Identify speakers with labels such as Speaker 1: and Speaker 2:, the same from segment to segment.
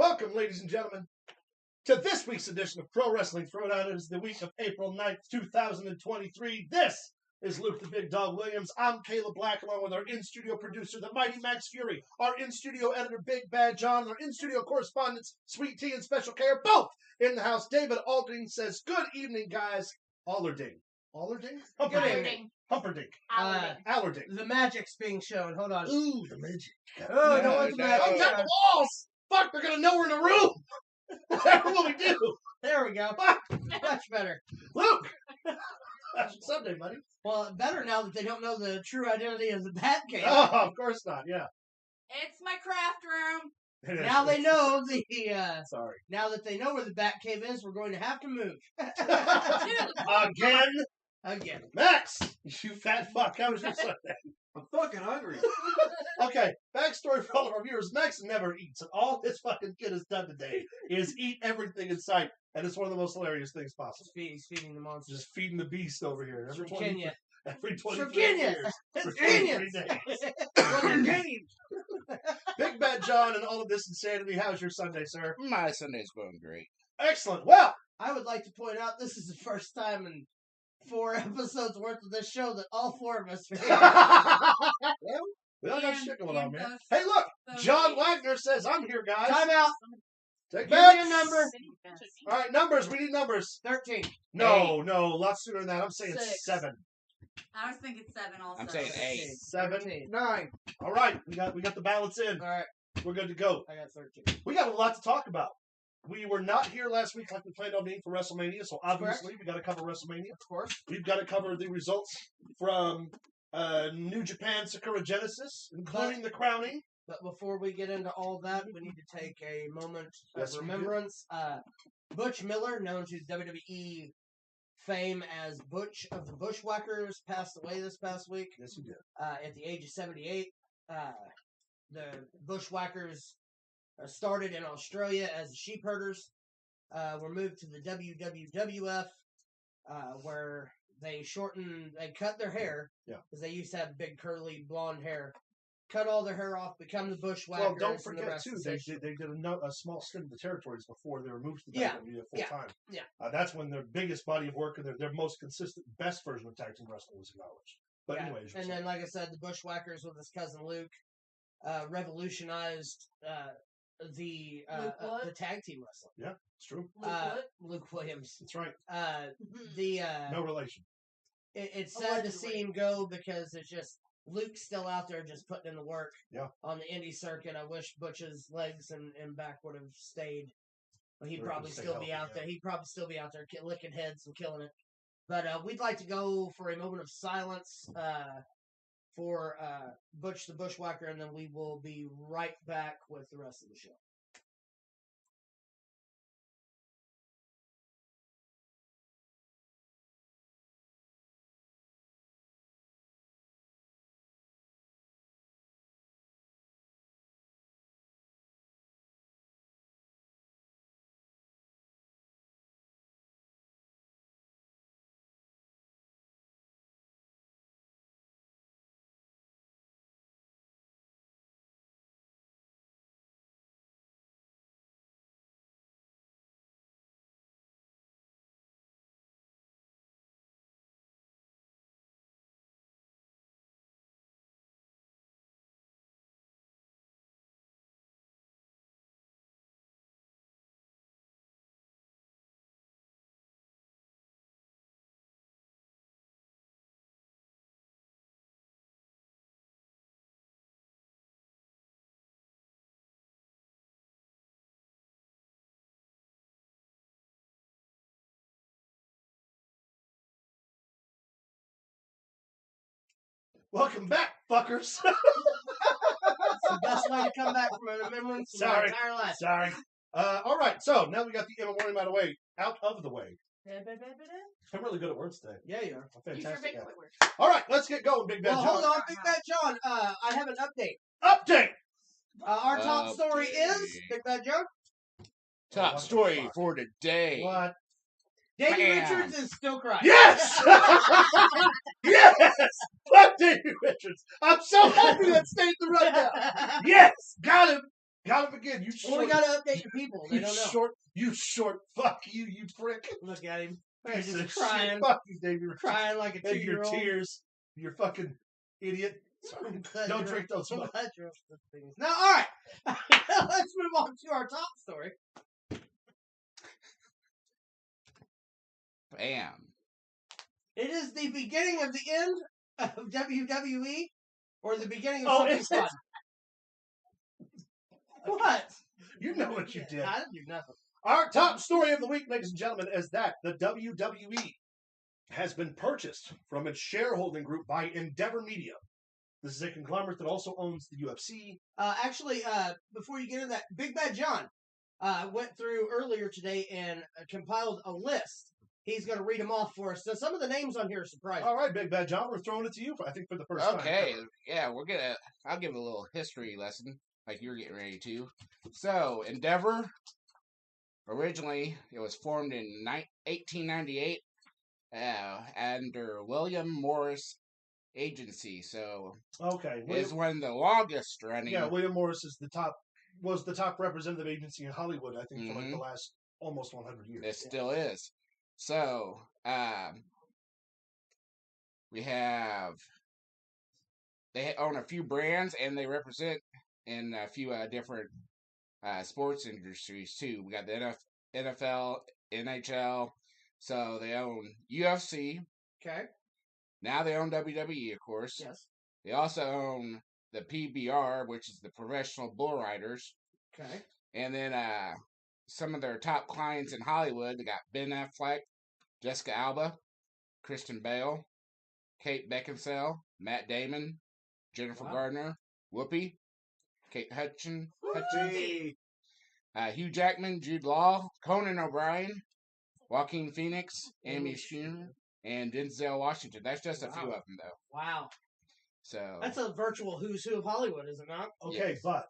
Speaker 1: Welcome, ladies and gentlemen, to this week's edition of Pro Wrestling Throwdown. It is the week of April 9th, 2023. This is Luke the Big Dog Williams. I'm Caleb Black, along with our in-studio producer, the mighty Max Fury, our in-studio editor, Big Bad John, and our in-studio correspondents, Sweet Tea and Special Care, both in the house. David Alding says, good evening, guys. Allerding. Allerding?
Speaker 2: Humperdinck.
Speaker 1: Humperdinck. Allerding.
Speaker 2: The magic's being shown. Hold on.
Speaker 1: Ooh, the magic.
Speaker 2: Oh, I don't want the magic.
Speaker 1: I've got the walls. Fuck, they're going to know we're in a room. Whatever will we do?
Speaker 2: There we go.
Speaker 1: Fuck.
Speaker 2: Much better.
Speaker 1: Luke. That's Sunday, buddy.
Speaker 2: Well, better now that they don't know the true identity of the Bat Cave.
Speaker 1: Oh, of course not, yeah.
Speaker 3: It's my craft room.
Speaker 2: Now they know the,
Speaker 1: Sorry.
Speaker 2: now that they know where the Bat Cave is, we're going to have to move.
Speaker 1: Again. Max, you fat fuck. How was your Sunday?
Speaker 4: I'm fucking hungry.
Speaker 1: Okay, backstory for all of our viewers. Max never eats, and all this fucking kid has done today is eat everything in sight, and it's one of the most hilarious things possible.
Speaker 2: He's feeding the monster.
Speaker 1: Just feeding the beast over here.
Speaker 2: From Kenya.
Speaker 1: Every 20
Speaker 2: From Kenya.
Speaker 1: years. For
Speaker 2: Kenya.
Speaker 1: 23 days.
Speaker 2: From Kenya.
Speaker 1: Big Bad John and all of this insanity. How's your Sunday, sir?
Speaker 4: My Sunday's going great.
Speaker 1: Excellent. Well,
Speaker 2: I would like to point out this is the first time in 4 episodes worth of this show that all 4 of us are here.
Speaker 1: we all got shit going on, man. Hey, look, John Wagner says, I'm here, guys.
Speaker 2: Time out.
Speaker 1: Take
Speaker 2: Give
Speaker 1: bets.
Speaker 2: me a number.
Speaker 1: All right, numbers. We need numbers.
Speaker 2: 13.
Speaker 1: No, a lot sooner than that. I'm saying
Speaker 3: 6.
Speaker 1: 7.
Speaker 3: I was thinking 7 also.
Speaker 4: I'm saying 8.
Speaker 1: 7.
Speaker 2: 9.
Speaker 1: All right, we got the balance in.
Speaker 2: All right.
Speaker 1: We're good to go.
Speaker 2: I got 13.
Speaker 1: We got a lot to talk about. We were not here last week like we planned on being for WrestleMania, so obviously we got to cover WrestleMania.
Speaker 2: Of course.
Speaker 1: We've got to cover the results from New Japan Sakura Genesis, including the crowning.
Speaker 2: But before we get into all that, we need to take a moment
Speaker 1: Yes,
Speaker 2: of
Speaker 1: we do.
Speaker 2: remembrance. Butch Miller, known to WWE fame as Butch of the Bushwhackers, passed away this past week.
Speaker 1: Yes, he did.
Speaker 2: At the age of 78. The Bushwhackers started in Australia as sheep herders. Were moved to the WWF, where they cut their hair.
Speaker 1: Yeah.
Speaker 2: Because they used to have big curly blonde hair. Cut all their hair off, become the Bushwhackers.
Speaker 1: Well, don't
Speaker 2: and the
Speaker 1: forget,
Speaker 2: rest
Speaker 1: too,
Speaker 2: is
Speaker 1: they
Speaker 2: history.
Speaker 1: did a small stint in the territories before they were moved to the
Speaker 2: Yeah.
Speaker 1: WWE full-time.
Speaker 2: Yeah.
Speaker 1: That's when their biggest body of work and their most consistent, best version of tag team wrestling was acknowledged. But
Speaker 2: Yeah.
Speaker 1: anyways.
Speaker 2: And then, like I said, the Bushwhackers with his cousin Luke revolutionized the tag team wrestling.
Speaker 1: Yeah, it's true.
Speaker 2: Luke Williams.
Speaker 1: That's right.
Speaker 2: No
Speaker 1: relation.
Speaker 2: It's sad to see him go because it's just Luke's still out there just putting in the work.
Speaker 1: Yeah.
Speaker 2: On the indie circuit. I wish Butch's legs and back would have stayed. But he'd probably still be out there. He'd probably still be out there licking heads and killing it. But we'd like to go for a moment of silence for Butch the Bushwhacker, and then we will be right back with the rest of the show.
Speaker 1: Welcome back, fuckers.
Speaker 2: It's the best way to come back from a remembrance of my entire life.
Speaker 1: Sorry. All right, so now we got the immemorial out of the way. I'm really good at words today.
Speaker 2: Yeah, you are.
Speaker 1: I'm
Speaker 3: Use your
Speaker 1: fantastic.
Speaker 3: big
Speaker 1: at
Speaker 3: boy
Speaker 1: it.
Speaker 3: words.
Speaker 1: All right, let's get going, Big Bad
Speaker 2: Well,
Speaker 1: John.
Speaker 2: hold on, Big Bad John. I have an update.
Speaker 1: Update!
Speaker 2: Our top story is, Big Bad John,
Speaker 4: Top
Speaker 1: what the
Speaker 4: story
Speaker 1: fuck?
Speaker 4: for today.
Speaker 1: What?
Speaker 2: Davey
Speaker 4: Bam.
Speaker 2: Richards is still crying.
Speaker 1: Yes! Yes! Fuck Davey Richards. I'm so happy that stayed the rundown. Yes! Got him! Gotta begin. You
Speaker 2: Well, we
Speaker 1: short.
Speaker 2: gotta update the people. They
Speaker 1: You
Speaker 2: don't know.
Speaker 1: short. You short. Fuck you. You prick.
Speaker 2: Look at him.
Speaker 1: Piece
Speaker 2: He's
Speaker 1: of
Speaker 2: just crying,
Speaker 1: shit. Fuck you, Dave. You're
Speaker 2: crying like a
Speaker 1: and your
Speaker 2: 2-year-old.
Speaker 1: tears. You're fucking idiot. Don't drink those.
Speaker 2: I'm
Speaker 1: Smoke.
Speaker 2: glad you're up to things. Now, all right. Let's move on to our top story.
Speaker 4: Bam.
Speaker 2: It is the beginning of the end of WWE, or the beginning of
Speaker 1: Oh,
Speaker 2: something
Speaker 1: is
Speaker 2: fun. What?
Speaker 1: You know what you did.
Speaker 2: I didn't do nothing.
Speaker 1: Our top story of the week, ladies and gentlemen, is that the WWE has been purchased from its shareholding group by Endeavor Media. This is a conglomerate that also owns the UFC.
Speaker 2: Actually, before you get into that, Big Bad John went through earlier today and compiled a list. He's going to read them off for us. So some of the names on here are surprising.
Speaker 1: All right, Big Bad John, we're throwing it to you, I think, for the first time.
Speaker 4: Okay, yeah, I'll give a little history lesson, like you're getting ready to. So, Endeavor, originally, it was formed in 1898 under William Morris Agency. So,
Speaker 1: Okay.
Speaker 4: it's one of the longest running.
Speaker 1: Yeah, William Morris is was the top representative agency in Hollywood, I think, for like the last almost 100 years.
Speaker 4: It still is. So, they own a few brands, and they represent in a few different sports industries, too. We got the NFL, NHL, so they own UFC.
Speaker 2: Okay.
Speaker 4: Now they own WWE, of course.
Speaker 2: Yes.
Speaker 4: They also own the PBR, which is the Professional Bull Riders.
Speaker 2: Okay.
Speaker 4: And then some of their top clients in Hollywood, they got Ben Affleck, Jessica Alba, Kristen Bale, Kate Beckinsale, Matt Damon, Jennifer Gardner, Whoopi, Kate Hutchins, Hugh Jackman, Jude Law, Conan O'Brien, Joaquin Phoenix, Amy Schumer, and Denzel Washington. That's just a few of them, though.
Speaker 2: Wow.
Speaker 4: So
Speaker 2: that's a virtual who's who of Hollywood, is it not?
Speaker 1: Okay, but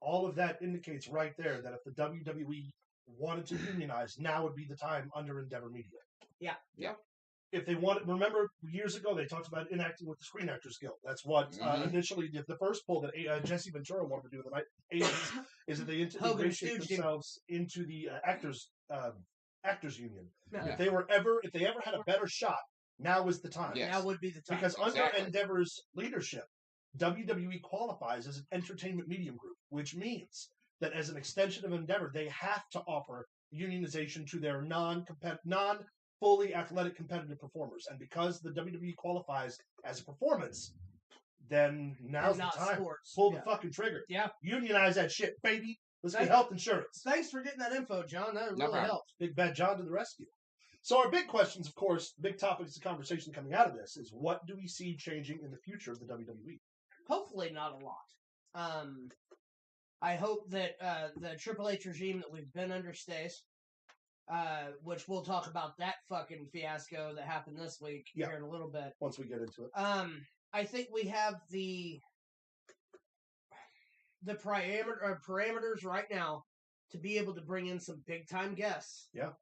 Speaker 1: all of that indicates right there that if the WWE wanted to unionize, now would be the time under Endeavor Media.
Speaker 2: Yeah.
Speaker 4: Yeah.
Speaker 1: If they wanted, remember years ago they talked about enacting with the Screen Actors Guild. That's what initially the first poll that Jesse Ventura wanted to do in the 80s is that they integrate themselves into the actors union.
Speaker 2: Yeah.
Speaker 1: If they ever had a better shot, now is the time.
Speaker 4: Yes.
Speaker 2: Now would be the time.
Speaker 1: Because under Endeavor's leadership, WWE qualifies as an entertainment medium group, which means that as an extension of Endeavor, they have to offer unionization to their non-fully athletic competitive performers. And because the WWE qualifies as a performance, then now's the time.
Speaker 2: Sports.
Speaker 1: Pull the fucking trigger.
Speaker 2: Yeah.
Speaker 1: Unionize that shit, baby. Let's get health insurance.
Speaker 2: Thanks for getting that info, John. That really helps.
Speaker 1: Big Bad John to the rescue. So our big questions, of course, big topics of conversation coming out of this is what do we see changing in the future of the WWE?
Speaker 2: Hopefully not a lot. I hope that the Triple H regime that we've been under stays, which we'll talk about that fucking fiasco that happened this week here in a little bit.
Speaker 1: Once we get into it.
Speaker 2: I think we have the parameters right now to be able to bring in some big time guests.
Speaker 1: Yeah.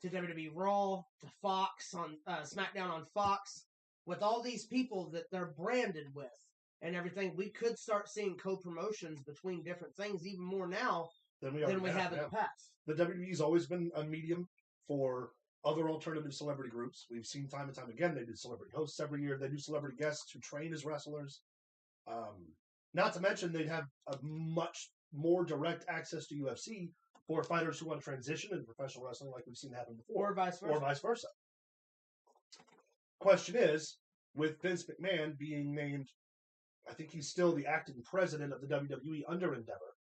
Speaker 2: To WWE Raw, to Fox on SmackDown on Fox, with all these people that they're branded with and everything, we could start seeing co-promotions between different things even more now than we have in the past.
Speaker 1: The WWE's always been a medium for other alternative celebrity groups. We've seen time and time again they do celebrity hosts every year. They do celebrity guests who train as wrestlers. Not to mention they'd have a much more direct access to UFC for fighters who want to transition into professional wrestling like we've seen happen before.
Speaker 2: Or vice versa.
Speaker 1: Question is, with Vince McMahon being named, I think he's still the acting president of the WWE under Endeavor.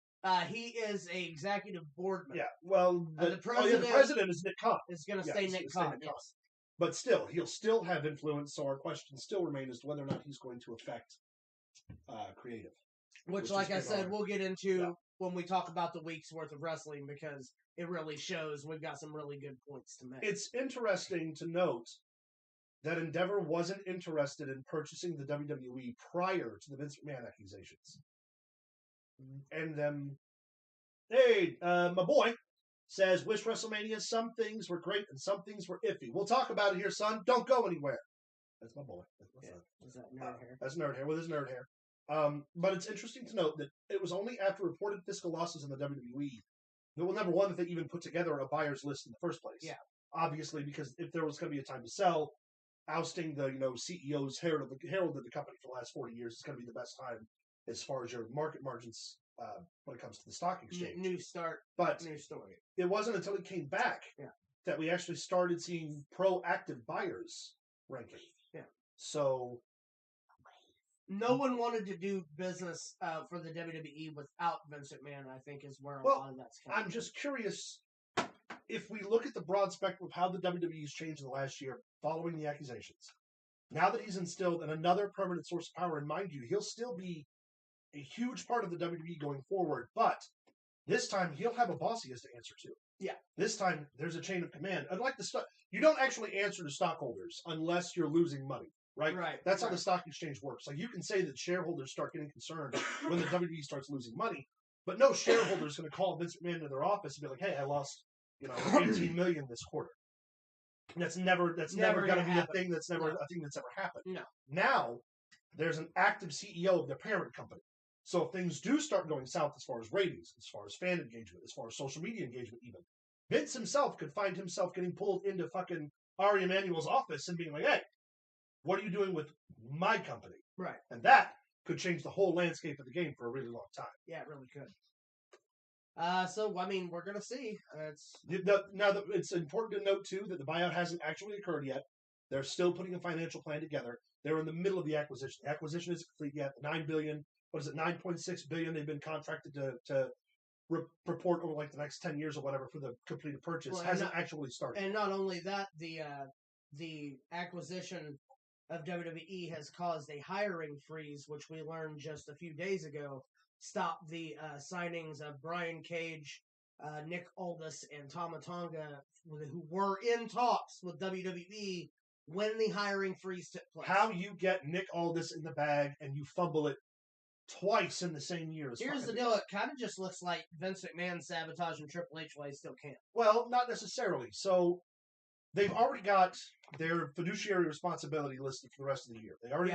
Speaker 2: He is a executive board member.
Speaker 1: Yeah, well, the president is Nick Khan.
Speaker 2: Is going to stay Nick Khan, yes.
Speaker 1: But still, he'll still have influence, so our questions still remain as to whether or not he's going to affect creative.
Speaker 2: Which like I said, we'll get into when we talk about the week's worth of wrestling, because it really shows we've got some really good points to make.
Speaker 1: It's interesting to note that Endeavor wasn't interested in purchasing the WWE prior to the Vince McMahon accusations. And then, hey, my boy says, wish WrestleMania, some things were great and some things were iffy. We'll talk about it here, son. Don't go anywhere. That's my boy. That's my son.
Speaker 2: Is that nerd hair?
Speaker 1: That's nerd hair with his nerd hair. But it's interesting to note that it was only after reported fiscal losses in the WWE that, well, number one, that they even put together a buyer's list in the first place.
Speaker 2: Yeah.
Speaker 1: Obviously, because if there was going to be a time to sell, ousting the CEO's heralded the company for the last 40 years is going to be the best time as far as your market margins when it comes to the stock exchange.
Speaker 2: New start,
Speaker 1: but
Speaker 2: new story.
Speaker 1: It wasn't until it came back that we actually started seeing proactive buyers ranking.
Speaker 2: Yeah.
Speaker 1: So
Speaker 2: no one wanted to do business for the WWE without Vince McMahon, I think, is where a lot of that's coming.
Speaker 1: I'm just curious, if we look at the broad spectrum of how the WWE's changed in the last year following the accusations, now that he's instilled in another permanent source of power, and mind you, he'll still be a huge part of the WWE going forward, but this time he'll have a boss he has to answer to.
Speaker 2: Yeah.
Speaker 1: This time there's a chain of command. Unlike you don't actually answer to stockholders unless you're losing money. Right?
Speaker 2: Right.
Speaker 1: That's how the stock exchange works. Like, you can say that shareholders start getting concerned when the WWE starts losing money, but no shareholder is going to call Vince McMahon into their office and be like, "Hey, I lost, $18 million this quarter." And that's never going to be a thing that's never happened.
Speaker 2: No.
Speaker 1: Now there's an active CEO of the parent company. So if things do start going south as far as ratings, as far as fan engagement, as far as social media engagement, even Vince himself could find himself getting pulled into fucking Ari Emanuel's office and being like, "Hey, what are you doing with my company?"
Speaker 2: Right.
Speaker 1: And that could change the whole landscape of the game for a really long time.
Speaker 2: Yeah, it really could. So, I mean, we're going to see.
Speaker 1: Now, it's important to note, too, that the buyout hasn't actually occurred yet. They're still putting a financial plan together. They're in the middle of the acquisition. The acquisition isn't complete yet. $9 billion, $9.6 billion they've been contracted to report over like the next 10 years or whatever for the completed purchase hasn't actually started.
Speaker 2: And not only that, the acquisition of WWE has caused a hiring freeze, which we learned just a few days ago, stopped the signings of Brian Cage, Nick Aldis, and Tama Tonga, who were in talks with WWE when the hiring freeze took place.
Speaker 1: How you get Nick Aldis in the bag and you fumble it twice in the same year?
Speaker 2: Here's the deal. It kind of just looks like Vince McMahon sabotaging Triple H while he still can.
Speaker 1: Well, not necessarily. So they've already got their fiduciary responsibility listed for the rest of the year. They already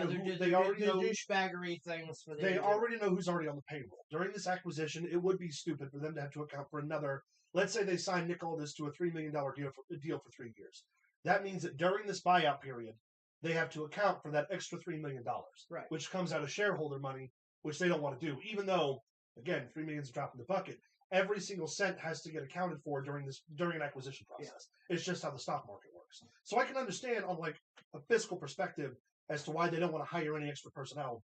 Speaker 1: know
Speaker 2: douchebaggery things for the.
Speaker 1: They already know who's already on the payroll. During this acquisition, it would be stupid for them to have to account for another. Let's say they sign Nick Aldis to a $3 million deal for 3 years. That means that during this buyout period, they have to account for that extra $3 million,
Speaker 2: right?
Speaker 1: Which comes out of shareholder money, which they don't want to do. Even though, again, $3 million is a drop in the bucket. Every single cent has to get accounted for during an acquisition process. Yeah. It's just how the stock market works. So I can understand on like a fiscal perspective as to why they don't want to hire any extra personnel,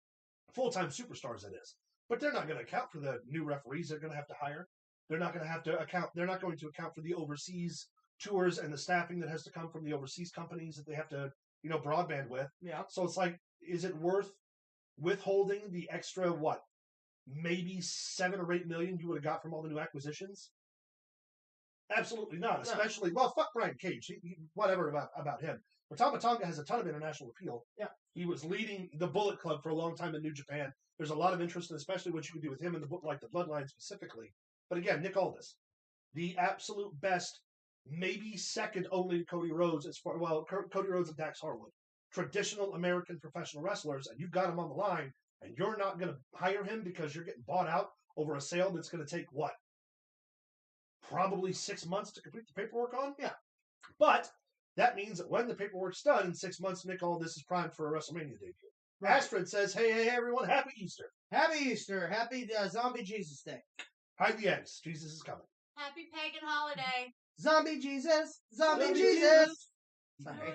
Speaker 1: full-time superstars that is. But they're not going to account for the new referees they're going to have to hire. They're not going to have to account. They're not going to account for the overseas tours and the staffing that has to come from the overseas companies that they have to, broadband with.
Speaker 2: Yeah.
Speaker 1: So it's like, is it worth withholding the extra maybe 7 or 8 million you would have got from all the new acquisitions? Absolutely not. No. Especially, fuck Brian Cage. Whatever about him. But Tama Tonga has a ton of international appeal.
Speaker 2: Yeah.
Speaker 1: He was leading the Bullet Club for a long time in New Japan. There's a lot of interest in especially what you can do with him in the Bloodline specifically. But again, Nick Aldis, the absolute best, maybe second only to Cody Rhodes Cody Rhodes and Dax Harwood, traditional American professional wrestlers, and you've got him on the line. And you're not going to hire him because you're getting bought out over a sale that's going to take what? Probably 6 months to complete the paperwork on?
Speaker 2: Yeah.
Speaker 1: But that means that when the paperwork's done in 6 months, Nick Aldis is primed for a WrestleMania debut. Right. Astrid says, hey, everyone, Happy Easter.
Speaker 2: Happy Easter. Happy Zombie Jesus Day.
Speaker 1: Hide the eggs. Jesus is coming.
Speaker 3: Happy Pagan Holiday.
Speaker 2: Zombie Jesus. Zombie Jesus.
Speaker 3: Sorry.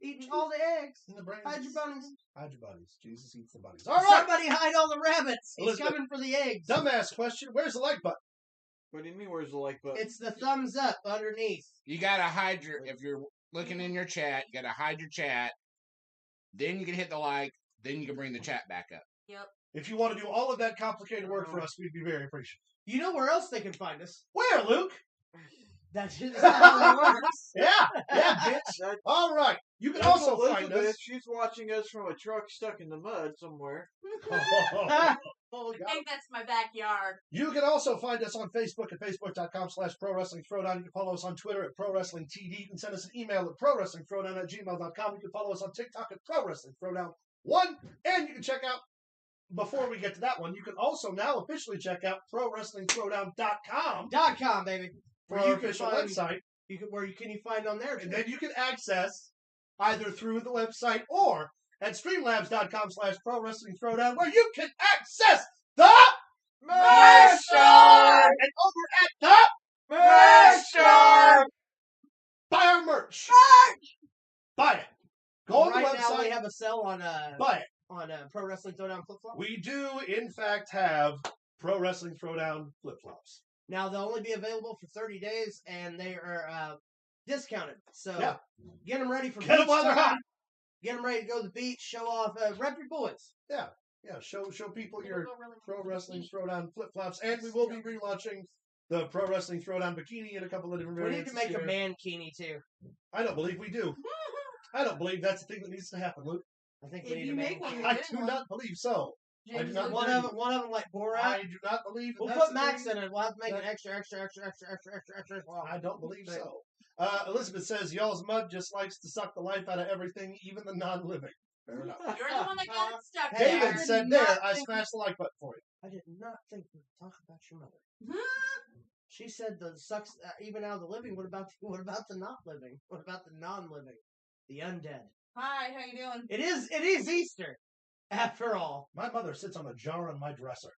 Speaker 2: Eating all the eggs.
Speaker 1: And the brains.
Speaker 2: Hide your bunnies.
Speaker 1: Hide your bunnies. Jesus eats the bunnies. All right.
Speaker 2: Somebody hide all the rabbits. He's coming for the eggs.
Speaker 1: Dumbass question. Where's the like button?
Speaker 5: What do you mean, where's the like button?
Speaker 2: It's the thumbs up underneath.
Speaker 4: You gotta hide if you're looking in your chat, you gotta hide your chat. Then you can hit the like. Then you can bring the chat back up.
Speaker 3: Yep.
Speaker 1: If you want to do all of that complicated work for us, we'd be very appreciative.
Speaker 2: You know where else they can find us?
Speaker 1: Where, Luke?
Speaker 2: That's just how it works.
Speaker 1: Yeah, bitch. All right. You can also find us.
Speaker 5: She's watching us from a truck stuck in the mud somewhere.
Speaker 3: I think that's my backyard.
Speaker 1: You can also find us on Facebook at facebook.com/ProWrestlingThrowdown. You can follow us on Twitter at ProWrestlingTD. You can send us an email at ProWrestlingThrowdown@gmail.com. You can follow us on TikTok at ProWrestlingThrowdown1. And you can check out before we get to that one, you can also now officially check out ProWrestlingThrowdown.com
Speaker 2: .com, baby.
Speaker 1: for our official website.
Speaker 2: Where can you find on there?
Speaker 1: And then you can access either through the website or at streamlabs.com/ProWrestlingThrowdown, where you can access the
Speaker 5: Mashup!
Speaker 1: And over at the
Speaker 5: Mashup!
Speaker 1: buy our merch. Buy it. Go on the
Speaker 2: right now we
Speaker 1: website.
Speaker 2: have a sale on
Speaker 1: Buy it.
Speaker 2: Pro Wrestling Throwdown flip flops.
Speaker 1: We do, in fact, have Pro Wrestling Throwdown flip flops.
Speaker 2: Now they'll only be available for 30 days, and they are discounted. So
Speaker 1: Yeah.
Speaker 2: get them ready for
Speaker 1: Get 'em
Speaker 2: beach
Speaker 1: while they're
Speaker 2: time.
Speaker 1: hot.
Speaker 2: Get them ready to go to the beach. Show off. Rep your boys.
Speaker 1: Yeah. Show people your Pro Wrestling Throwdown flip flops, and we will be relaunching the Pro Wrestling Throwdown bikini in a couple of different
Speaker 2: We
Speaker 1: variants.
Speaker 2: need to make
Speaker 1: this
Speaker 2: a
Speaker 1: year.
Speaker 2: mankini too.
Speaker 1: I don't believe we do. I don't believe that's the thing that needs to happen, Luke.
Speaker 2: I think
Speaker 3: If
Speaker 2: we need
Speaker 3: you
Speaker 2: a
Speaker 3: make
Speaker 2: mankini.
Speaker 3: one,
Speaker 1: I do not believe so. I do
Speaker 3: James
Speaker 1: not
Speaker 3: Luke.
Speaker 2: One of them like Borat.
Speaker 1: I do not believe
Speaker 2: We'll
Speaker 1: that's
Speaker 2: put
Speaker 1: the
Speaker 2: Max
Speaker 1: thing.
Speaker 2: in it. We'll have to make
Speaker 1: That-
Speaker 2: an extra.
Speaker 1: I don't believe so. Elizabeth says, y'all's mud just likes to suck the life out of everyththing, even the non-living. Fair enough.
Speaker 3: You're the one that got it stuck
Speaker 2: Hey,
Speaker 1: David
Speaker 2: I
Speaker 3: there.
Speaker 1: said
Speaker 2: did
Speaker 1: there,
Speaker 2: not
Speaker 1: I
Speaker 2: think-
Speaker 1: smashed the like button for you.
Speaker 2: I did not think we were talking about your mother. She said the sucks even out of the living. What about the not living? What about the non-living? The undead.
Speaker 3: Hi, how you doing?
Speaker 2: It is Easter, after all.
Speaker 1: My mother sits on a jar on my dresser.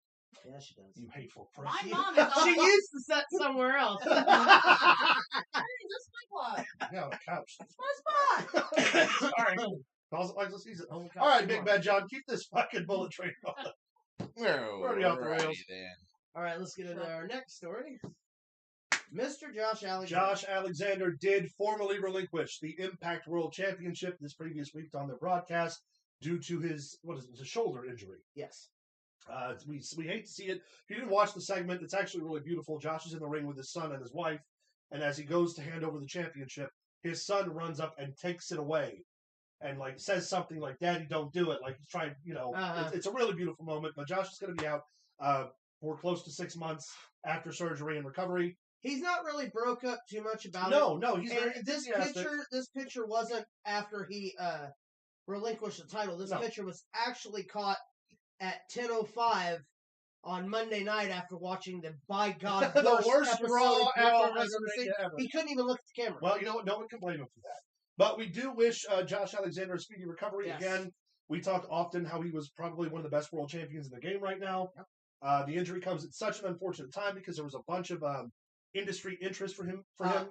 Speaker 2: Yeah, she does.
Speaker 1: You hateful prick.
Speaker 3: My mom is on
Speaker 2: She used to sit somewhere else.
Speaker 3: This is my spot.
Speaker 1: Yeah, on the couch.
Speaker 3: It's my spot.
Speaker 1: Sorry. Calls it like the season.
Speaker 2: Oh,
Speaker 1: All right, Big Bad John, keep this fucking bullet train rolling.
Speaker 4: We're
Speaker 1: already off the rails.
Speaker 4: then.
Speaker 2: All right, let's get into our next story. Mr. Josh Alexander.
Speaker 1: Josh Alexander did formally relinquish the Impact World Championship this previous week on the broadcast due to his a shoulder injury.
Speaker 2: Yes.
Speaker 1: We hate to see it. If you didn't watch the segment, it's actually really beautiful. Josh is in the ring with his son and his wife, and as he goes to hand over the championship, his son runs up and takes it away, and says something like, "Daddy, don't do it." Like he's trying, it's a really beautiful moment. But Josh is going to be out for close to 6 months after surgery and recovery.
Speaker 2: He's not really broke up too much about it.
Speaker 1: No, he's very
Speaker 2: And this
Speaker 1: enthusiastic.
Speaker 2: picture wasn't after he relinquished the title. This
Speaker 1: No.
Speaker 2: picture was actually caught at 10:05 on Monday night after watching the by God
Speaker 1: The worst
Speaker 2: episode
Speaker 1: Raw
Speaker 2: of
Speaker 1: after
Speaker 2: Raw I've ever
Speaker 1: WrestleMania
Speaker 2: seen.
Speaker 1: ever.
Speaker 2: He couldn't even look at the camera.
Speaker 1: Well, you know what? No one can blame him for that. But we do wish Josh Alexander a speedy recovery.
Speaker 2: Yes.
Speaker 1: Again, we talk often how he was probably one of the best world champions in the game right now.
Speaker 2: Yep.
Speaker 1: The injury comes at such an unfortunate time because there was a bunch of industry interest for him.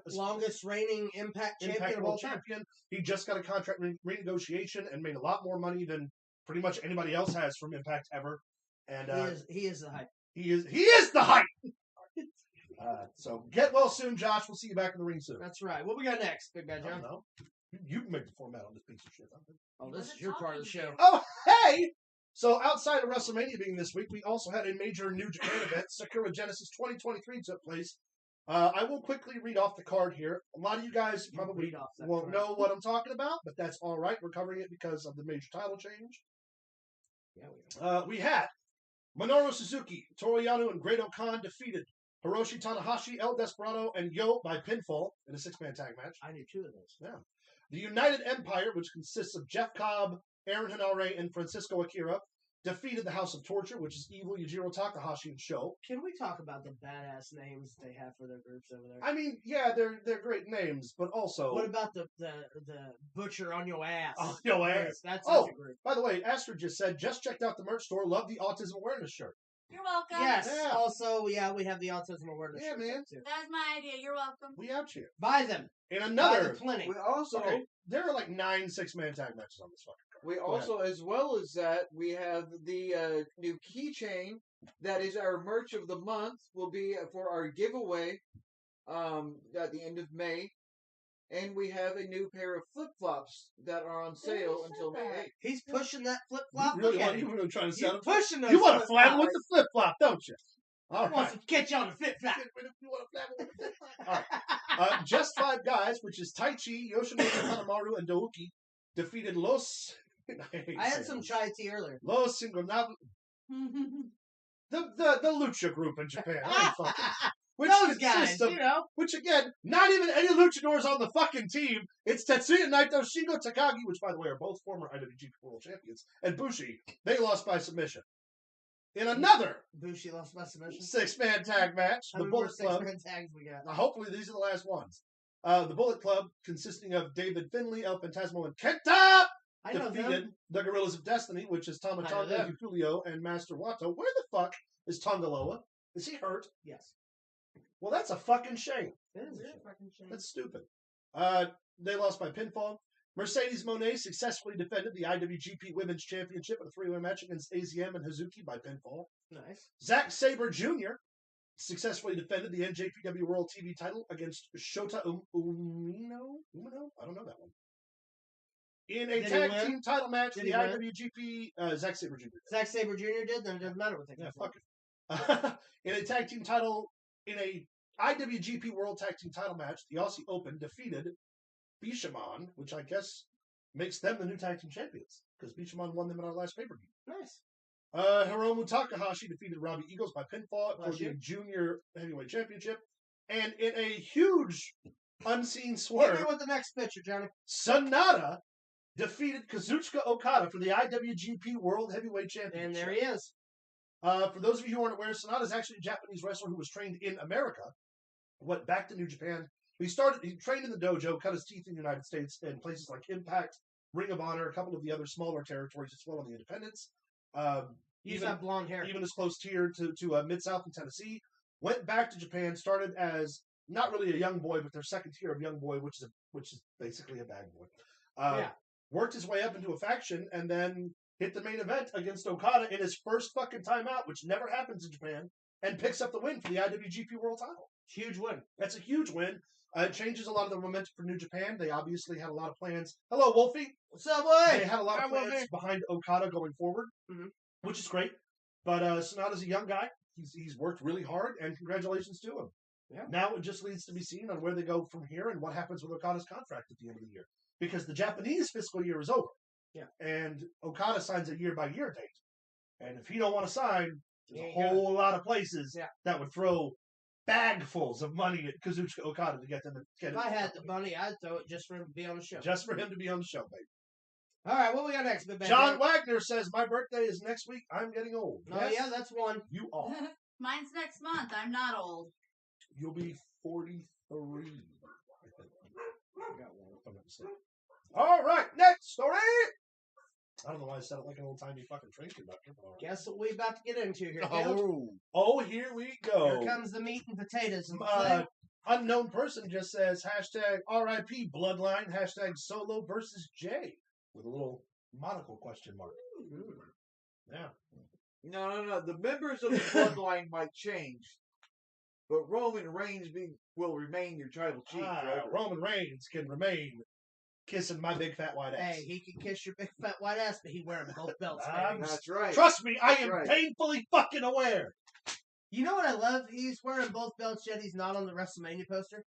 Speaker 2: Longest reigning Impact champion
Speaker 1: Impact
Speaker 2: of all
Speaker 1: World
Speaker 2: time.
Speaker 1: Champion. He just got a contract renegotiation and made a lot more money than pretty much anybody else has from Impact ever. And
Speaker 2: He is the hype.
Speaker 1: he is the hype. So get well soon, Josh. We'll see you back in the ring soon.
Speaker 2: That's right. What we got next, Big Bad
Speaker 1: I don't
Speaker 2: John?
Speaker 1: know. You can make the format on this piece of shit.
Speaker 2: Oh,
Speaker 3: He
Speaker 2: this
Speaker 3: wasn't
Speaker 2: is your part of the
Speaker 3: talking to
Speaker 2: show.
Speaker 3: you.
Speaker 1: Oh, hey! So outside of WrestleMania being this week, we also had a major New Japan event. Sakura Genesis 2023 took place. I will quickly read off the card here. A lot of you guys probably
Speaker 2: read off that
Speaker 1: won't
Speaker 2: card.
Speaker 1: know what I'm talking about, but that's all right. We're covering it because of the major title change.
Speaker 2: Yeah,
Speaker 1: We had Minoru Suzuki, Toru Yano, and Great Khan defeated Hiroshi Tanahashi, El Desperado, and Yo by pinfall in a 6-man tag match.
Speaker 2: I knew 2 of those.
Speaker 1: Yeah. The United Empire, which consists of Jeff Cobb, Aaron Henare, and Francisco Akira, defeated the House of Torture, which is Evil, Yujiro Takahashi, and Sho.
Speaker 2: Can we talk about the badass names they have for their groups over there?
Speaker 1: I mean, yeah, they're great names, but also...
Speaker 2: What about the butcher on your ass?
Speaker 1: On your ass.
Speaker 2: That's
Speaker 1: Oh,
Speaker 2: such a group.
Speaker 1: by the way, Astrid just said, just checked out the merch store, love the Autism Awareness shirt.
Speaker 3: You're welcome.
Speaker 2: Yes.
Speaker 1: Yeah.
Speaker 2: Also, we have the autism awareness.
Speaker 1: Yeah,
Speaker 2: shirts
Speaker 1: man.
Speaker 2: up, too.
Speaker 3: That's my idea. You're welcome.
Speaker 1: We out here.
Speaker 2: Buy them.
Speaker 1: And
Speaker 2: Buy
Speaker 1: another...
Speaker 2: them plenty.
Speaker 5: We also,
Speaker 1: Okay, there are like 9 6-man tag matches on this fucking card.
Speaker 5: we
Speaker 1: Go ahead.
Speaker 5: also, as well as that, we have the new keychain that is our merch of the month. Will be for our giveaway at the end of May, and we have a new pair of flip flops that are on sale until May 8th.
Speaker 2: He's pushing that flip flop.
Speaker 1: You really
Speaker 2: Look at
Speaker 1: want
Speaker 2: him.
Speaker 1: you really trying to
Speaker 2: You're
Speaker 1: set up?
Speaker 2: pushing those.
Speaker 1: You want to
Speaker 2: flip
Speaker 1: flatten with
Speaker 2: flops.
Speaker 1: the flip flop, don't you? All
Speaker 2: He wants
Speaker 1: right.
Speaker 2: to catch you on the flip flop.
Speaker 1: You want to flatten with the flip flop? All right. Just 5 guys, which is Taichi, Yoshinori Hanamaru, and Douki, defeated Los.
Speaker 2: I had some chai tea earlier.
Speaker 1: Los Ingobernables. The Lucha group in Japan. I ain't fucking. Which
Speaker 2: Those
Speaker 1: consists
Speaker 2: guys,
Speaker 1: of,
Speaker 2: you know.
Speaker 1: which again, not even any luchadors on the fucking team. It's Tetsuya Naito, Shingo Takagi, which by the way are both former IWGP World Champions, and Bushi. They lost by submission. In another
Speaker 2: Bushi lost by submission.
Speaker 1: 6-man tag match,
Speaker 2: How
Speaker 1: the
Speaker 2: many more
Speaker 1: Bullet Club.
Speaker 2: 6-man tags we got?
Speaker 1: Hopefully these are the last ones. The Bullet Club, consisting of David Finlay, El Fantasmo, and Kenta,
Speaker 2: I know
Speaker 1: defeated
Speaker 2: them.
Speaker 1: the Gorillas of Destiny, which is
Speaker 2: I know
Speaker 1: Tamatanga,
Speaker 2: them.
Speaker 1: Julio, and Master Wato. Where the fuck is Tongaloa? Is he hurt?
Speaker 2: Yes.
Speaker 1: Well, that's a fucking shame.
Speaker 2: It is a fucking shame.
Speaker 1: That's stupid. They lost by pinfall. Mercedes Moné successfully defended the IWGP Women's Championship in a 3-way match against AZM and Hazuki by pinfall.
Speaker 2: Nice.
Speaker 1: Zack Sabre Jr. successfully defended the NJPW World TV title against Shota Umino? I don't know that one. In a
Speaker 2: Did he
Speaker 1: tag
Speaker 2: win?
Speaker 1: team title match,
Speaker 2: Did
Speaker 1: the
Speaker 2: he win?
Speaker 1: IWGP, Zack Sabre Jr.
Speaker 2: Zack Sabre Jr. did, then it doesn't matter what they
Speaker 1: Yeah,
Speaker 2: got.
Speaker 1: fuck it. In a tag team title, in a IWGP World Tag Team title match, the Aussie Open defeated Bishamon, which I guess makes them the new tag team champions, because Bishamon won them in our last pay-per-view.
Speaker 2: Nice.
Speaker 1: Hiromu Takahashi defeated Robbie Eagles by pinfall for
Speaker 2: Last
Speaker 1: the
Speaker 2: year.
Speaker 1: Junior Heavyweight Championship. And in a huge unseen
Speaker 2: Hit
Speaker 1: swerve,
Speaker 2: me with the next picture, Johnny.
Speaker 1: Sonata defeated Kazuchika Okada for the IWGP World Heavyweight Championship.
Speaker 2: And there he is.
Speaker 1: For those of you who aren't aware, Sonata is actually a Japanese wrestler who was trained in America, went back to New Japan. He trained in the dojo, cut his teeth in the United States in places like Impact, Ring of Honor, a couple of the other smaller territories as well on the independents.
Speaker 2: You just have blonde hair.
Speaker 1: Even as close here to Mid-South and Tennessee. Went back to Japan, started as not really a young boy, but their second tier of young boy, which is basically a bag boy.
Speaker 2: Yeah.
Speaker 1: Worked his way up into a faction and then hit the main event against Okada in his first fucking time out, which never happens in Japan, and picks up the win for the IWGP World title.
Speaker 2: Huge win.
Speaker 1: That's a huge win. It changes a lot of the momentum for New Japan. They obviously had a lot of plans. Hello, Wolfie.
Speaker 2: What's up, boy?
Speaker 1: They had a lot of
Speaker 2: Hi,
Speaker 1: plans
Speaker 2: Wolfie.
Speaker 1: behind Okada going forward,
Speaker 2: Mhm.
Speaker 1: which is great. But Sonata's a young guy. He's worked really hard, and congratulations to him.
Speaker 2: Yeah.
Speaker 1: Now it just needs to be seen on where they go from here and what happens with Okada's contract at the end of the year. Because the Japanese fiscal year is over.
Speaker 2: Yeah.
Speaker 1: And Okada signs a year-by-year date. And if he don't want to sign, there's
Speaker 2: He
Speaker 1: a
Speaker 2: ain't gonna.
Speaker 1: whole lot of places
Speaker 2: Yeah.
Speaker 1: that would throw bagfuls of money at Kazuchika Okada to get them to get
Speaker 2: If I had the money, I'd throw it just for him to be on the show.
Speaker 1: just for him to be on the show, baby.
Speaker 2: All right, what we got next, Big Bad
Speaker 1: John
Speaker 2: Daddy?
Speaker 1: Wagner says, my birthday is next week. I'm getting old.
Speaker 2: Oh,
Speaker 1: Yes,
Speaker 2: yeah, that's one.
Speaker 1: you are.
Speaker 3: Mine's next month. I'm not old.
Speaker 1: You'll be 43. I think. I got one, if I'm not mistaken. All right, next story. I don't know why I said it like an old-timey fucking train conductor. But all right.
Speaker 2: Guess what we about to get into here, Caleb?
Speaker 1: Oh, here we go.
Speaker 2: Here comes the meat and potatoes. And
Speaker 1: Unknown person just says hashtag RIP Bloodline, hashtag Solo versus Jay with a little monocle question mark. Yeah.
Speaker 5: No. The members of the bloodline might change, but Roman Reigns will remain your tribal chief forever.
Speaker 1: Roman Reigns can remain kissing my big fat white ass.
Speaker 2: Hey, he can kiss your big fat white ass, but he wearing both belts,
Speaker 1: I'm
Speaker 2: baby.
Speaker 5: That's right.
Speaker 1: Trust me, I am
Speaker 5: Right.
Speaker 1: painfully fucking aware.
Speaker 2: You know what I love? He's wearing both belts, yet he's not on the WrestleMania poster.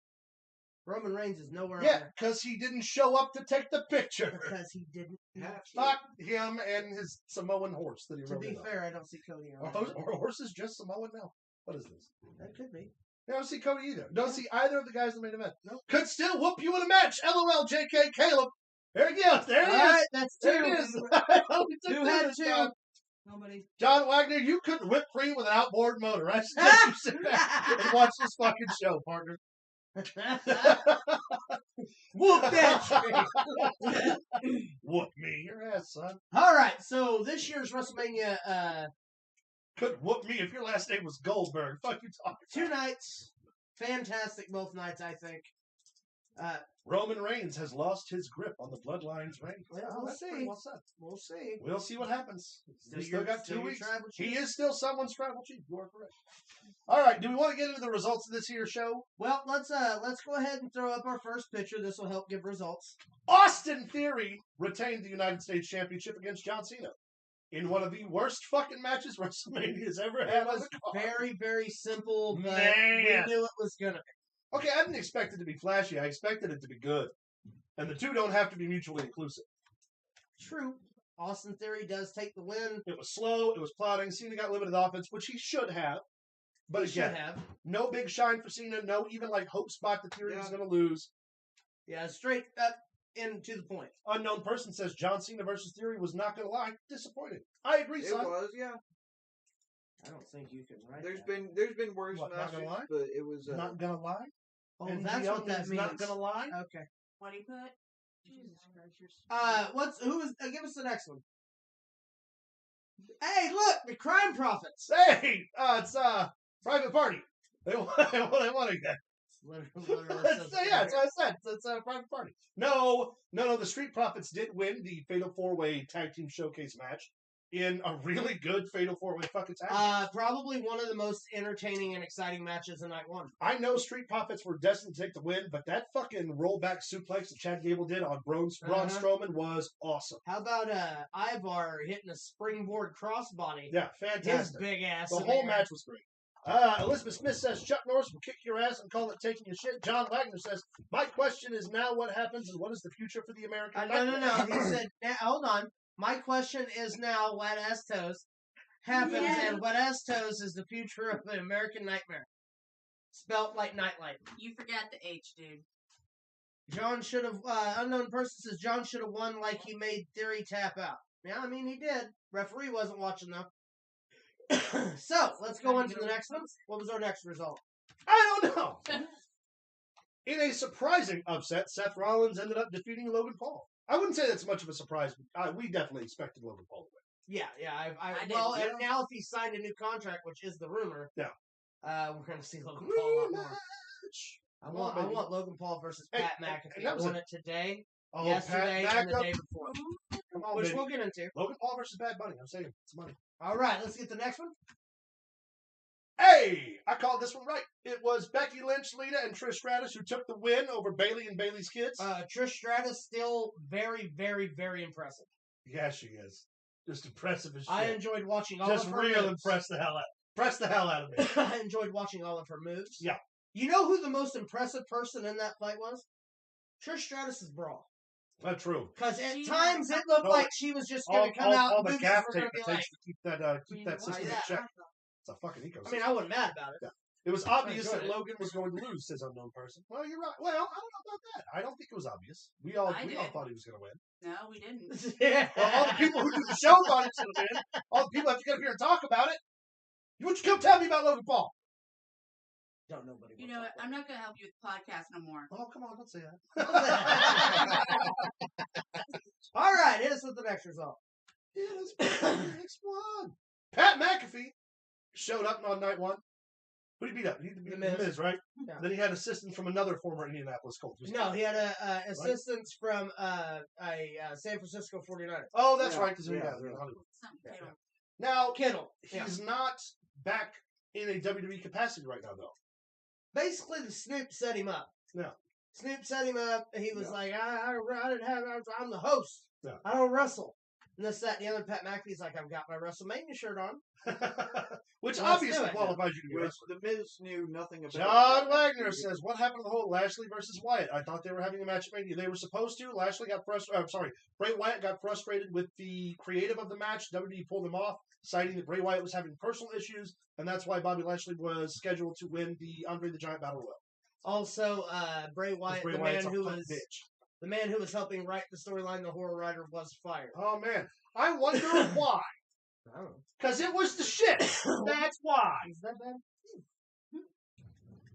Speaker 2: Roman Reigns is nowhere on
Speaker 1: Yeah,
Speaker 2: there
Speaker 1: because he didn't show up to take the picture.
Speaker 2: because he didn't have to.
Speaker 1: Fuck him and his Samoan horse that he
Speaker 2: To
Speaker 1: rode
Speaker 2: be
Speaker 1: in on.
Speaker 2: fair, I don't see Cody on
Speaker 1: Are,
Speaker 2: there.
Speaker 1: are horses just Samoan now? What is this?
Speaker 2: That could be.
Speaker 1: I don't see Cody either. Don't see either of the guys in the main event.
Speaker 2: Nope.
Speaker 1: Could still whoop you in a match. LOL, JK, Caleb. There he goes. There
Speaker 2: All
Speaker 1: he
Speaker 2: right,
Speaker 1: is.
Speaker 2: that's
Speaker 1: There
Speaker 2: two.
Speaker 1: it is. I only took
Speaker 2: Two
Speaker 1: two
Speaker 2: had
Speaker 1: this
Speaker 2: two.
Speaker 1: time.
Speaker 2: Nobody.
Speaker 1: John Wagner, you couldn't whip cream with an outboard motor. I suggest you sit back and watch this fucking show, partner.
Speaker 2: Whoop that shit.
Speaker 1: Whoop me your ass, son.
Speaker 2: All right, so this year's WrestleMania,
Speaker 1: Couldn't whoop me if your last name was Goldberg. Fuck you talking.
Speaker 2: 2 nights. Fantastic both nights, I think.
Speaker 1: Roman Reigns has lost his grip on the Bloodline's reign.
Speaker 2: Well,
Speaker 1: Oh,
Speaker 2: we'll
Speaker 1: that's pretty
Speaker 2: see.
Speaker 1: well said.
Speaker 2: We'll see.
Speaker 1: We'll see what happens. We still
Speaker 2: your-
Speaker 1: got
Speaker 2: still
Speaker 1: 2
Speaker 2: your
Speaker 1: weeks.
Speaker 2: tribal
Speaker 1: He
Speaker 2: chief.
Speaker 1: is still someone's tribal chief. You are correct. All right. Do we want to get into the results of this here show?
Speaker 2: Well, let's go ahead and throw up our first picture. This will help give results.
Speaker 1: Austin Theory retained the United States Championship against John Cena in one of the worst fucking matches WrestleMania has ever had
Speaker 2: It
Speaker 1: on
Speaker 2: was
Speaker 1: the card.
Speaker 2: very, very simple, but
Speaker 1: Man.
Speaker 2: we knew it was gonna be.
Speaker 1: Okay, I didn't expect it to be flashy. I expected it to be good. And the two don't have to be mutually inclusive.
Speaker 2: True. Austin Theory does take the win.
Speaker 1: It was slow. It was plodding. Cena got limited offense, which he should have. But
Speaker 2: He
Speaker 1: again,
Speaker 2: should have.
Speaker 1: no big shine for Cena. No even like hope spot that Theory was
Speaker 5: Yeah.
Speaker 1: going to lose.
Speaker 2: Yeah, straight up and to the point.
Speaker 1: Unknown person says John Cena versus Theory was not going to lie. Disappointing. I agree,
Speaker 5: It
Speaker 1: son.
Speaker 5: was, yeah.
Speaker 2: I don't think you can write
Speaker 5: There's
Speaker 2: that.
Speaker 5: been worse
Speaker 1: What, not gonna
Speaker 5: matches,
Speaker 1: lie?
Speaker 5: but it was
Speaker 1: Not gonna lie.
Speaker 2: Oh,
Speaker 1: NGL
Speaker 2: that's what that
Speaker 1: is
Speaker 2: means.
Speaker 1: not gonna lie.
Speaker 2: Okay.
Speaker 3: What do you put? Jesus Christ, you're
Speaker 2: Give us the next one. Hey, look, the crime profits.
Speaker 1: Hey, it's private party. They want again.
Speaker 2: Literally
Speaker 1: Yeah, that's what I said. It's a private party. No. The Street Profits did win the Fatal 4-Way Tag Team Showcase match in a really good Fatal 4-Way fucking tag match.
Speaker 2: Probably one of the most entertaining and exciting matches in night one.
Speaker 1: I know Street Profits were destined to take the win, but that fucking rollback suplex that Chad Gable did on Braun Strowman was awesome.
Speaker 2: How about Ivar hitting a springboard crossbody?
Speaker 1: Yeah, fantastic.
Speaker 2: His big ass.
Speaker 1: The
Speaker 2: in
Speaker 1: whole
Speaker 2: there.
Speaker 1: match was great. Elizabeth Smith says Chuck Norris will kick your ass and call it taking your shit. John Wagner says, my question is now what happens and what is the future for the American
Speaker 2: No. He said, hold on. My question is now wet ass toes happens and wet ass toes is the future of the American Nightmare. Spelt like nightlight.
Speaker 3: You forgot the H, dude.
Speaker 2: John should have, unknown person says John should have won like he made Theory tap out. Yeah, I mean, he did. Referee wasn't watching though. So, let's go into the next one. What was our next result?
Speaker 1: I don't know. In a surprising upset, Seth Rollins ended up defeating Logan Paul. I wouldn't say that's much of a surprise. We definitely expected Logan Paul to win.
Speaker 2: Yeah.
Speaker 3: I
Speaker 2: Well,
Speaker 3: did.
Speaker 2: and now if he signed a new contract, which is the rumor,
Speaker 1: Yeah.
Speaker 2: We're going to see Logan Paul a lot more.
Speaker 1: Rematch.
Speaker 2: I want Logan Paul versus
Speaker 1: Hey,
Speaker 2: Pat
Speaker 1: and
Speaker 2: McAfee.
Speaker 1: that
Speaker 2: I
Speaker 1: was
Speaker 2: won it today,
Speaker 1: Oh,
Speaker 2: yesterday,
Speaker 1: Pat
Speaker 2: and the
Speaker 1: back
Speaker 2: day
Speaker 1: up.
Speaker 2: before.
Speaker 1: Come on,
Speaker 2: Which
Speaker 1: baby.
Speaker 2: we'll get into.
Speaker 1: Logan Paul versus Bad Bunny. I'm saying it's money.
Speaker 2: All right, let's get the next one.
Speaker 1: Hey, I called this one right. It was Becky Lynch, Lita, and Trish Stratus who took the win over Bayley and Bayley's kids.
Speaker 2: Trish Stratus still very, very, very impressive.
Speaker 1: Yeah, she is. Just impressive as shit.
Speaker 2: I enjoyed watching all
Speaker 1: Just
Speaker 2: of her
Speaker 1: real
Speaker 2: moves.
Speaker 1: impressed the hell out. Press the hell out of me.
Speaker 2: I enjoyed watching all of her moves.
Speaker 1: Yeah.
Speaker 2: You know who the most impressive person in that fight was? Trish Stratus' brawl.
Speaker 1: Not true.
Speaker 2: Because at
Speaker 3: She
Speaker 2: times
Speaker 3: had-
Speaker 2: it looked
Speaker 1: No,
Speaker 2: like she was just going to come out
Speaker 1: all
Speaker 2: and
Speaker 1: the
Speaker 2: moves
Speaker 1: calf
Speaker 2: were
Speaker 1: tape
Speaker 2: going to
Speaker 1: it
Speaker 2: be like,
Speaker 1: takes to keep that system in
Speaker 2: that.
Speaker 1: check. It's a fucking ecosystem.
Speaker 2: I mean, I wasn't mad about it.
Speaker 1: Yeah. It was obvious
Speaker 2: enjoyed
Speaker 1: that
Speaker 2: it.
Speaker 1: Logan was going to lose, says unknown person. Well, you're right. Well, I don't know about that. I don't think it was obvious. We all
Speaker 3: I did.
Speaker 1: thought he was going to win.
Speaker 3: No, we didn't.
Speaker 2: Yeah.
Speaker 1: Well, all the people who do the show thought he was going to win. All the people have to get up here and talk about it. You want you come tell me about Logan Paul?
Speaker 2: Don't nobody.
Speaker 3: You know what? I'm not going to help you with the podcast no more.
Speaker 1: Oh, come on, don't say that.
Speaker 2: All right, hit us with the next result.
Speaker 1: Yeah, let's pick the next one. Pat McAfee showed up on night one. Who did he beat up? He beat
Speaker 2: The
Speaker 1: The
Speaker 2: Miz.
Speaker 1: Miz, right?
Speaker 2: Yeah.
Speaker 1: Then he had assistance from another former Indianapolis Colt.
Speaker 2: No, he had assistance from a San Francisco 49ers.
Speaker 1: Oh, that's
Speaker 5: Yeah,
Speaker 1: right, because
Speaker 5: yeah,
Speaker 1: they're in
Speaker 5: yeah.
Speaker 1: Hollywood.
Speaker 3: Something
Speaker 1: Yeah,
Speaker 3: fatal.
Speaker 1: Now,
Speaker 2: Kittle. Yeah.
Speaker 1: he's not back in a WWE capacity right now, though.
Speaker 2: Basically, the Snoop set him up.
Speaker 1: Yeah.
Speaker 2: Snoop set him up. He was
Speaker 1: Yeah.
Speaker 2: like, I'm the host.
Speaker 1: Yeah.
Speaker 2: I don't wrestle. And this, that, and the other. Pat McAfee's like, I've got my WrestleMania shirt on.
Speaker 1: Which
Speaker 2: Let's
Speaker 1: obviously
Speaker 2: do it.
Speaker 1: qualifies you to be a
Speaker 5: Which
Speaker 1: wrestler.
Speaker 5: the Miz knew nothing about.
Speaker 1: John Wagner says, what happened to the whole Lashley versus Wyatt? I thought they were having a match at Mania. They were supposed to. Lashley got frustrated. Bray Wyatt got frustrated with the creative of the match. WWE pulled him off, citing that Bray Wyatt was having personal issues, and that's why Bobby Lashley was scheduled to win the Andre the Giant Battle Royal.
Speaker 2: Also, Bray Wyatt,
Speaker 1: Bray
Speaker 2: the
Speaker 1: Wyatt's
Speaker 2: man
Speaker 1: a
Speaker 2: who
Speaker 1: fuck
Speaker 2: was
Speaker 1: bitch.
Speaker 2: the man who was helping write the storyline, the Horror Writer, was fired.
Speaker 1: Oh, man. I wonder why.
Speaker 2: I don't know.
Speaker 1: Because it was the shit. That's why.
Speaker 2: Is that bad?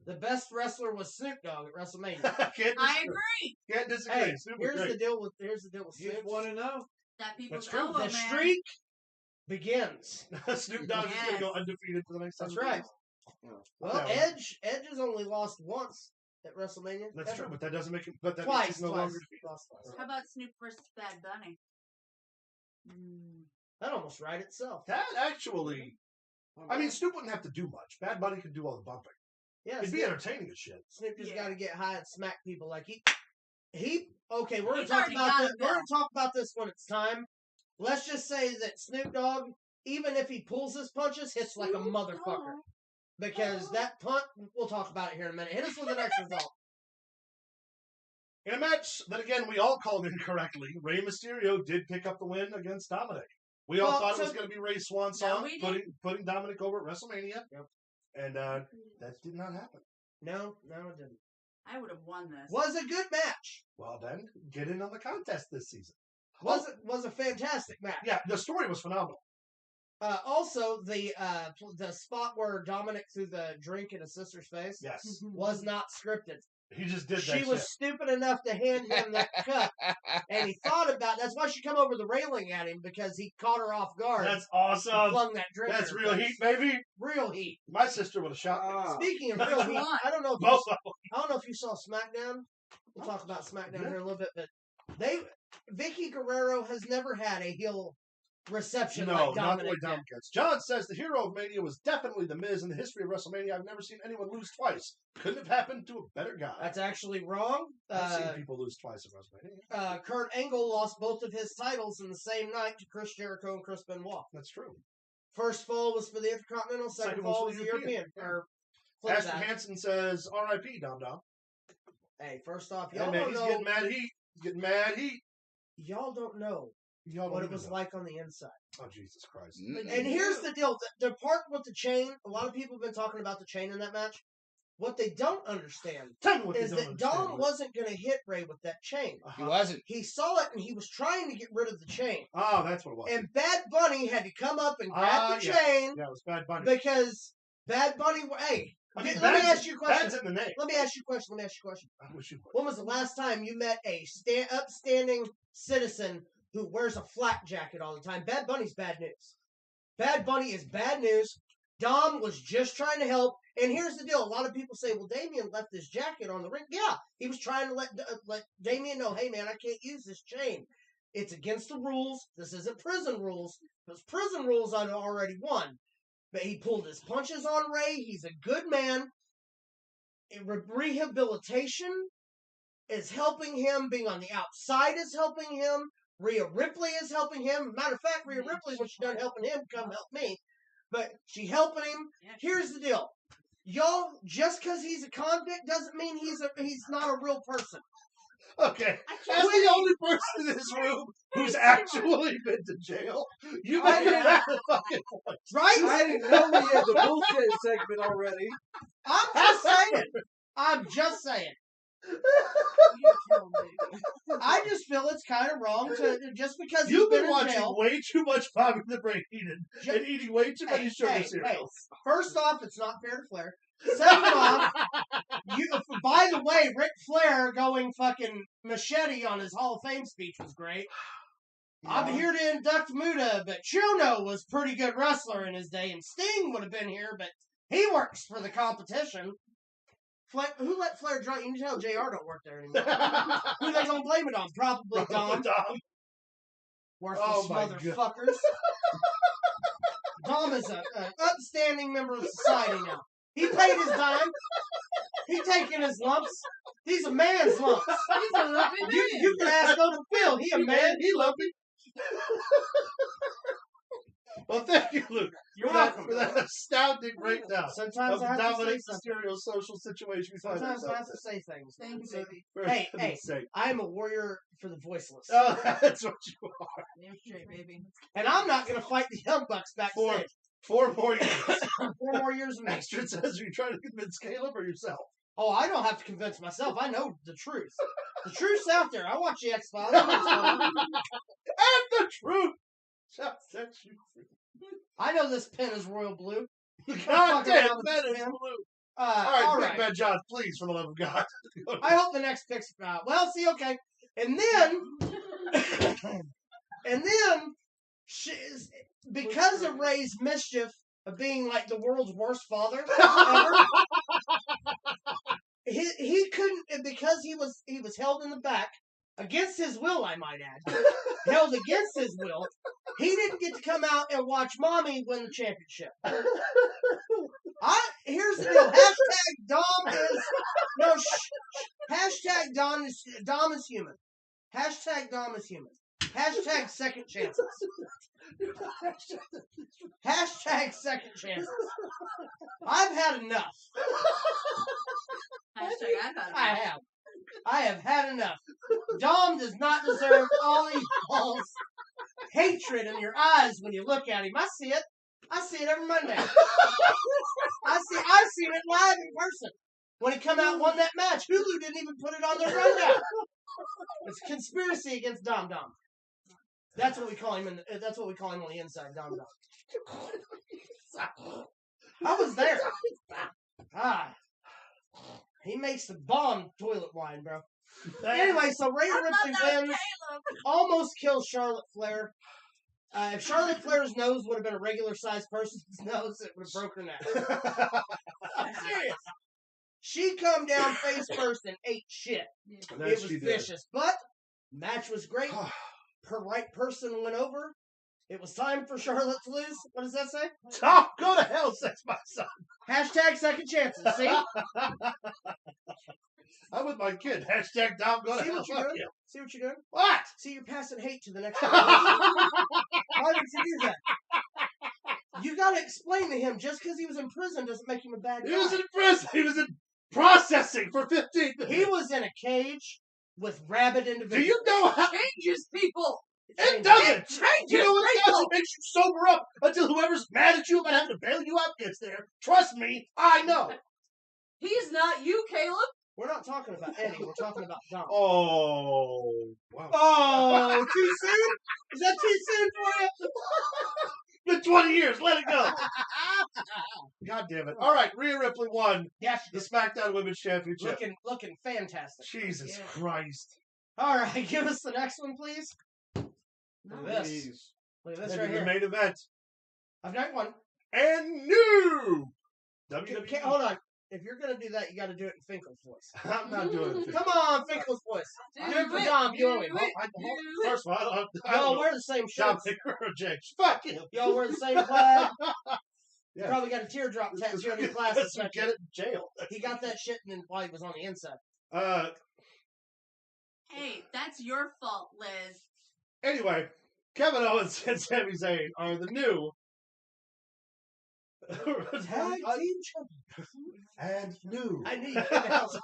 Speaker 2: The best wrestler was Snoop Dogg at WrestleMania.
Speaker 1: Can't
Speaker 3: I
Speaker 1: disagree.
Speaker 3: agree.
Speaker 1: Can't disagree.
Speaker 2: Hey,
Speaker 1: Snoop was
Speaker 2: here's
Speaker 1: great.
Speaker 2: the deal with
Speaker 5: You
Speaker 2: Snoop.
Speaker 5: just want to know.
Speaker 3: That people's
Speaker 1: That's true.
Speaker 3: elbow,
Speaker 2: The
Speaker 3: man.
Speaker 2: streak begins.
Speaker 1: Snoop Dogg is going to
Speaker 3: Yes.
Speaker 1: go undefeated for the next
Speaker 2: That's
Speaker 1: 7
Speaker 2: right.
Speaker 1: days.
Speaker 2: Well,
Speaker 1: No.
Speaker 2: Edge has only lost once at WrestleMania.
Speaker 1: That's
Speaker 2: ever.
Speaker 1: true, but that doesn't make him. But that
Speaker 2: Twice,
Speaker 1: makes him no
Speaker 2: twice.
Speaker 1: longer defeated.
Speaker 2: Lost twice.
Speaker 3: How about Snoop versus Bad Bunny?
Speaker 2: That almost right itself.
Speaker 1: That actually, I mean, Snoop wouldn't have to do much. Bad Bunny could do all the bumping.
Speaker 2: Yeah,
Speaker 1: It'd be
Speaker 2: Snoop,
Speaker 1: entertaining as shit.
Speaker 2: Snoop just
Speaker 3: Yeah.
Speaker 2: got to get high and smack people like he. Okay, we're gonna
Speaker 3: He's
Speaker 2: talk
Speaker 3: already
Speaker 2: about
Speaker 3: got
Speaker 2: this.
Speaker 3: it
Speaker 2: We're
Speaker 3: now.
Speaker 2: gonna talk about this when it's time. Let's just say that Snoop Dogg, even if he pulls his punches, hits like a motherfucker. Because that punt, we'll talk about it here in a minute. Hit us with the next result.
Speaker 1: In a match that, again, we all called incorrectly, Rey Mysterio did pick up the win against Dominic. We all
Speaker 2: Well,
Speaker 1: thought it
Speaker 2: so-
Speaker 1: was going to be Rey's swan
Speaker 3: No,
Speaker 1: song,
Speaker 3: we didn't.
Speaker 1: putting Dominic over at WrestleMania.
Speaker 2: Yep.
Speaker 1: And that did not happen.
Speaker 2: No, it didn't.
Speaker 3: I would have won this.
Speaker 2: Was a good match.
Speaker 1: Well, then, get in on the contest this season.
Speaker 2: Was a fantastic match.
Speaker 1: Yeah, the story was phenomenal.
Speaker 2: Also, the spot where Dominic threw the drink in his sister's face
Speaker 1: Yes.
Speaker 2: was not scripted.
Speaker 1: He just did that
Speaker 2: She was
Speaker 1: shit.
Speaker 2: stupid enough to hand him that cup, and he thought about. That's why she come over the railing at him, because he caught her off guard.
Speaker 1: That's awesome.
Speaker 2: Flung that drink.
Speaker 1: That's
Speaker 2: in her
Speaker 1: real
Speaker 2: face.
Speaker 1: heat, baby.
Speaker 2: Real heat.
Speaker 1: My sister would have shot me.
Speaker 2: Speaking of real heat, I don't know if
Speaker 1: Both
Speaker 2: you,
Speaker 1: of them.
Speaker 2: I don't know if you saw SmackDown. We'll talk about SmackDown here in a little bit, but Vicky Guerrero has never had a heel reception
Speaker 1: No,
Speaker 2: like
Speaker 1: not the
Speaker 2: Dominic
Speaker 1: way
Speaker 2: did.
Speaker 1: Dominic gets. John says the hero of Mania was definitely The Miz. In the history of WrestleMania, I've never seen anyone lose twice. Couldn't have happened to a better guy.
Speaker 2: That's actually wrong.
Speaker 1: I've seen people lose twice at WrestleMania.
Speaker 2: Kurt Angle lost both of his titles in the same night to Chris Jericho and Chris Benoit.
Speaker 1: That's true.
Speaker 2: First fall was for the Intercontinental, second fall was the European. Or flip
Speaker 1: Ashton
Speaker 2: that.
Speaker 1: Hansen says, R.I.P. Dom Dom.
Speaker 2: Hey, first off,
Speaker 1: Hey,
Speaker 2: y'all
Speaker 1: man,
Speaker 2: don't
Speaker 1: he's
Speaker 2: know.
Speaker 1: getting mad heat. He's getting mad heat.
Speaker 2: Y'all don't know
Speaker 1: Y'all
Speaker 2: what
Speaker 1: don't
Speaker 2: it
Speaker 1: even
Speaker 2: was
Speaker 1: know.
Speaker 2: like on the inside.
Speaker 1: Oh, Jesus Christ.
Speaker 2: And here's the deal: the part with the chain. A lot of people have been talking about the chain in that match. What they don't understand
Speaker 1: Tell me what
Speaker 2: is
Speaker 1: they don't
Speaker 2: that Dom
Speaker 1: understand.
Speaker 2: wasn't going to hit Ray with that chain.
Speaker 4: He wasn't.
Speaker 2: He saw it and he was trying to get rid of the chain.
Speaker 1: Oh, that's what it was.
Speaker 2: And Bad Bunny had to come up and grab the
Speaker 1: yeah.
Speaker 2: chain
Speaker 1: Yeah, it was Bad Bunny.
Speaker 2: because Bad Bunny. Hey,
Speaker 1: I mean,
Speaker 2: let me
Speaker 1: Bad's-
Speaker 2: ask you a question.
Speaker 1: Bad's in the name.
Speaker 2: Let me ask you a question.
Speaker 1: I wish you would.
Speaker 2: When was the last time you met a upstanding citizen who wears a flak jacket all the time? Bad Bunny's bad news. Bad Bunny is bad news. Dom was just trying to help. And here's the deal. A lot of people say, well, Damien left his jacket on the ring. Yeah, he was trying to let Damien know, hey, man, I can't use this chain. It's against the rules. This isn't prison rules. If it was prison rules, I'd already won. But he pulled his punches on Ray. He's a good man. Rehabilitation is helping him. Being on the outside is helping him. Rhea Ripley is helping him. Matter of fact, Rhea Ripley, when she's done helping him, come help me. But she helping him. Here's the deal. Y'all, just because he's a convict doesn't mean he's not a real person.
Speaker 1: Okay. As the only person in this room who's actually been to jail, you make a valid fucking point.
Speaker 2: Right?
Speaker 5: I didn't know we had the bullshit segment already.
Speaker 2: I'm just saying. I just feel it's kind of wrong to just because
Speaker 1: You've
Speaker 2: he's
Speaker 1: been
Speaker 2: in
Speaker 1: watching
Speaker 2: jail.
Speaker 1: way too much Bobby the Brain Heenan and eating way too many sugar cereals.
Speaker 2: First off, it's not fair to Flair. Second off, by the way, Ric Flair going fucking machete on his Hall of Fame speech was great. I'm here to induct Muda, but Chuno was a pretty good wrestler in his day, and Sting would have been here, but he works for the competition. Who let Flair drunk? You can tell JR don't work there anymore. Who they gonna blame it on? Probably Dom. Worthless motherfuckers. Dom is an upstanding member of society now. He paid his dime. He taking his lumps. He's a man's lumps.
Speaker 3: He's a lovely man.
Speaker 2: You can ask Uncle Phil. He a man.
Speaker 1: He loved me. Well, thank you, Luke.
Speaker 2: You're
Speaker 1: for
Speaker 2: welcome.
Speaker 1: that astounding breakdown
Speaker 2: Sometimes
Speaker 1: of
Speaker 2: I have to say
Speaker 1: Dominic
Speaker 2: something.
Speaker 1: Mysterio's social situation. we find
Speaker 2: Sometimes I have
Speaker 1: ourselves
Speaker 2: to say things.
Speaker 3: Thank you, baby.
Speaker 1: in. For
Speaker 2: Hey,
Speaker 1: goodness sake.
Speaker 2: I am a warrior for the voiceless.
Speaker 1: Oh, that's what you are.
Speaker 3: Damn straight, baby.
Speaker 2: And I'm not going to fight the Young Bucks backstage.
Speaker 1: 4 more years.
Speaker 2: 4 more years of me.
Speaker 1: Astrid says, are you trying to convince Caleb or yourself?
Speaker 2: Oh, I don't have to convince myself. I know the truth. The truth's out there. I watch the X-Files.
Speaker 1: And the truth shall set you free.
Speaker 2: I know this pen is royal blue.
Speaker 1: God damn,
Speaker 2: around with
Speaker 1: that
Speaker 2: this
Speaker 1: is
Speaker 2: pen.
Speaker 1: blue.
Speaker 2: All
Speaker 1: Big
Speaker 2: right.
Speaker 1: Man John, please, for the love of God.
Speaker 2: I hope the next pick's out. Well, see, okay. And then, because of Ray's mischief of being like the world's worst father ever, he couldn't, because he was held in the back against his will, I might add, held against his will. He didn't get to come out and watch Mommy win the championship. Here's the deal. Hashtag Dom is hashtag Dom is human. Hashtag Dom is human. Hashtag second chances. Hashtag second chances. I've had enough.
Speaker 3: Hashtag I've had
Speaker 2: I have. I have had enough. Dom does not deserve all y'all's hatred in your eyes when you look at him. I see it. I see it every Monday. I've seen it live in person. When he come out and won that match, Hulu didn't even put it on their rundown. It's a conspiracy against Dom Dom. That's what we call him. That's what we call him on the inside, Dom Dom. I was there. He makes the bomb toilet wine, bro. Anyway, so Rhea Ripley wins. Almost kills Charlotte Flair. If Charlotte Flair's nose would have been a regular sized person's nose, it would have broke her neck. I'm serious. She come down face first and ate shit. It was vicious. But match was great. Her right person went over. It was time for Charlotte to lose. What does that say?
Speaker 1: Tom, go to hell, says my son.
Speaker 2: Hashtag second chances. See?
Speaker 1: I'm with my kid. Hashtag Dom, go to hell.
Speaker 2: What you're doing? See what you're doing?
Speaker 1: What?
Speaker 2: See, you're passing hate to the next generation. Why did you do that? You got to explain to him just because he was in prison doesn't make him a bad guy.
Speaker 1: He was in prison. He was in processing for 15 minutes.
Speaker 2: He was in a cage with rabid individuals.
Speaker 1: Do you know how
Speaker 3: Changes people.
Speaker 1: it doesn't?
Speaker 3: It changes
Speaker 1: You know what it does?
Speaker 3: people.
Speaker 1: It makes you sober up until whoever's mad at you about having to bail you out gets there. Trust me, I know.
Speaker 3: He's not you, Caleb.
Speaker 2: We're not talking about Eddie. We're talking about Dom.
Speaker 1: Oh, wow.
Speaker 2: Oh, too soon? Is that too soon for you?
Speaker 1: Been 20 years. Let it go. God damn it. All right, Rhea Ripley won
Speaker 2: Yeah,
Speaker 1: the SmackDown Women's Championship.
Speaker 2: looking fantastic.
Speaker 1: Jesus
Speaker 2: Yeah.
Speaker 1: Christ.
Speaker 2: All right, give us the next one, please. Look at this.
Speaker 1: Please.
Speaker 2: Look at this
Speaker 1: Maybe
Speaker 2: right
Speaker 1: the
Speaker 2: here.
Speaker 1: main event.
Speaker 2: Of night one.
Speaker 1: And new
Speaker 2: Okay,
Speaker 1: WWE.
Speaker 2: hold on. If you're gonna do that, you got to do it in Finkel's voice.
Speaker 1: I'm not doing it.
Speaker 2: Come on, Finkel's voice. Do it for Dom. You owe him.
Speaker 1: First of all, I
Speaker 2: Y'all
Speaker 1: don't know.
Speaker 2: wear the same
Speaker 1: Dom
Speaker 2: shirts.
Speaker 1: or James. Fuck you.
Speaker 2: Y'all wear the same flag.
Speaker 1: Yeah.
Speaker 2: Probably got a teardrop tattoo on your glasses.
Speaker 1: You get it in jail.
Speaker 2: He got that shit and while he was on the inside.
Speaker 3: Hey, that's your fault, Liz.
Speaker 1: Anyway, Kevin Owens and Sami Zayn are the new
Speaker 2: Tag team champions.
Speaker 1: and new.
Speaker 2: I knew you couldn't help it.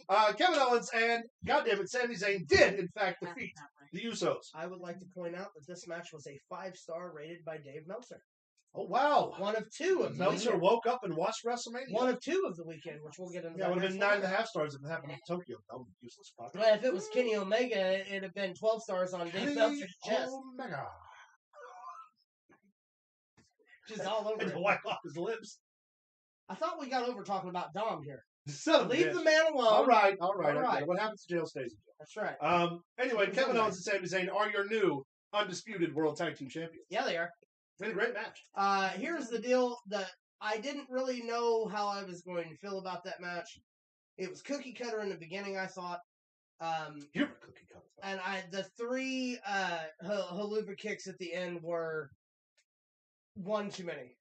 Speaker 1: Sorry. Kevin Owens and goddamn it, Sami Zayn did in fact defeat the Usos.
Speaker 2: I would like to point out that this match was a 5-star rated by Dave Meltzer.
Speaker 1: Oh wow!
Speaker 2: One of two of the
Speaker 1: Meltzer
Speaker 2: weekend.
Speaker 1: woke up and watched WrestleMania.
Speaker 2: One of two of the weekend, which we'll get into.
Speaker 1: Yeah, it would have been 9.5 stars if it happened in Tokyo. That would be useless. Fuck.
Speaker 2: Well, if it was Kenny Omega, it'd have been 12 stars on Dave Meltzer's chest.
Speaker 1: Omega.
Speaker 2: Just all over
Speaker 1: And
Speaker 2: it.
Speaker 1: to wipe off his lips.
Speaker 2: I thought we got over talking about Dom here.
Speaker 1: Son of a
Speaker 2: Leave
Speaker 1: bitch.
Speaker 2: the man alone.
Speaker 1: All right.
Speaker 2: All right.
Speaker 1: What happens to jail stays in jail.
Speaker 2: That's right.
Speaker 1: Anyway,
Speaker 2: Who's
Speaker 1: Kevin
Speaker 2: on
Speaker 1: Owens and Sami Zayn are your new undisputed World Tag Team Champions.
Speaker 2: Yeah, they are.
Speaker 1: Been a great match.
Speaker 2: Here's the deal. I didn't really know how I was going to feel about that match. It was cookie cutter in the beginning, I thought.
Speaker 1: You're a cookie cutter.
Speaker 2: And the three haluva kicks at the end were one too many.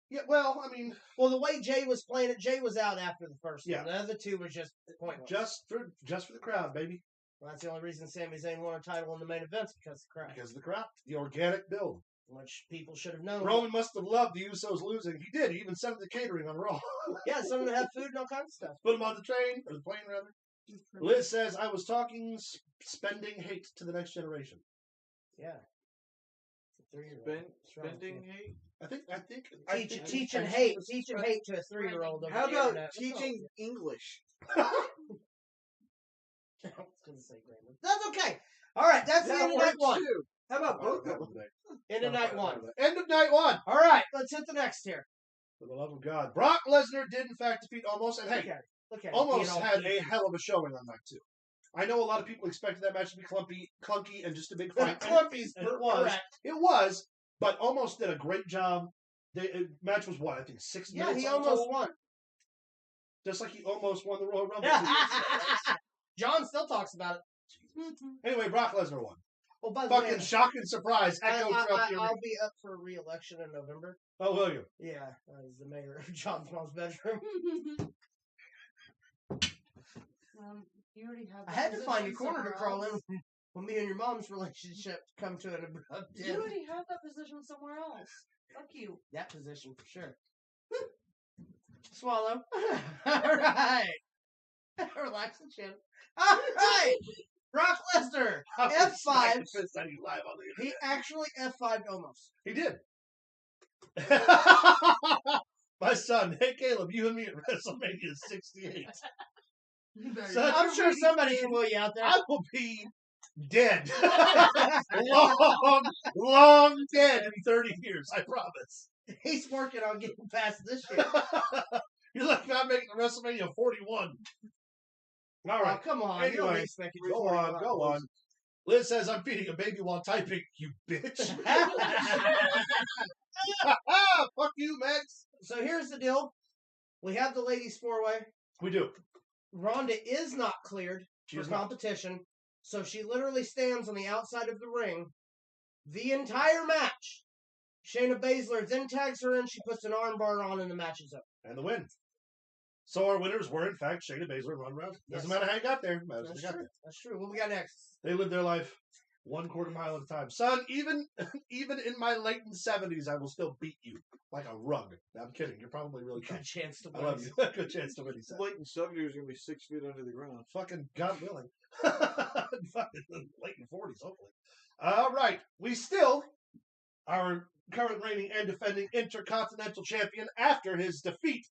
Speaker 1: Yeah, well, I mean,
Speaker 2: Well, the way Jay was playing it, Jay was out after the first
Speaker 1: Yeah.
Speaker 2: one. The other two were just pointless.
Speaker 1: just for the crowd, baby.
Speaker 2: Well, that's the only reason Sami Zayn won a title in the main events because of the crowd,
Speaker 1: Because of the crowd. The organic build.
Speaker 2: which people should have known.
Speaker 1: Roman must have loved the Usos losing. He did. He even sent them the catering on Raw.
Speaker 2: Yeah, some of them have food and all kinds of stuff.
Speaker 1: Put them on the train, or the plane, rather. Liz says, I was talking spending hate to the next generation.
Speaker 2: Yeah. It's a 3-year-old.
Speaker 5: Spending hate?
Speaker 1: I think.
Speaker 2: Teaching hate to a 3-year-old.
Speaker 5: How about teaching English?
Speaker 2: I was gonna say grammar. That's okay. All right, that's the end of night one.
Speaker 5: Too. How about both of them?
Speaker 2: End of night one.
Speaker 1: End of night one.
Speaker 2: All right, let's hit the next here.
Speaker 1: For the love of God. Brock Lesnar did, in fact, defeat Almost. And hey,
Speaker 2: Look at it.
Speaker 1: Almost
Speaker 2: Being all
Speaker 1: had a
Speaker 2: geeky.
Speaker 1: hell of a showing on night two. I know a lot of people expected that match to be clunky, and just a big fight.
Speaker 2: Clumpy's
Speaker 1: And it was.
Speaker 2: correct.
Speaker 1: It was, but Almost did a great job. The match was what? I think 6
Speaker 2: Yeah,
Speaker 1: minutes.
Speaker 2: he
Speaker 1: all
Speaker 2: almost
Speaker 1: told.
Speaker 2: won.
Speaker 1: Just like he almost won the Royal Rumble.
Speaker 2: John still talks about it.
Speaker 1: Anyway, Brock Lesnar won.
Speaker 2: Oh, by the
Speaker 1: Fucking
Speaker 2: way,
Speaker 1: shock and surprise echoed throughout the arena.
Speaker 2: I'll be up for re-election in November.
Speaker 1: Oh, will you?
Speaker 2: Yeah, as the mayor of John's mom's bedroom.
Speaker 3: You already have.
Speaker 2: I had to find a
Speaker 3: position
Speaker 2: corner to
Speaker 3: somewhere
Speaker 2: crawl in
Speaker 3: else.
Speaker 2: when me and your mom's relationship come to an abrupt
Speaker 3: You
Speaker 2: end.
Speaker 3: already have that position somewhere else. Fuck you.
Speaker 2: That position for sure. Swallow. All right. Relax the chin. All right. Brock Lesnar. F5. He actually F5'd Almost.
Speaker 1: He did. My son, hey Caleb, you and me at WrestleMania 68.
Speaker 3: You better
Speaker 1: Son,
Speaker 2: I'm sure somebody can will you out there.
Speaker 1: I will be dead. long dead in 30 years, I promise.
Speaker 2: He's working on getting past this year.
Speaker 1: You're looking at making the WrestleMania 41. All right.
Speaker 2: Oh, come on.
Speaker 1: Anyway,
Speaker 2: you don't expect it to
Speaker 1: go on, go on. Liz says, I'm feeding a baby while typing, you bitch. Fuck you, Max.
Speaker 2: So here's the deal. We have the ladies 4-way.
Speaker 1: We do.
Speaker 2: Rhonda is not cleared
Speaker 1: She
Speaker 2: for
Speaker 1: is not.
Speaker 2: competition, so she literally stands on the outside of the ring the entire match. Shayna Baszler then tags her in. She puts an armbar on, and the match is over.
Speaker 1: And the win. So our winners were, in fact, Shayna Baszler and Ronda Rousey. Doesn't matter how you got there. Matters how
Speaker 2: That's
Speaker 1: you got
Speaker 2: true.
Speaker 1: there.
Speaker 2: That's true. What we got next?
Speaker 1: They lived their life 1/4 mile at a time. Son, even in my late 70s, I will still beat you like a rug. No, I'm kidding. You're probably really
Speaker 2: Good
Speaker 1: good.
Speaker 2: chance to
Speaker 1: I
Speaker 2: win.
Speaker 1: love you. Good chance to win, he said.
Speaker 5: Late in 70 is going to be 6 feet under the ground.
Speaker 1: Fucking God willing. Fucking late 40s, hopefully. All right. We still are current reigning and defending Intercontinental Champion after his defeat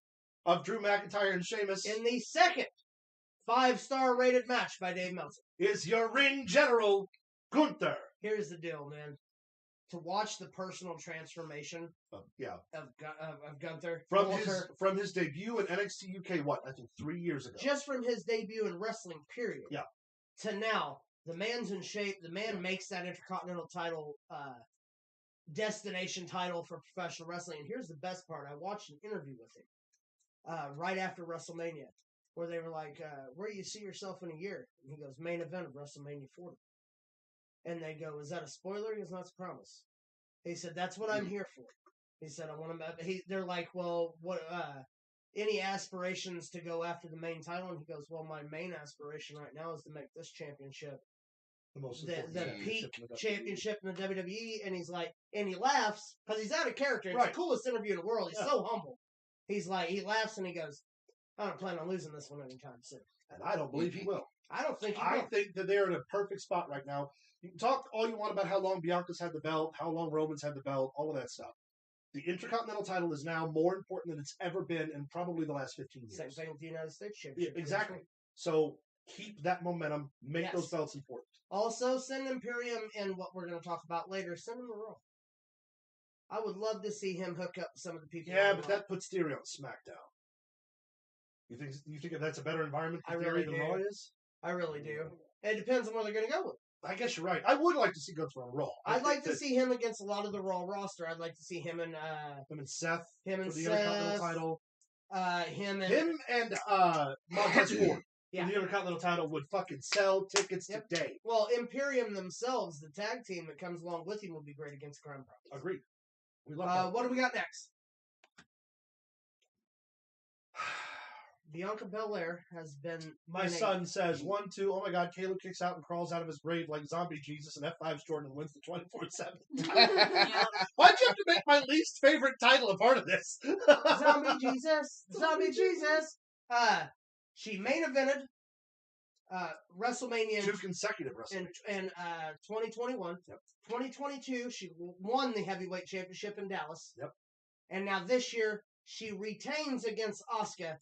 Speaker 1: of Drew McIntyre and Sheamus.
Speaker 2: In the second 5-star rated match by Dave Meltzer.
Speaker 1: Is your ring general, Gunther.
Speaker 2: Here's the deal, man. To watch the personal transformation
Speaker 1: Yeah.
Speaker 2: of Gunther
Speaker 1: From his debut in NXT UK, what, I think 3 years ago.
Speaker 2: just from his debut in wrestling, period.
Speaker 1: Yeah.
Speaker 2: To now, the man's in shape. The man makes that Intercontinental title destination title for professional wrestling. And here's the best part. I watched an interview with him right after WrestleMania where they were like, where do you see yourself in a year? And he goes, main event of WrestleMania 40. And they go, is that a spoiler? He goes, no, it's a promise. He said, that's what I'm here for. He said, I want to, they're like, well, what, any aspirations to go after the main title? And he goes, well, my main aspiration right now is to make this championship the peak championship in the WWE. And he's like, and he laughs because he's out of character. It's the coolest interview in the world. He's so humble. He's like, he laughs and he goes, I don't plan on losing this one anytime soon.
Speaker 1: And I don't believe he will.
Speaker 2: I don't think he will.
Speaker 1: I think that they're in a perfect spot right now. You can talk all you want about how long Bianca's had the belt, how long Roman's had the belt, all of that stuff. The Intercontinental title is now more important than it's ever been in probably the last 15 years.
Speaker 2: Same thing with the United States Championship.
Speaker 1: Yeah, exactly. So keep that momentum. Make those belts important.
Speaker 2: Also, send Imperium in what we're going to talk about later. Send him a Raw. I would love to see him hook up some of the people.
Speaker 1: Yeah, but that puts Theory on SmackDown. You think that's a better environment for Theory than Raw is?
Speaker 2: I really do. It depends on where they're going to go with.
Speaker 1: I guess you're right. I would like to see Gunther on Raw.
Speaker 2: I'd like to see him against a lot of the Raw roster. I'd like to see him and
Speaker 1: Seth.
Speaker 2: Him and
Speaker 1: for the
Speaker 2: Seth.
Speaker 1: Intercontinental title.
Speaker 2: Him and
Speaker 1: Montez Ford.
Speaker 2: Yeah.
Speaker 1: The Intercontinental title would fucking sell tickets today.
Speaker 2: Well, Imperium themselves, the tag team that comes along with him, would be great against Crown Prince.
Speaker 1: Agreed. We love that.
Speaker 2: What do we got next? Bianca Belair has been.
Speaker 1: My son says 1-2. Oh my God! Caleb kicks out and crawls out of his grave like zombie Jesus, and F5's Jordan and wins the 24/7. Why'd you have to make my least favorite title a part of this?
Speaker 2: Zombie Jesus, Zombie Jesus. She main evented WrestleMania
Speaker 1: 2 consecutive WrestleMania
Speaker 2: in 2021. Yep. 2022, she won the heavyweight championship in Dallas.
Speaker 1: Yep.
Speaker 2: And now this year, she retains against Asuka.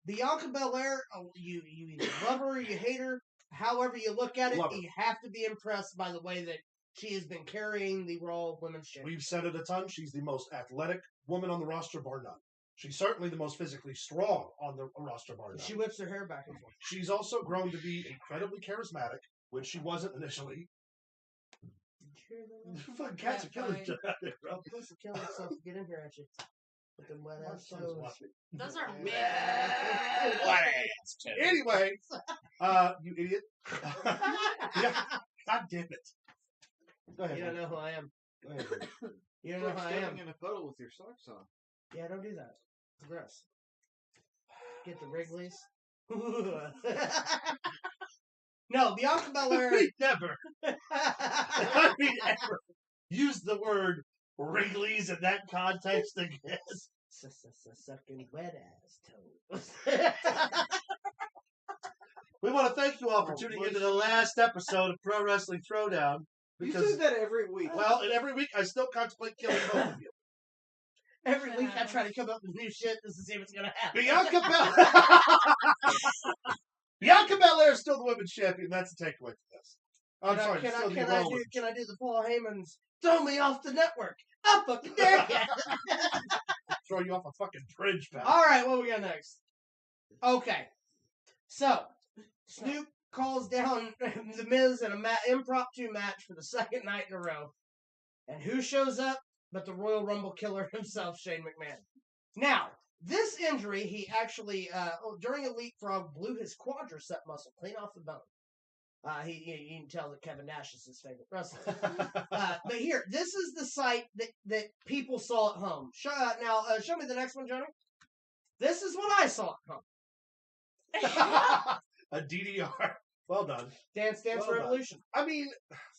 Speaker 2: Bianca Belair, you either love her or you hate her. However you look at it, you have to be impressed by the way that she has been carrying the Raw Women's Championship.
Speaker 1: We've said it a ton. She's the most athletic woman on the roster, bar none. She's certainly the most physically strong on the roster, bar none.
Speaker 2: She whips her hair back and forth.
Speaker 1: She's also grown to be incredibly charismatic, which she wasn't initially. Fucking cats are killing each other out there, bro.
Speaker 2: Listen, kill yourself. Get in here at you. With them wet ass toes.
Speaker 3: Those are big.
Speaker 4: What ass toes.
Speaker 1: Anyway, you idiot. Yeah. God damn it. Go ahead.
Speaker 2: You don't know who I am.
Speaker 1: Go ahead.
Speaker 2: You don't know who I am.
Speaker 5: in a puddle with your socks on.
Speaker 2: Yeah, don't do that. It's gross. Get the Wrigley's. No, Bianca Belair.
Speaker 1: We never. I mean, ever use the word Wrigley's in that context again.
Speaker 2: Sucking wet ass toes.
Speaker 1: We want to thank you all for tuning into the last episode of Pro Wrestling Throwdown.
Speaker 5: You say that every week.
Speaker 1: Well, and every week I still contemplate killing both of you.
Speaker 2: Every week I try to come up with new shit just to see what's going to happen.
Speaker 1: Bianca Belair is still the women's champion. That's the takeaway from this. I'm sorry.
Speaker 2: Can
Speaker 1: still
Speaker 2: I
Speaker 1: the Romans.
Speaker 2: do the Paul Heyman's throw me off the network? I fucking dare you.
Speaker 1: Throw you off a fucking bridge, pal.
Speaker 2: All right, what we got next? Okay, so Snoop calls down The Miz in an impromptu match for the second night in a row. And who shows up but the Royal Rumble killer himself, Shane McMahon. Now, this injury, he actually, during a leapfrog, blew his quadricep muscle clean off the bone. You can tell that Kevin Nash is his favorite wrestler. But here, this is the site that people saw at home. Show me the next one, Johnny. This is what I saw at home.
Speaker 1: A DDR. Well done.
Speaker 2: Dance
Speaker 1: Well
Speaker 2: Revolution.
Speaker 1: I mean,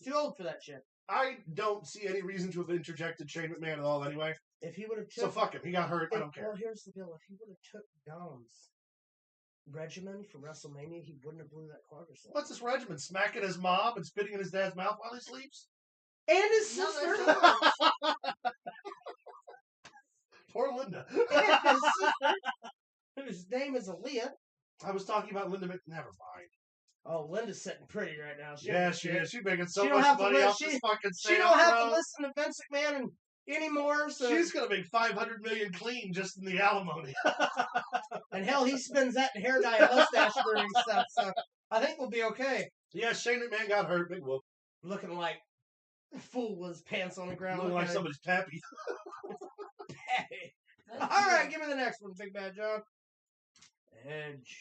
Speaker 2: Too old for that shit.
Speaker 1: I don't see any reason to have interjected Shane McMahon at all anyway.
Speaker 2: If he would have
Speaker 1: So fuck him. He got hurt. I don't care.
Speaker 2: Well, here's the deal. If he would have took Dom's regimen for WrestleMania, he wouldn't have blew that quadricep.
Speaker 1: What's this regimen? Smacking his mom and spitting in his dad's mouth while he sleeps?
Speaker 2: And his sister.
Speaker 1: Poor Linda.
Speaker 2: And his sister, whose name is Aaliyah.
Speaker 1: I was talking about Linda Never mind.
Speaker 2: Oh, Linda's sitting pretty right now.
Speaker 1: She is. She's making so
Speaker 2: She don't
Speaker 1: much
Speaker 2: have to
Speaker 1: money
Speaker 2: li-
Speaker 1: off
Speaker 2: she-
Speaker 1: this fucking
Speaker 2: She
Speaker 1: sale,
Speaker 2: don't have
Speaker 1: bro.
Speaker 2: to listen to Vince McMahon anymore. So
Speaker 1: She's gonna make $500 million clean just in the alimony.
Speaker 2: and hell, he spends that in hair dye and mustache grooming stuff. So I think we'll be okay.
Speaker 1: Yeah, Shane McMahon got hurt. Big whoop.
Speaker 2: Looking like a fool with his pants on the ground.
Speaker 1: Looking like somebody's pappy.
Speaker 2: All right, give me the next one, Big Bad John. Edge.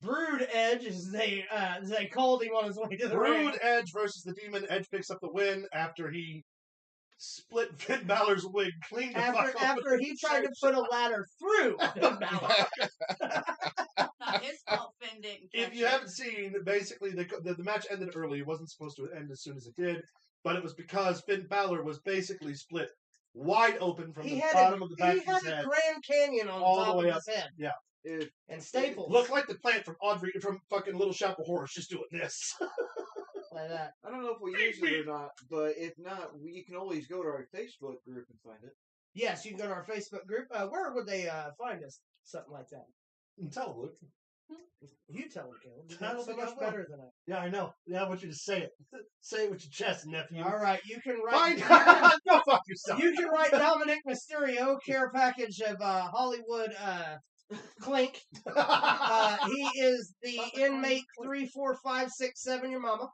Speaker 2: Brood Edge, as they called him on his way to the ring.
Speaker 1: Brood Edge versus the Demon. Edge picks up the win after he split Finn Balor's wig clean the fuck off.
Speaker 2: After he tried to put a ladder through Finn Balor.
Speaker 3: Not his fault Finn didn't catch
Speaker 1: If you
Speaker 3: it.
Speaker 1: haven't seen, basically the match ended early. It wasn't supposed to end as soon as it did, but it was because Finn Balor was basically split wide open from the bottom of the back of his
Speaker 2: He had
Speaker 1: head
Speaker 2: a Grand Canyon on
Speaker 1: all
Speaker 2: top
Speaker 1: the way
Speaker 2: of
Speaker 1: up.
Speaker 2: his head.
Speaker 1: Yeah.
Speaker 2: And staples.
Speaker 1: Looked like the plant from fucking Little Shop of Horrors, just doing this.
Speaker 2: Like that.
Speaker 5: I don't know if we use it or not, but if not, you can always go to our Facebook group and find it.
Speaker 2: Yes, you can go to our Facebook group. Where would they find us? Something like that.
Speaker 1: Tell him, Luke.
Speaker 2: You tell them, Caleb.
Speaker 1: I don't
Speaker 2: You're so
Speaker 1: think I
Speaker 2: much
Speaker 1: will.
Speaker 2: better than I.
Speaker 1: Yeah, I know. Yeah, I want you to say it. Say it with your chest, nephew.
Speaker 2: All right, you can write.
Speaker 1: Go fuck yourself.
Speaker 2: You can write Dominic Mysterio, care package of Hollywood Clink. He is the inmate 34567. Your mama.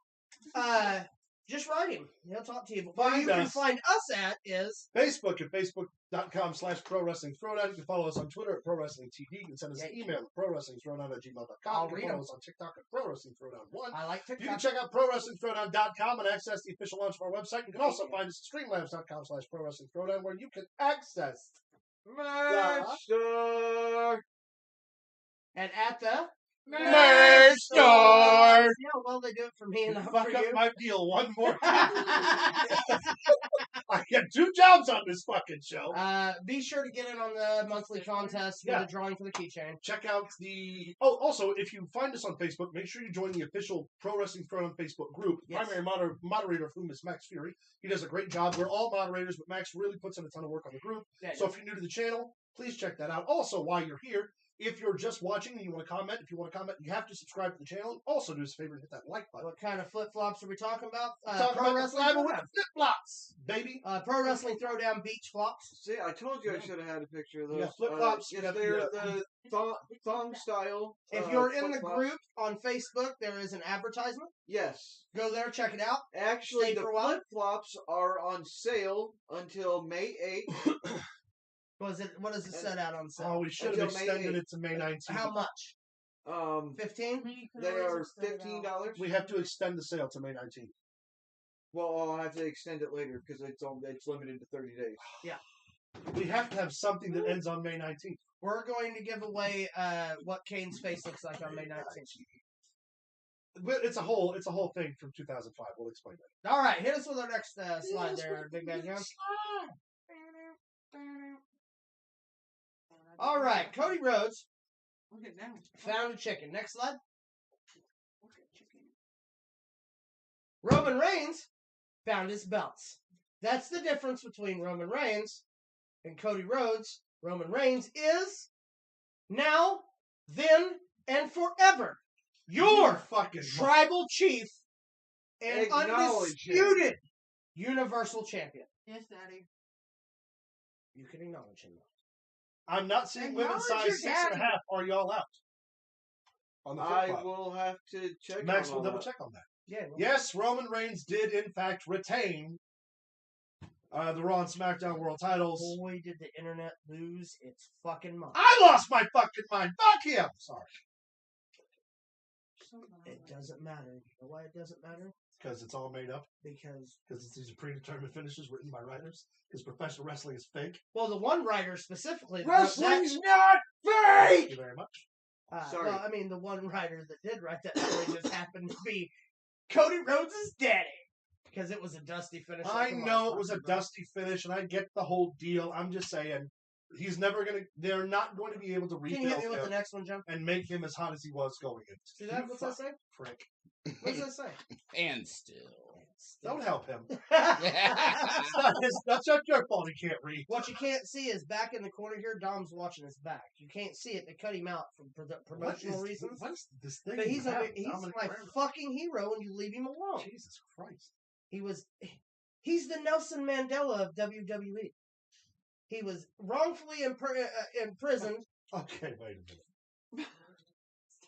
Speaker 2: Just write him. He'll talk to you. But where you can find us at is
Speaker 1: Facebook at facebook.com/Pro Wrestling Throwdown. You can follow us on Twitter at Pro Wrestling TV. You can send us an email at ProWrestlingThrowdown@gmail.com.
Speaker 2: I'll
Speaker 1: You can
Speaker 2: read
Speaker 1: follow
Speaker 2: 'em.
Speaker 1: us on TikTok at Pro Wrestling Throwdown 1.
Speaker 2: I like
Speaker 1: You can
Speaker 2: TikTok.
Speaker 1: check out ProWrestlingThrowdown.com and access the official launch of our website. You can also find us at Streamlabs.com/Pro Wrestling Throwdown, where you can access
Speaker 5: Master!
Speaker 2: And at the
Speaker 4: Merch store.
Speaker 2: Yeah, well, they do it for me and not
Speaker 1: fuck
Speaker 2: for
Speaker 1: up
Speaker 2: you.
Speaker 1: my deal one more time. I get 2 jobs on this fucking show.
Speaker 2: Be sure to get in on the monthly contest for the drawing for the keychain.
Speaker 1: Check out the... Oh, also, if you find us on Facebook, make sure you join the official Pro Wrestling Throwdown Facebook group.
Speaker 2: Yes.
Speaker 1: Primary moderator of whom is Max Fury. He does a great job. We're all moderators, but Max really puts in a ton of work on the group.
Speaker 2: Yeah,
Speaker 1: So if you're new to the channel, please check that out. Also, while you're here, if you're just watching and you want to comment, you have to subscribe to the channel. Also, do us a favor and hit that like button.
Speaker 2: What kind of flip-flops are we talking about?
Speaker 1: Talk
Speaker 2: Pro
Speaker 1: about
Speaker 2: Wrestling
Speaker 1: the with
Speaker 2: Throwdown.
Speaker 1: the flip-flops, baby.
Speaker 2: Pro Wrestling Throwdown beach flops.
Speaker 5: See, I told you I should have had a picture of those.
Speaker 1: Yeah, flip-flops.
Speaker 5: Yes,
Speaker 1: Yeah,
Speaker 5: they're
Speaker 1: yeah.
Speaker 5: the thong style.
Speaker 2: If you're in the
Speaker 5: flip-flops.
Speaker 2: group on Facebook, there is an advertisement.
Speaker 5: Yes.
Speaker 2: Go there, check it out.
Speaker 5: Actually,
Speaker 2: Stay
Speaker 5: the
Speaker 2: for a while.
Speaker 5: flip-flops are on sale until May 8th.
Speaker 2: What does it set out on sale?
Speaker 1: Oh, we should have
Speaker 5: Until May
Speaker 1: extended
Speaker 5: 8th.
Speaker 1: it to May 19th.
Speaker 2: How much? 15?
Speaker 5: They are $15.
Speaker 1: We have to extend the sale to May 19th.
Speaker 5: Well, I'll have to extend it later because it's limited to 30 days.
Speaker 2: Yeah.
Speaker 1: We have to have something that ends on May 19th.
Speaker 2: We're going to give away what Kane's face looks like on May 19th.
Speaker 1: But it's a whole thing from 2005. We'll explain that.
Speaker 2: All right, hit us with our next slide there, Big Bad John. All right, Cody Rhodes found a chicken. Next slide. Roman Reigns found his belts. That's the difference between Roman Reigns and Cody Rhodes. Roman Reigns is now, then, and forever
Speaker 1: Your fucking
Speaker 2: tribal chief and
Speaker 5: Acknowledge
Speaker 2: undisputed Universal Champion.
Speaker 3: Yes, Daddy.
Speaker 2: You can acknowledge him.
Speaker 1: I'm not seeing women's size 6.5. Are y'all out? On the
Speaker 5: I
Speaker 1: flip
Speaker 5: will have to check.
Speaker 1: Max
Speaker 5: on
Speaker 1: will
Speaker 5: all
Speaker 1: double
Speaker 5: that.
Speaker 1: check on that.
Speaker 2: Yeah. Well,
Speaker 1: Yes, Roman Reigns did in fact retain the Raw and SmackDown World Titles.
Speaker 2: boy, did the internet lose its fucking mind.
Speaker 1: I lost my fucking mind. Fuck him. Sorry.
Speaker 2: It doesn't matter. You know why it doesn't matter?
Speaker 1: Because it's all made up.
Speaker 2: Because
Speaker 1: These are predetermined finishes written by writers. Because professional wrestling is fake.
Speaker 2: well, the one writer specifically.
Speaker 5: Wrestling's not
Speaker 1: Thank
Speaker 5: fake.
Speaker 1: you very much.
Speaker 5: Sorry.
Speaker 2: Well, I mean, the one writer that did write that story just happened to be Cody Rhodes' daddy. Because it was a dusty finish.
Speaker 1: I know it was a dusty finish, and I get the whole deal. I'm just saying, he's never going to, they're not going to be able to
Speaker 2: Can you hit me
Speaker 1: rebuild
Speaker 2: with the
Speaker 1: him
Speaker 2: next one, John?
Speaker 1: and make him as hot as he was going in.
Speaker 2: See that? What's that say?
Speaker 1: Prick.
Speaker 2: What's that say?
Speaker 4: And still.
Speaker 1: Don't help him.
Speaker 4: Yeah.
Speaker 1: That's not your fault he can't read.
Speaker 2: What you can't see is back in the corner here, Dom's watching his back. You can't see it. They cut him out for promotional reasons.
Speaker 1: What is this thing?
Speaker 2: But he's
Speaker 1: you have,
Speaker 2: he's
Speaker 1: Dominic
Speaker 2: my
Speaker 1: Randall?
Speaker 2: fucking hero, and you leave him alone.
Speaker 1: Jesus Christ.
Speaker 2: He's the Nelson Mandela of WWE. He was wrongfully imprisoned.
Speaker 1: Okay, wait a minute.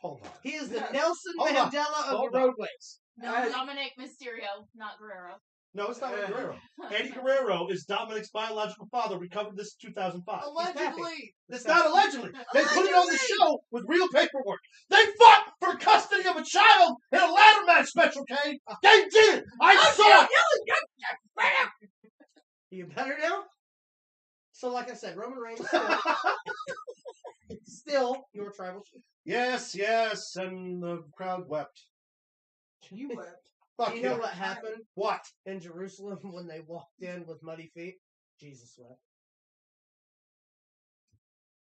Speaker 1: Hold on.
Speaker 2: He is the Nelson
Speaker 1: Hold on.
Speaker 2: Mandela of
Speaker 1: Hold
Speaker 2: the
Speaker 1: on.
Speaker 2: roadways.
Speaker 3: No,
Speaker 5: I-
Speaker 3: Dominic Mysterio, not Guerrero.
Speaker 1: No, it's not Guerrero. Eddie Guerrero is Dominic's biological father. We covered this in 2005.
Speaker 3: Allegedly.
Speaker 1: It's not allegedly. They put it on the show with real paperwork. They fought for custody of a child in a ladder match, Special K. They did. I saw it.
Speaker 2: You better now? So, like I said, Roman Reigns still your tribal chief.
Speaker 1: Yes, yes, and the crowd wept.
Speaker 3: You wept.
Speaker 1: Fuck
Speaker 2: You know
Speaker 1: yeah.
Speaker 2: what happened
Speaker 1: What?
Speaker 2: in Jerusalem when they walked in with muddy feet? Jesus wept.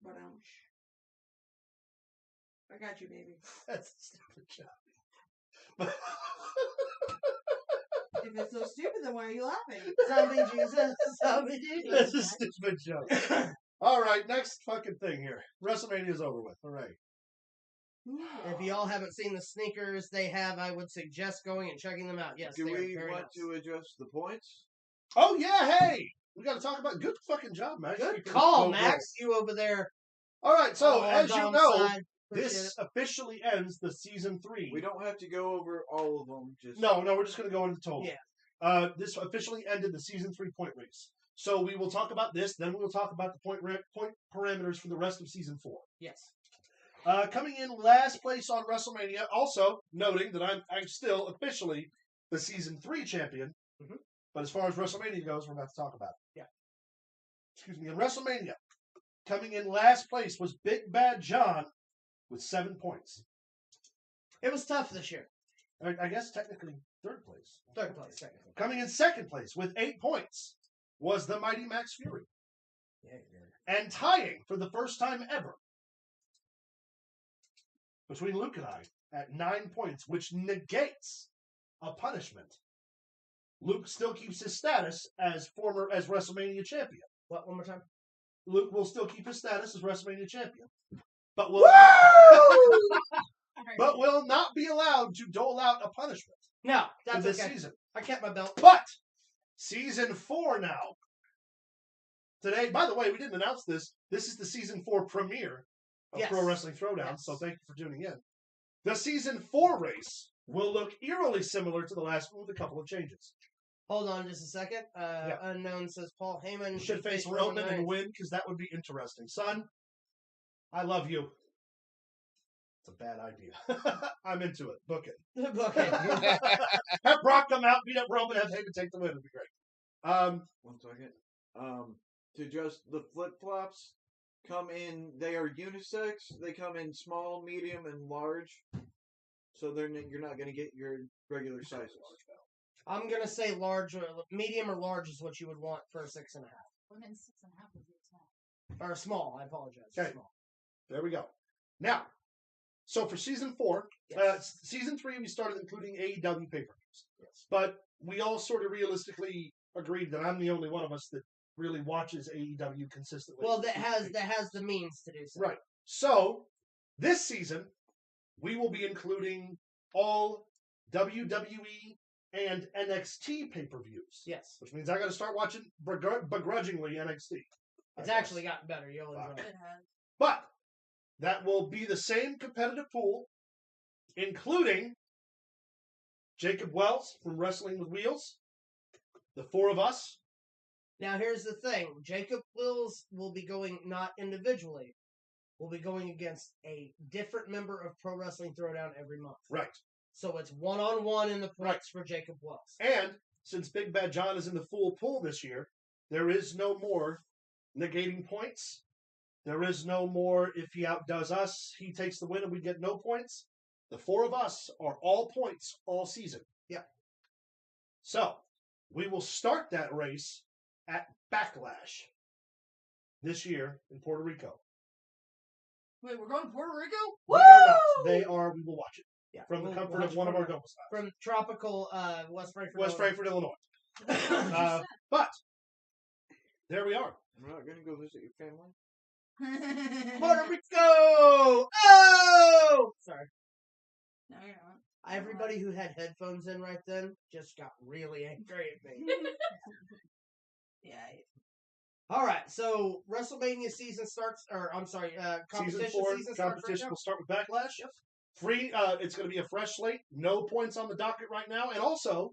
Speaker 3: But I got you, baby.
Speaker 1: That's a stupid job.
Speaker 3: If it's so stupid, then why are you laughing?
Speaker 2: Zombie Jesus. Zombie
Speaker 1: That's
Speaker 2: Jesus.
Speaker 1: a stupid joke. All right, next fucking thing here. WrestleMania's over with. Hooray.
Speaker 2: If y'all haven't seen the sneakers they have, I would suggest going and checking them out. Yes,
Speaker 5: Do
Speaker 2: they are
Speaker 5: we
Speaker 2: very
Speaker 5: want
Speaker 2: nice.
Speaker 5: to adjust the points?
Speaker 1: Oh, yeah, hey. We got to talk about good fucking job, Max.
Speaker 2: Good
Speaker 1: You can
Speaker 2: call,
Speaker 1: go
Speaker 2: Max. You over there.
Speaker 1: All right, so
Speaker 2: on
Speaker 1: as you
Speaker 2: Dom's
Speaker 1: know,
Speaker 2: side. Appreciate
Speaker 1: this officially ends the season 3.
Speaker 5: We don't have to go over all of them. Just
Speaker 1: No, we're just going to go into total.
Speaker 2: Yeah.
Speaker 1: This officially ended the season 3 point race. So we will talk about this, then we will talk about the point parameters for the rest of season 4.
Speaker 2: Yes.
Speaker 1: Coming in last place on WrestleMania, also noting that I'm still officially the season 3 champion.
Speaker 2: Mhm.
Speaker 1: But as far as WrestleMania goes, we're about to talk about it.
Speaker 2: Yeah.
Speaker 1: Excuse me. In WrestleMania, coming in last place was Big Bad John with 7 points.
Speaker 2: It was tough this year.
Speaker 1: I guess technically third place.
Speaker 2: Third place, technically.
Speaker 1: Coming in second place with 8 points was the Mighty Max Fury.
Speaker 2: Yeah, you did.
Speaker 1: And tying for the first time ever between Luke and I at 9 points, which negates a punishment. Luke still keeps his status as WrestleMania champion.
Speaker 2: What? One more time?
Speaker 1: Luke will still keep his status as WrestleMania champion, but will not be allowed to dole out a punishment
Speaker 2: No,
Speaker 1: for
Speaker 2: that's
Speaker 1: this
Speaker 2: okay.
Speaker 1: season.
Speaker 2: I kept my belt.
Speaker 1: But season 4 now. Today, by the way, we didn't announce this. This is the season 4 premiere of
Speaker 2: Yes.
Speaker 1: Pro Wrestling Throwdown,
Speaker 2: Yes.
Speaker 1: so thank you for tuning in. The season 4 race will look eerily similar to the last one with a couple of changes.
Speaker 2: Hold on just a second. Unknown says Paul Heyman
Speaker 1: You should face Roman and win, because that would be interesting. Son, I love you. It's a bad idea. I'm into it. Book it.
Speaker 2: Okay.
Speaker 1: Have Brock come out, beat up Roman, have Heyman take the win. It'd be great.
Speaker 5: 1 second. To adjust the flip flops, come in. They are unisex. They come in small, medium, and large. So you're not going to get your regular sizes.
Speaker 2: I'm going to say large, medium or large is what you would want for a 6.5.
Speaker 3: Women's 6.5 would be small.
Speaker 2: Or small, I apologize.
Speaker 1: Okay.
Speaker 2: Small.
Speaker 1: There we go. Now, so for season 4,
Speaker 2: Yes.
Speaker 1: season 3, we started including AEW pay-per-views.
Speaker 2: Yes.
Speaker 1: But we all sort of realistically agreed that I'm the only one of us that really watches AEW consistently.
Speaker 2: Well, that has the means to do so.
Speaker 1: Right. So, this season, we will be including all WWE and NXT pay-per-views.
Speaker 2: Yes.
Speaker 1: Which means I got to start watching begrudgingly NXT.
Speaker 2: It's actually gotten better. You'll enjoy
Speaker 3: It
Speaker 2: it.
Speaker 3: has.
Speaker 1: But that will be the same competitive pool, including Jacob Wells from Wrestling with Wheels, the four of us.
Speaker 2: Now, here's the thing. Jacob Wills will be going not individually. We'll be going against a different member of Pro Wrestling Throwdown every month.
Speaker 1: Right.
Speaker 2: So it's one-on-one in the points for Jacob Wells.
Speaker 1: And since Big Bad John is in the full pool this year, there is no more negating points. There is no more if he outdoes us, he takes the win and we get no points. The four of us are all points all season.
Speaker 2: Yeah.
Speaker 1: So we will start that race at Backlash this year in Puerto Rico.
Speaker 3: Wait, we're going to Puerto Rico?
Speaker 1: We are not. They are. We will watch it.
Speaker 2: Yeah,
Speaker 1: From the
Speaker 2: we'll
Speaker 1: comfort
Speaker 2: watch
Speaker 1: of one of our
Speaker 2: from-
Speaker 1: domiciles.
Speaker 2: From tropical West Frankfurt.
Speaker 1: West
Speaker 2: Illinois.
Speaker 1: Frankfurt, Illinois. But there we are.
Speaker 5: We're not going to go visit your family?
Speaker 2: Puerto Rico! Oh! Sorry.
Speaker 3: No, you're not.
Speaker 2: Everybody who had headphones in right then just got really angry at me.
Speaker 3: Yeah.
Speaker 2: All right, so WrestleMania season starts, or I'm sorry, competition
Speaker 1: Season 4
Speaker 2: season starts
Speaker 1: competition
Speaker 2: right
Speaker 1: will start with Backlash.
Speaker 2: Yep.
Speaker 1: Free. It's going to be a fresh slate. No points on the docket right now. And also,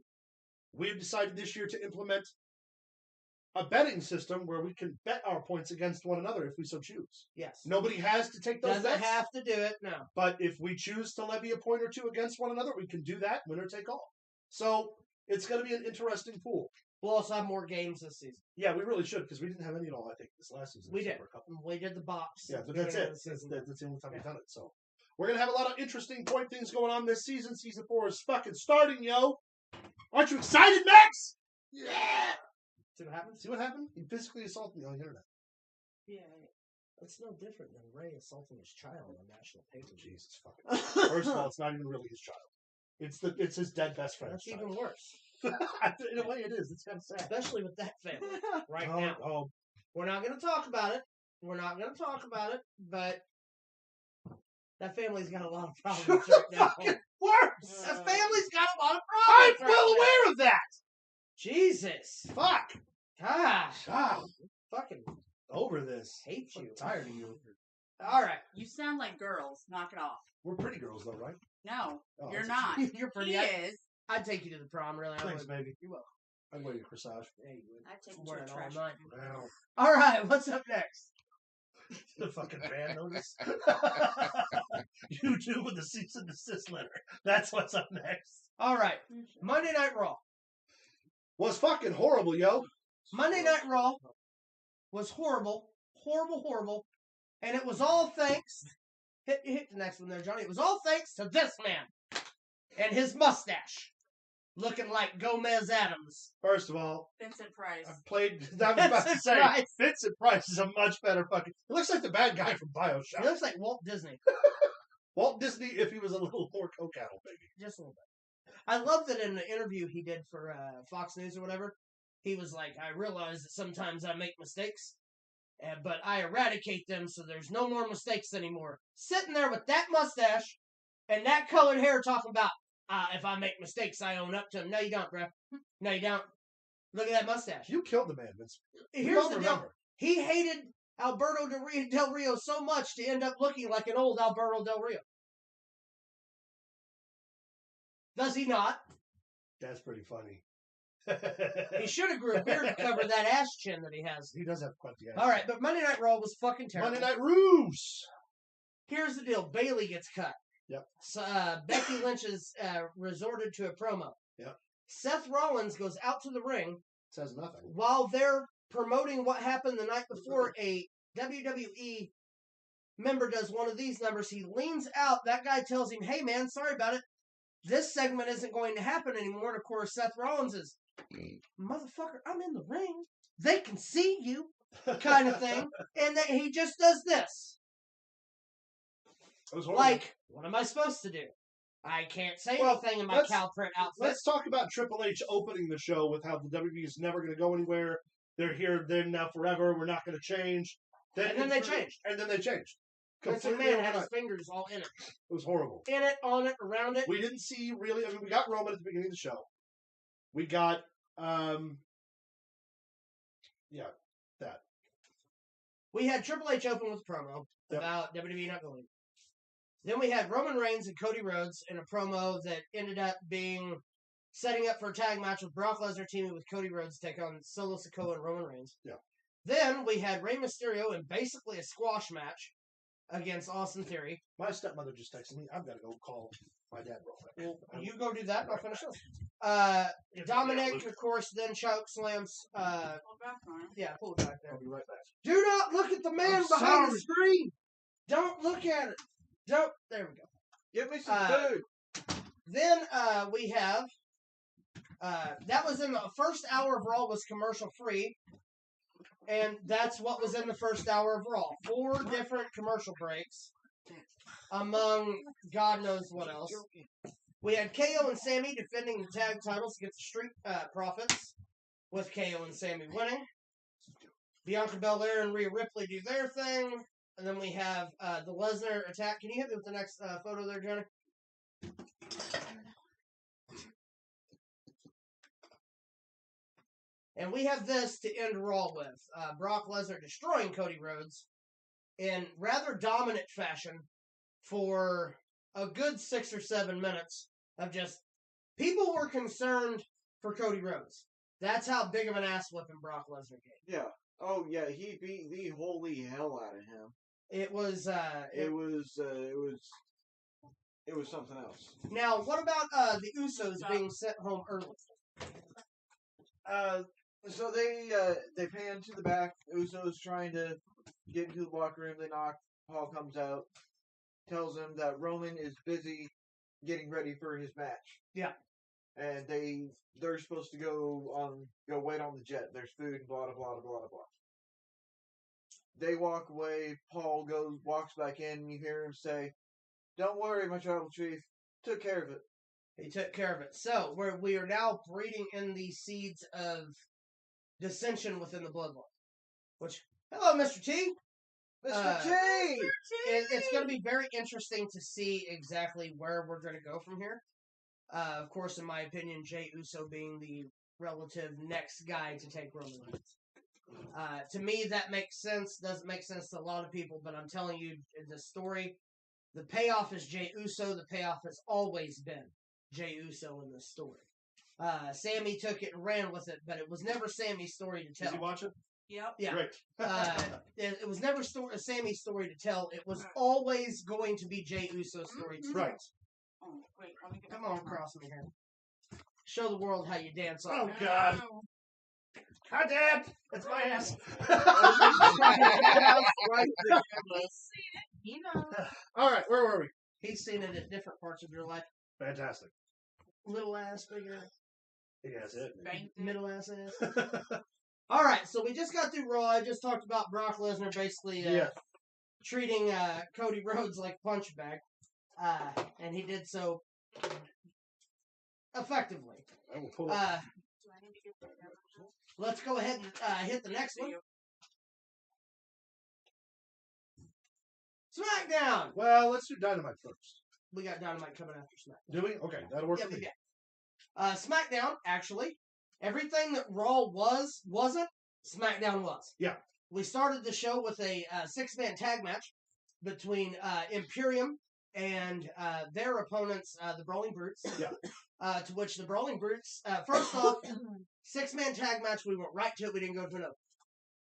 Speaker 1: we've decided this year to implement a betting system where we can bet our points against one another if we so choose.
Speaker 2: Yes.
Speaker 1: Nobody has to take those
Speaker 2: Doesn't
Speaker 1: bets.
Speaker 2: have to do it, no.
Speaker 1: But if we choose to levy a point or two against one another, we can do that. Winner take all. So it's going to be an interesting pool.
Speaker 2: We'll also have more games this season.
Speaker 1: Yeah, we really should because we didn't have any at all. I think this last season.
Speaker 2: We
Speaker 1: except
Speaker 2: did.
Speaker 1: for a couple.
Speaker 2: We did the box.
Speaker 1: Yeah,
Speaker 2: at the
Speaker 1: but that's
Speaker 2: beginning
Speaker 1: it.
Speaker 2: of the season.
Speaker 1: That's the only time we've done it. So we're gonna have a lot of interesting point things going on this season. Season 4 is fucking starting, yo. Aren't you excited, Max? Yeah.
Speaker 2: See what happens?
Speaker 1: See what happened? He physically assaulted me on the internet.
Speaker 3: Yeah.
Speaker 2: It's no different than Ray assaulting his child on national paper.
Speaker 1: Jesus fucking. First of all, it's not even really his child. It's his dead best friend's
Speaker 2: That's
Speaker 1: child.
Speaker 2: even worse.
Speaker 1: In a way, it is. It's kind of sad.
Speaker 2: Especially with that family right
Speaker 1: Oh,
Speaker 2: now.
Speaker 1: oh,
Speaker 2: We're not going to talk about it. We're not going to talk about it, but that family's got a lot of problems right now.
Speaker 1: fucking worse.
Speaker 2: That family's got a lot of
Speaker 1: I'm
Speaker 2: problems.
Speaker 1: well
Speaker 2: right now.
Speaker 1: aware of that.
Speaker 2: Jesus.
Speaker 1: Fuck.
Speaker 2: Gosh.
Speaker 1: God,
Speaker 2: Fucking
Speaker 1: over this.
Speaker 2: hate you.
Speaker 1: I'm tired of you.
Speaker 2: All right.
Speaker 3: You sound like girls. Knock it off.
Speaker 1: We're pretty girls, though, right?
Speaker 3: No,
Speaker 1: Oh,
Speaker 3: you're
Speaker 1: that's-
Speaker 3: not.
Speaker 2: You're pretty.
Speaker 3: He is.
Speaker 2: I'd take you to the prom, really. I
Speaker 1: Thanks,
Speaker 2: would.
Speaker 1: baby.
Speaker 2: You will.
Speaker 1: I'd wear your corsage.
Speaker 2: Yeah, you would.
Speaker 3: I take you
Speaker 2: Wear
Speaker 3: to a
Speaker 2: it all
Speaker 3: trash.
Speaker 2: night.
Speaker 1: Wow.
Speaker 2: All right. What's up next?
Speaker 1: The fucking band notice. You do with the cease and desist letter. That's what's up next.
Speaker 2: All right. Monday Night Raw.
Speaker 1: Was fucking horrible, yo.
Speaker 2: Monday Night Raw was horrible, horrible, horrible, and it was all thanks. Hit the next one there, Johnny. It was all thanks to this man and his mustache, looking like Gomez Adams.
Speaker 1: First of all,
Speaker 3: Vincent Price.
Speaker 1: I've played. I was about to
Speaker 2: Vincent
Speaker 1: say,
Speaker 2: Price.
Speaker 1: Vincent Price is a much better fucking. He looks like the bad guy from
Speaker 2: He
Speaker 1: Bioshock.
Speaker 2: looks like Walt Disney,
Speaker 1: Walt Disney, if he was a little more coke-addled, maybe.
Speaker 2: just a little bit. I love that in the interview he did for Fox News or whatever, he was like, I realize that sometimes I make mistakes, but I eradicate them so there's no more mistakes anymore. Sitting there with that mustache and that colored hair talking about, if I make mistakes, I own up to them. No, you don't, bro. No, you don't. Look at that mustache.
Speaker 1: You killed the man, Vince. We
Speaker 2: Here's
Speaker 1: all
Speaker 2: the deal.
Speaker 1: remember.
Speaker 2: He hated Alberto Del Rio so much to end up looking like an old Alberto Del Rio. Does he not?
Speaker 1: That's pretty funny.
Speaker 2: He should have grew a beard to cover that ass chin that he has.
Speaker 1: He does have quite the ass.
Speaker 2: All right, but Monday Night Raw was fucking terrible.
Speaker 1: Monday Night Ruse.
Speaker 2: Here's the deal. Bailey gets cut.
Speaker 1: Yep.
Speaker 2: So, Becky Lynch is resorted to a promo.
Speaker 1: Yep.
Speaker 2: Seth Rollins goes out to the ring
Speaker 1: Says nothing.
Speaker 2: while they're promoting what happened the night before. A WWE member does one of these numbers. He leans out. That guy tells him, hey, man, sorry about it. This segment isn't going to happen anymore. And, of course, Seth Rollins is, motherfucker, I'm in the ring. They can see you, kind of thing. And then he just does this.
Speaker 1: It was horrible.
Speaker 2: Like, what am I supposed to do? I can't say
Speaker 1: Well,
Speaker 2: anything in my
Speaker 1: let's-
Speaker 2: cow print outfit.
Speaker 1: Let's talk about Triple H opening the show with how the WWE is never going to go anywhere. They're here, they're now forever. We're not going to change.
Speaker 2: And then they changed.
Speaker 1: And then they changed.
Speaker 2: Vince
Speaker 1: Completely
Speaker 2: McMahon had his
Speaker 1: overnight.
Speaker 2: fingers all in it.
Speaker 1: It was horrible.
Speaker 2: In it, on it, around it.
Speaker 1: We didn't see really. I mean, we got Roman at the beginning of the show. We got, that.
Speaker 2: We had Triple H open with a promo about WWE not going. Then we had Roman Reigns and Cody Rhodes in a promo that ended up being setting up for a tag match with Brock Lesnar teaming with Cody Rhodes to take on Solo Sikoa and Roman Reigns.
Speaker 1: Yeah.
Speaker 2: Then we had Rey Mysterio in basically a squash match against Austin Theory.
Speaker 1: My stepmother just texted me. I've got to go call my dad real quick.
Speaker 2: Well, you go do that and I'll finish this. Dominic, of course, then choke slams. Yeah, pull it back there.
Speaker 1: I'll be right back.
Speaker 2: Do not look at the man
Speaker 1: I'm
Speaker 2: behind the
Speaker 1: sorry.
Speaker 2: screen. Don't look at it. Don't. There we go.
Speaker 5: Give me some food.
Speaker 2: Then we have that was in the first hour of Raw was commercial free, and that's what was in the first hour of Raw. 4 different commercial breaks, among God knows what else. We had KO and Sammy defending the tag titles against the Street Profits, with KO and Sammy winning. Bianca Belair and Rhea Ripley do their thing. And then we have the Lesnar attack. Can you hit me with the next photo there, Johnny? And we have this to end Raw with. Brock Lesnar destroying Cody Rhodes in rather dominant fashion for a good 6 or 7 minutes of just... People were concerned for Cody Rhodes. That's how big of an ass whipping Brock Lesnar gave.
Speaker 5: Yeah. Oh, yeah, he beat the holy hell out of him.
Speaker 2: It was
Speaker 5: something else.
Speaker 2: Now, what about the Usos being sent home early?
Speaker 5: So they pan to the back. Usos trying to get into the locker room. They knock. Paul comes out, tells him that Roman is busy getting ready for his match.
Speaker 2: Yeah.
Speaker 5: And they're supposed to go wait on the jet. There's food and blah blah blah blah blah. They walk away. Paul walks back in, and you hear him say, "Don't worry, my tribal chief. Took care of it."
Speaker 2: He took care of it. So we are now breeding in the seeds of dissension within the bloodline. Which, hello, Mr. T.
Speaker 5: Mr. T.
Speaker 2: It's going to be very interesting to see exactly where we're going to go from here. Of course, in my opinion, Jey Uso being the relative next guy to take Roman Reigns. To me, that makes sense. Doesn't make sense to a lot of people, but I'm telling you, the story, the payoff is Jey Uso. The payoff has always been Jey Uso in this story. Sammy took it and ran with it, but it was never Sammy's story to tell.
Speaker 1: Did you watch it?
Speaker 3: Yep.
Speaker 2: Yeah.
Speaker 1: Great.
Speaker 2: It was never Sammy's story to tell. It was always going to be Jey Uso's story to tell.
Speaker 1: Right.
Speaker 3: Oh, wait, let me get
Speaker 2: Come on, cross me here. Show the world how you dance.
Speaker 1: Oh, God. Hi, Dad. That's my ass.
Speaker 3: You know.
Speaker 1: All right, where were we?
Speaker 2: He's seen it at different parts of your life.
Speaker 1: Fantastic.
Speaker 2: Little ass, big ass,
Speaker 1: Yeah, that's it.
Speaker 2: middle ass ass. All right, so we just got through Raw. I just talked about Brock Lesnar basically treating Cody Rhodes like a punch bag. And he did so effectively.
Speaker 1: I will pull up.
Speaker 2: Let's go ahead and hit the next one. SmackDown!
Speaker 1: Well, let's do Dynamite first.
Speaker 2: We got Dynamite coming after SmackDown.
Speaker 1: Do we? Okay, that'll work
Speaker 2: Yeah,
Speaker 1: for me.
Speaker 2: yeah. SmackDown, actually, everything that Raw wasn't, SmackDown was.
Speaker 1: Yeah.
Speaker 2: We started the show with a 6-man tag match between Imperium and their opponents, the Brawling Brutes.
Speaker 1: Yeah.
Speaker 2: To which the Brawling Brutes, first off, 6-man tag match, we went right to it. We didn't go to another.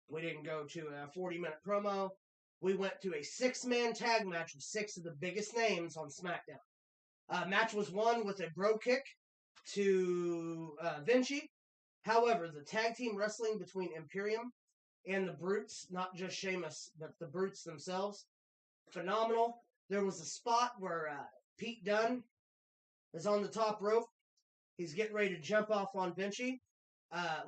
Speaker 2: We didn't go to a 40-minute promo. We went to a 6-man tag match with 6 of the biggest names on SmackDown. Match was won with a bro kick to Vinci. However, the tag team wrestling between Imperium and the Brutes, not just Sheamus, but the Brutes themselves, phenomenal. There was a spot where Pete Dunne is on the top rope. He's getting ready to jump off on Vinci.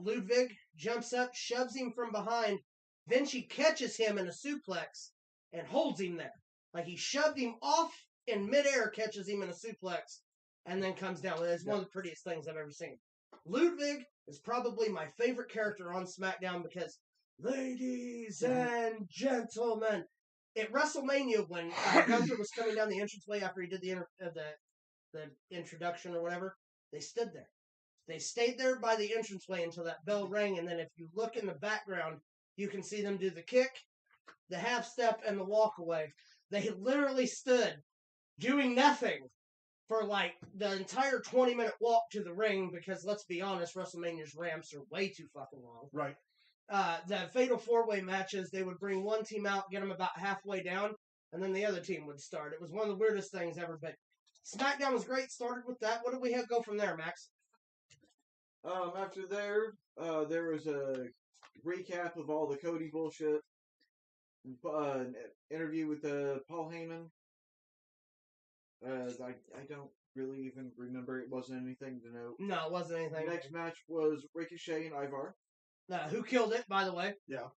Speaker 2: Ludwig jumps up, shoves him from behind. Vinci catches him in a suplex and holds him there. Like he shoved him off in midair, catches him in a suplex, and then comes down. It's one of the prettiest things I've ever seen. Ludwig is probably my favorite character on SmackDown because, ladies and gentlemen, At WrestleMania, when Gunther was coming down the entranceway after he did the introduction or whatever, they stood there. They stayed there by the entranceway until that bell rang, and then if you look in the background, you can see them do the kick, the half step, and the walk away. They literally stood doing nothing for like the entire 20-minute walk to the ring because, let's be honest, WrestleMania's ramps are way too fucking long.
Speaker 1: Right.
Speaker 2: The Fatal 4-Way matches, they would bring one team out, get them about halfway down, and then the other team would start. It was one of the weirdest things ever, but SmackDown was great. Started with that. What did we have go from there, Max?
Speaker 5: After there was a recap of all the Cody bullshit. An interview with Paul Heyman. I don't really even remember. It wasn't anything to note.
Speaker 2: No, it wasn't anything.
Speaker 5: The next match was Ricochet and Ivar.
Speaker 2: Who killed it, by the way?
Speaker 1: Yeah.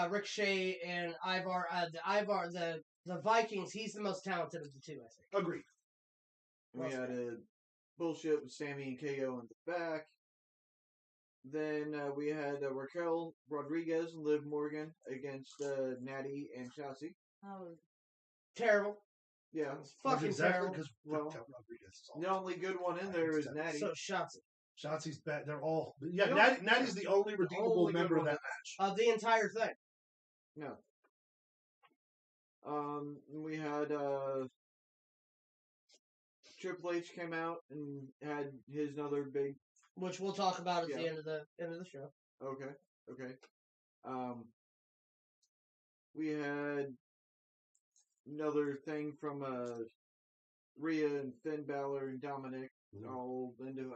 Speaker 2: Ricochet and Ivar. The Vikings. He's the most talented of the two, I think.
Speaker 1: Agreed.
Speaker 5: We had a bullshit with Sammy and KO in the back. Then we had Raquel Rodriguez and Liv Morgan against Natty and Shotzi.
Speaker 3: Oh,
Speaker 2: Terrible.
Speaker 5: Yeah.
Speaker 2: It's fucking terrible.
Speaker 5: Well, the only good one in there is Natty.
Speaker 2: So Shotzi.
Speaker 1: Shotzi's bad. They're all. Yeah, Natty's the only redeemable member of that match.
Speaker 2: Of the entire thing.
Speaker 5: No. We had Triple H came out and had his other big,
Speaker 2: which we'll talk about at the end of the show.
Speaker 5: Okay. We had another thing from Rhea and Finn Balor and Dominic all into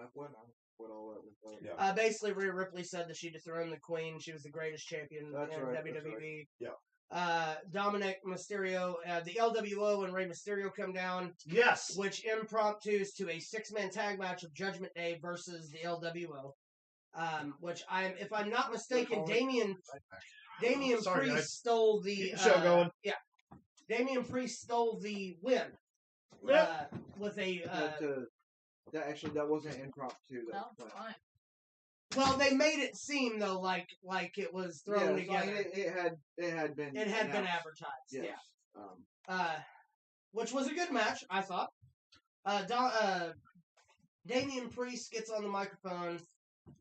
Speaker 5: what all that was about.
Speaker 1: Yeah.
Speaker 2: Basically, Rhea Ripley said that she dethroned the Queen. She was the greatest champion in WWE.
Speaker 5: Right.
Speaker 1: Yeah.
Speaker 2: Dominic Mysterio, the LWO and Rey Mysterio come down.
Speaker 1: Yes.
Speaker 2: Which impromptus to a 6-man tag match of Judgment Day versus the LWO. Which if I'm not mistaken, Damian Priest stole the
Speaker 1: show going.
Speaker 2: Yeah. Damian Priest stole the win. With a
Speaker 5: that wasn't impromptu.
Speaker 3: no, fine.
Speaker 2: Well, they made it seem though like it was thrown together.
Speaker 5: It had been
Speaker 2: advertised.
Speaker 5: Yes.
Speaker 2: Yeah. Which was a good match, I thought. Damian Priest gets on the microphone,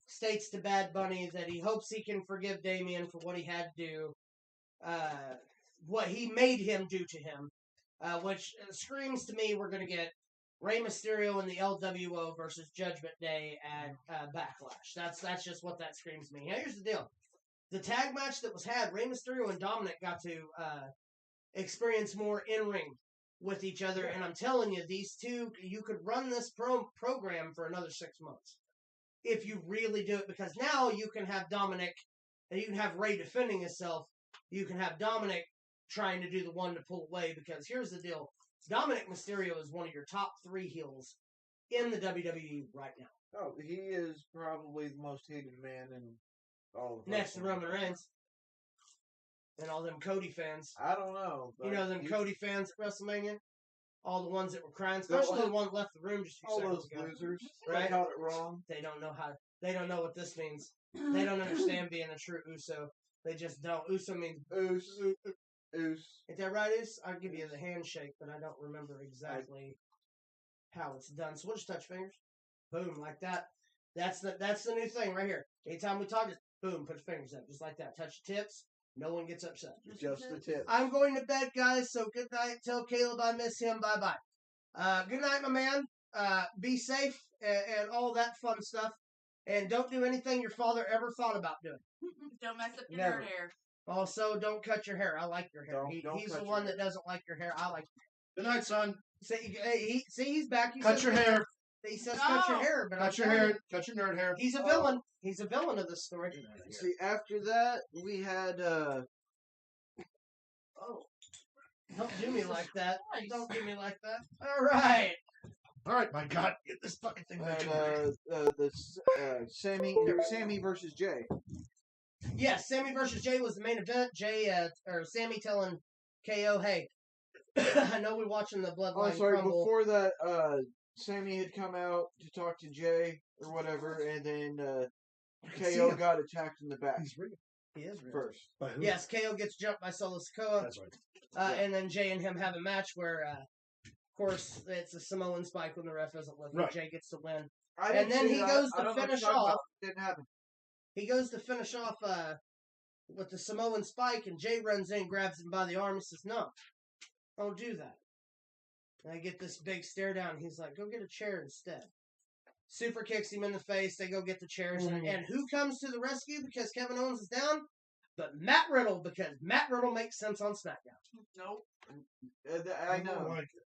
Speaker 2: states to Bad Bunny that he hopes he can forgive Damian for what he had to do, what he made him do to him, which screams to me we're going to get Rey Mysterio and the LWO versus Judgment Day at Backlash. That's just what that screams to me. Now, here's the deal. The tag match that was had, Rey Mysterio and Dominic got to experience more in-ring with each other, and I'm telling you, these two, you could run this program for another 6 months if you really do it, because now you can have Dominic, and you can have Rey defending himself, you can have Dominic trying to do the one to pull away, because here's the deal. Dominic Mysterio is one of your top 3 heels in the WWE right now.
Speaker 5: Oh, he is probably the most hated man in all of
Speaker 2: next to Roman Reigns. And all them Cody fans.
Speaker 5: I don't know.
Speaker 2: You know them Cody fans at WrestleMania? All the ones that were crying, especially the one that left the room just a few seconds ago.
Speaker 5: All those losers.
Speaker 2: Right?
Speaker 5: They got it wrong.
Speaker 2: They don't know what this means. They don't understand being a true Uso. They just don't. Uso means
Speaker 5: Oos.
Speaker 2: Is that right, Oos? I'll give you the handshake, but I don't remember exactly how it's done. So we'll just touch fingers. Boom, like that. That's the new thing right here. Anytime we talk, just boom, put your fingers up. Just like that. Touch the tips. No one gets upset.
Speaker 5: Just the tips.
Speaker 2: I'm going to bed, guys, so good night. Tell Caleb I miss him. Bye-bye. Good night, my man. Be safe and all that fun stuff. And don't do anything your father ever thought about doing.
Speaker 3: Don't mess up your
Speaker 5: Never.
Speaker 3: nerd hair.
Speaker 2: Also, don't cut your hair. I like your hair.
Speaker 5: Don't
Speaker 2: He's
Speaker 5: cut
Speaker 2: the
Speaker 5: your
Speaker 2: one
Speaker 5: hair.
Speaker 2: that doesn't like your hair. I like
Speaker 1: Good night, son.
Speaker 2: he's back. He
Speaker 1: Cut
Speaker 2: says-
Speaker 1: your hair.
Speaker 2: He says cut your
Speaker 3: No.
Speaker 2: hair, but
Speaker 1: Cut your hair. Cut your nerd hair.
Speaker 2: He's a villain. He's a villain of this story.
Speaker 5: See, after that, we had
Speaker 2: Oh. Don't do me like that.
Speaker 3: Christ.
Speaker 2: Don't do me like that. All right.
Speaker 1: All right, my God, get this fucking thing back.
Speaker 5: Sammy versus Jay.
Speaker 2: Yes, Sammy versus Jay was the main event. Sammy telling KO, hey, I know we're watching the Bloodline
Speaker 5: Oh, sorry.
Speaker 2: crumble.
Speaker 5: Before that, Sammy had come out to talk to Jay or whatever, and then KO got attacked in the back.
Speaker 1: He's ringing.
Speaker 2: He is real.
Speaker 5: first.
Speaker 1: By who?
Speaker 2: Yes, KO gets jumped by Solo Sikoa.
Speaker 1: That's right.
Speaker 2: And then Jay and him have a match where, of course, it's a Samoan spike when the ref doesn't look.
Speaker 1: Right.
Speaker 2: Jay gets to win.
Speaker 5: I
Speaker 2: And
Speaker 5: didn't
Speaker 2: then
Speaker 5: see
Speaker 2: he
Speaker 5: that.
Speaker 2: goes
Speaker 5: I
Speaker 2: to
Speaker 5: don't know what
Speaker 2: finish
Speaker 5: you're talking
Speaker 2: off.
Speaker 5: about. Didn't happen.
Speaker 2: He goes to finish off with the Samoan spike, and Jay runs in, grabs him by the arm, and says, "No, don't do that." And I get this big stare down. He's like, "Go get a chair instead." Super kicks him in the face. They go get the chairs. And who comes to the rescue because Kevin Owens is down? But Matt Riddle, because Matt Riddle makes sense on SmackDown.
Speaker 5: Nope. I know.
Speaker 1: don't like it.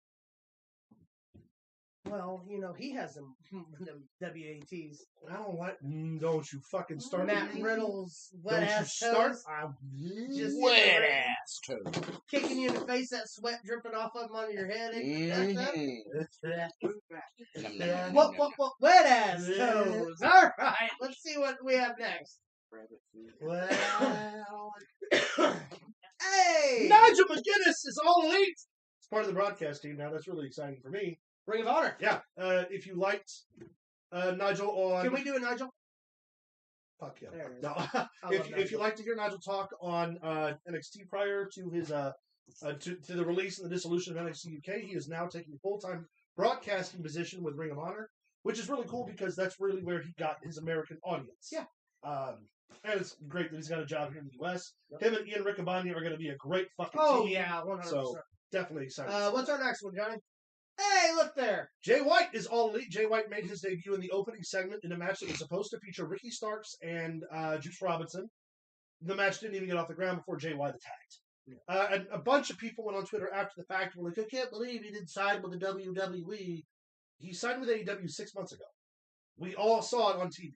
Speaker 2: Well, you know, he has them WATs.
Speaker 1: I don't like. Don't you fucking start.
Speaker 2: Matt
Speaker 1: with me.
Speaker 2: Riddle's
Speaker 1: Don't
Speaker 2: wet
Speaker 1: you
Speaker 2: ass
Speaker 1: start.
Speaker 2: toes.
Speaker 1: Just
Speaker 4: Wet ass toes.
Speaker 2: Kicking you in the face, that sweat dripping off of him onto your head. What? Wet ass toes. All right, let's see what we have next.
Speaker 1: Well,
Speaker 2: Hey!
Speaker 1: Nigel McGuinness is all elite. It's part of the broadcast team now. That's really exciting for me.
Speaker 2: Ring of Honor.
Speaker 1: Yeah. If you liked Nigel on,
Speaker 2: Can we do a Nigel?
Speaker 1: fuck yeah.
Speaker 2: There it is.
Speaker 1: No.
Speaker 2: I love
Speaker 1: if you
Speaker 2: Nigel.
Speaker 1: like to hear Nigel talk on NXT prior to his to the release and the dissolution of NXT UK, he is now taking a full-time broadcasting position with Ring of Honor, which is really cool because that's really where he got his American audience.
Speaker 2: Yeah.
Speaker 1: And it's great that he's got a job here in the U.S. Him and Ian Riccaboni are going to be a great fucking
Speaker 2: Oh,
Speaker 1: team.
Speaker 2: yeah, 100%.
Speaker 1: So definitely excited.
Speaker 2: What's our next one, Johnny? Hey, look there.
Speaker 1: Jay White is all elite. Jay White made his debut in the opening segment in a match that was supposed to feature Ricky Starks and Juice Robinson. The match didn't even get off the ground before Jay White attacked. And a bunch of people went on Twitter after the fact and were like, I can't believe he didn't sign with the WWE. He signed with AEW 6 months ago. We all saw it on TV.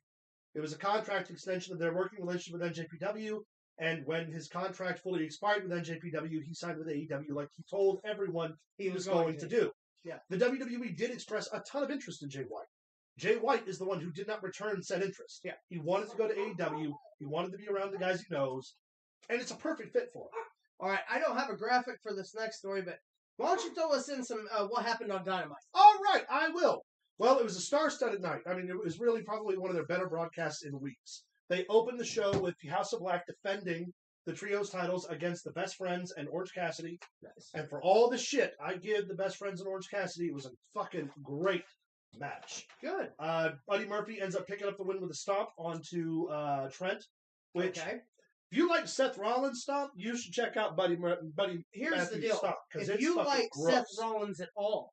Speaker 1: It was a contract extension of their working relationship with NJPW, and when his contract fully expired with NJPW, he signed with AEW like he told everyone he was going to do.
Speaker 2: Yeah.
Speaker 1: The WWE did express a ton of interest in Jay White. Jay White is the one who did not return said interest.
Speaker 2: Yeah.
Speaker 1: He wanted to go to AEW. He wanted to be around the guys he knows, and it's a perfect fit for him.
Speaker 2: All right, I don't have a graphic for this next story, but why don't you throw us in some what happened on Dynamite?
Speaker 1: All right, I will. Well, it was a star-studded night. I mean, it was really probably one of their better broadcasts in weeks. They opened the show with the House of Black defending the trios titles against the Best Friends and Orange Cassidy.
Speaker 2: Nice.
Speaker 1: And for all the shit I give the Best Friends and Orange Cassidy, it was a fucking great match.
Speaker 2: Good.
Speaker 1: Buddy Murphy ends up picking up the win with a stomp onto Trent, which,
Speaker 2: Okay.
Speaker 1: if you like Seth Rollins' stomp, you should check out Buddy
Speaker 2: Here's
Speaker 1: Matthews'
Speaker 2: the deal.
Speaker 1: stomp. 'Cause
Speaker 2: If
Speaker 1: it's
Speaker 2: you
Speaker 1: fucking
Speaker 2: like
Speaker 1: gross.
Speaker 2: Seth Rollins at all,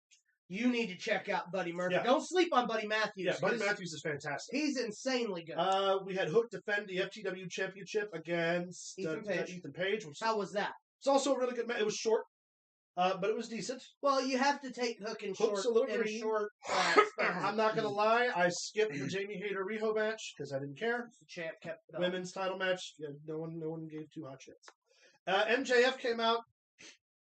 Speaker 2: you need to check out Buddy Murphy.
Speaker 1: Yeah.
Speaker 2: Don't sleep on Buddy Matthews.
Speaker 1: Yeah, Buddy
Speaker 2: 'cause
Speaker 1: Matthews is fantastic.
Speaker 2: He's insanely good.
Speaker 1: We had Hook defend the FTW championship against
Speaker 2: Ethan Page.
Speaker 1: which
Speaker 2: How was that?
Speaker 1: it's also a really good match. It was short, but it was decent.
Speaker 2: Well, you have to take Hook in
Speaker 1: Hook's
Speaker 2: short.
Speaker 1: a little
Speaker 2: in
Speaker 1: green.
Speaker 2: short.
Speaker 1: I'm not gonna lie, I skipped the Jamie Hayter Riho match because I didn't care.
Speaker 2: The champ kept it up.
Speaker 1: Women's title match, yeah, no one gave two hot shits. MJF came out,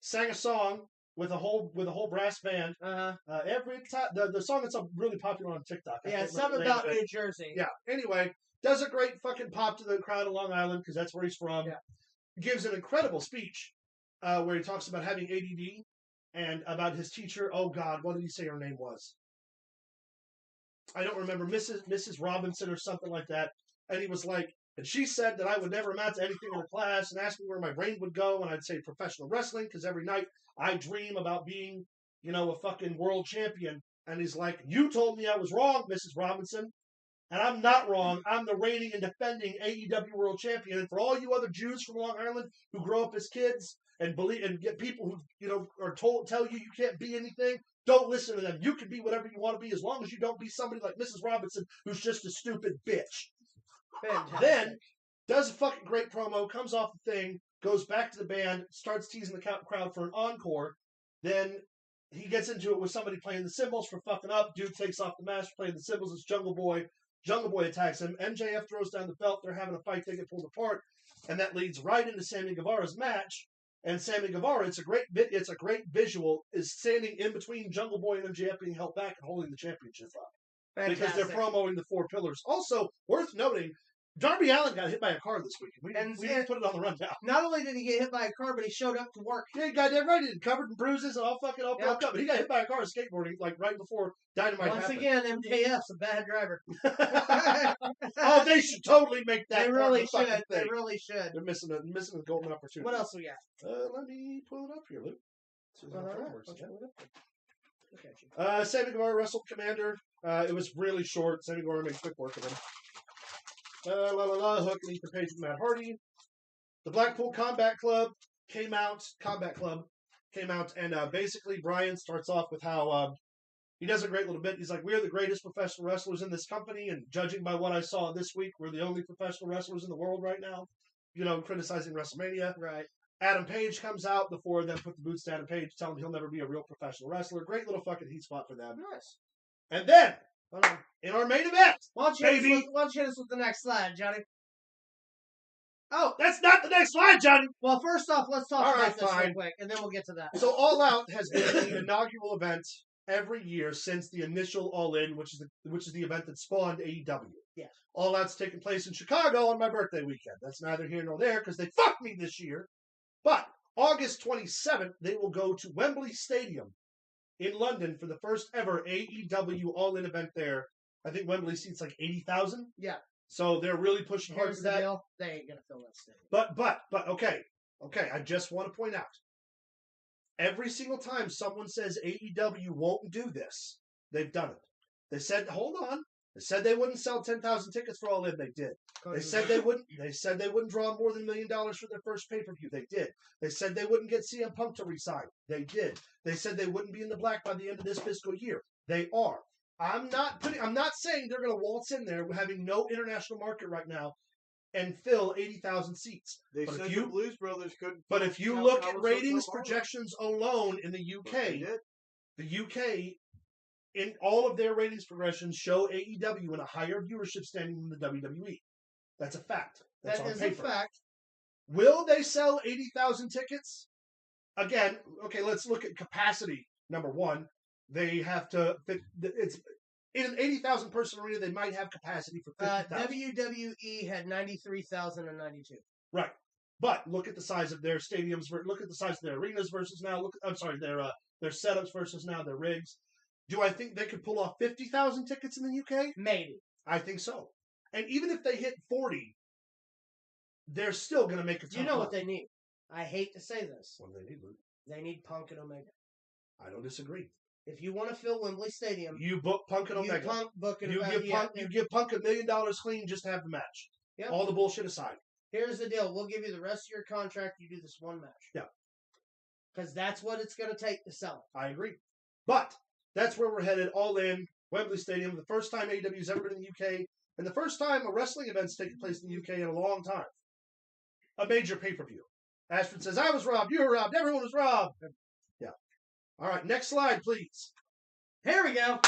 Speaker 1: sang a song with a whole brass band. Every time the song that's really popular on TikTok. I
Speaker 2: Yeah,
Speaker 1: can't
Speaker 2: something
Speaker 1: remember the name
Speaker 2: about
Speaker 1: of it.
Speaker 2: New Jersey.
Speaker 1: Yeah. Anyway, does a great fucking pop to the crowd of Long Island because that's where he's from.
Speaker 2: Yeah.
Speaker 1: Gives an incredible speech where he talks about having ADD and about his teacher. Oh God, what did he say her name was? I don't remember. Mrs. Robinson or something like that. And he was like, and she said that I would never amount to anything in the class and asked me where my brain would go. And I'd say professional wrestling because every night I dream about being, a fucking world champion. And he's like, you told me I was wrong, Mrs. Robinson. And I'm not wrong. I'm the reigning and defending AEW world champion. And for all you other Jews from Long Island who grow up as kids and believe and get people who, are tell you can't be anything, don't listen to them. You can be whatever you want to be as long as you don't be somebody like Mrs. Robinson who's just a stupid bitch.
Speaker 2: Fantastic.
Speaker 1: Then does a fucking great promo, comes off the thing, goes back to the band, starts teasing the crowd for an encore. Then he gets into it with somebody playing the cymbals for fucking up. Dude takes off the mask, playing the cymbals. It's Jungle Boy. Jungle Boy attacks him. MJF throws down the belt. They're having a fight. They get pulled apart, and that leads right into Sammy Guevara's match. And Sammy Guevara, it's a great visual, is standing in between Jungle Boy and MJF being held back and holding the championship up.
Speaker 2: Fantastic.
Speaker 1: Because they're promoting the four pillars. Also, worth noting, Darby Allin got hit by a car this week. We
Speaker 2: And-
Speaker 1: didn't put it on the rundown.
Speaker 2: Not only did he get hit by a car, but he showed up to work.
Speaker 1: Yeah, goddamn right. He did, covered in bruises and all broke up. But he got hit by a car skateboarding like right before Dynamite
Speaker 2: Once
Speaker 1: happened.
Speaker 2: again, MJF's a bad driver.
Speaker 1: Oh, they should totally make that.
Speaker 2: They really
Speaker 1: part of the
Speaker 2: should.
Speaker 1: fucking
Speaker 2: They
Speaker 1: thing.
Speaker 2: really should.
Speaker 1: They're missing a golden opportunity.
Speaker 2: What else we got?
Speaker 1: Let me pull it up here, Luke. This is how it works,
Speaker 2: Okay.
Speaker 1: yeah.
Speaker 2: Look at you.
Speaker 1: Sammy Guevara wrestled Commander. It was really short. Sammy Guevara made quick work of him. Hook and Ethan Page with Matt Hardy. The Blackpool Combat Club came out. And basically Brian starts off with how he does a great little bit. He's like, we're the greatest professional wrestlers in this company, and judging by what I saw this week, we're the only professional wrestlers in the world right now. You know, criticizing WrestleMania.
Speaker 2: Right.
Speaker 1: Adam Page comes out. The four of them put the boots to Adam Page, tell him he'll never be a real professional wrestler. Great little fucking heat spot for them.
Speaker 2: Nice.
Speaker 1: And then,
Speaker 2: Hold on.
Speaker 1: in our main event,
Speaker 2: Why don't you hit us with the next slide, Johnny? Oh,
Speaker 1: that's not the next slide, Johnny.
Speaker 2: well, first off, let's talk
Speaker 1: All
Speaker 2: about
Speaker 1: right,
Speaker 2: this
Speaker 1: fine.
Speaker 2: real quick, and then we'll get to that.
Speaker 1: So All Out has been the inaugural event every year since the initial All In, which is the event that spawned AEW.
Speaker 2: Yes.
Speaker 1: All Out's taking place in Chicago on my birthday weekend. That's neither here nor there because they fucked me this year. But August 27th, they will go to Wembley Stadium in London for the first ever AEW All In event there. I think Wembley seats like 80,000.
Speaker 2: Yeah.
Speaker 1: So they're really pushing hard
Speaker 2: Here's
Speaker 1: for
Speaker 2: the
Speaker 1: that.
Speaker 2: deal. They ain't going to fill that stadium.
Speaker 1: But okay. I just want to point out. Every single time someone says AEW won't do this, they've done it. They said, hold on. They said they wouldn't sell 10,000 tickets for All In. They did. They said they wouldn't. They said they wouldn't draw more than $1 million for their first pay-per-view. They did. They said they wouldn't get CM Punk to resign. They did. They said they wouldn't be in the black by the end of this fiscal year. They are. I'm not saying they're going to waltz in there having no international market right now and fill 80,000 seats.
Speaker 5: They
Speaker 1: But
Speaker 5: said
Speaker 1: if
Speaker 5: the
Speaker 1: you-
Speaker 5: Blues Brothers couldn't.
Speaker 1: But if you
Speaker 5: count
Speaker 1: look
Speaker 5: how
Speaker 1: at
Speaker 5: much
Speaker 1: ratings
Speaker 5: so far.
Speaker 1: projections alone in the
Speaker 5: But they
Speaker 1: UK,
Speaker 5: did.
Speaker 1: the UK, in all of their ratings progressions, show AEW in a higher viewership standing than the WWE. That's a fact. That's
Speaker 2: That
Speaker 1: on
Speaker 2: is
Speaker 1: paper.
Speaker 2: a fact.
Speaker 1: Will they sell 80,000 tickets? Again, okay, let's look at capacity. Number one, they have to fit. It's in an 80,000 person arena. They might have capacity for 50,000.
Speaker 2: WWE had 93,092.
Speaker 1: Right. But look at the size of their stadiums. Look at the size of their arenas versus now. Their setups versus now their rigs. Do I think they could pull off 50,000 tickets in the UK?
Speaker 2: Maybe.
Speaker 1: I think so. And even if they hit 40, they're still going to make a ton.
Speaker 2: You know what they need? I hate to say this.
Speaker 1: What do they need, Luke?
Speaker 2: They need Punk and Omega.
Speaker 1: I don't disagree.
Speaker 2: If you want to fill Wembley Stadium,
Speaker 1: You book Punk and
Speaker 2: you
Speaker 1: Omega.
Speaker 2: Punk book and
Speaker 1: You give Punk $1 million clean just to have the match.
Speaker 2: Yep.
Speaker 1: All the bullshit aside.
Speaker 2: Here's the deal. We'll give you the rest of your contract. You do this one match.
Speaker 1: Yeah.
Speaker 2: Because that's what it's going to take to sell it.
Speaker 1: I agree. But that's where we're headed. All in Wembley Stadium. The first time AEW's ever been in the UK. And the first time a wrestling event's taken place in the UK in a long time. A major pay-per-view. Ashford says, I was robbed. You were robbed. Everyone was robbed. Yeah. All right. Next slide, please.
Speaker 2: Here we go.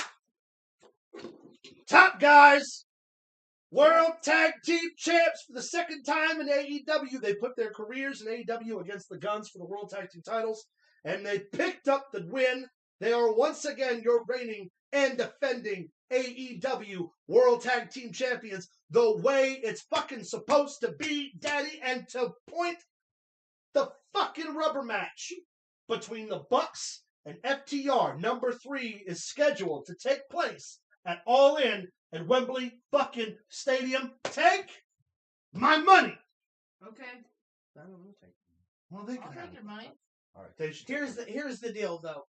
Speaker 1: Top guys. World Tag Team Champs for the second time in AEW. They put their careers in AEW against the Guns for the World Tag Team titles, and they picked up the win. They are once again your reigning and defending AEW World Tag Team Champions the way it's fucking supposed to be, Daddy. And to point, the fucking rubber match between the Bucks and FTR, number 3, is scheduled to take place at All In at Wembley fucking Stadium. Take my money.
Speaker 3: Okay.
Speaker 2: I don't know.
Speaker 1: Well, they
Speaker 3: I'll
Speaker 1: can have
Speaker 3: take
Speaker 1: it.
Speaker 3: your money.
Speaker 1: All right, they should.
Speaker 2: Here's the deal, though.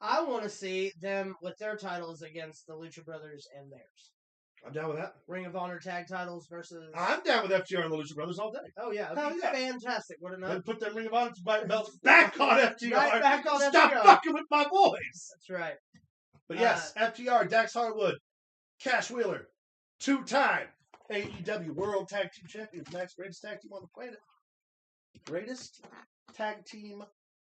Speaker 2: I want to see them with their titles against the Lucha Brothers and theirs.
Speaker 1: I'm down with that.
Speaker 2: Ring of Honor tag titles versus.
Speaker 1: I'm down with FTR and the Lucha Brothers all day.
Speaker 2: Oh yeah,
Speaker 1: Hell
Speaker 2: it'd be
Speaker 1: yeah.
Speaker 2: fantastic. Would it not?
Speaker 1: Then put them Ring of Honor belts back on FTR.
Speaker 2: Right back on
Speaker 1: Stop
Speaker 2: FTR.
Speaker 1: fucking with my boys.
Speaker 2: That's right.
Speaker 1: But yes, FTR, Dax Harwood, Cash Wheeler, 2-time AEW World Tag Team Champions, Max, greatest tag team on the planet. Greatest tag team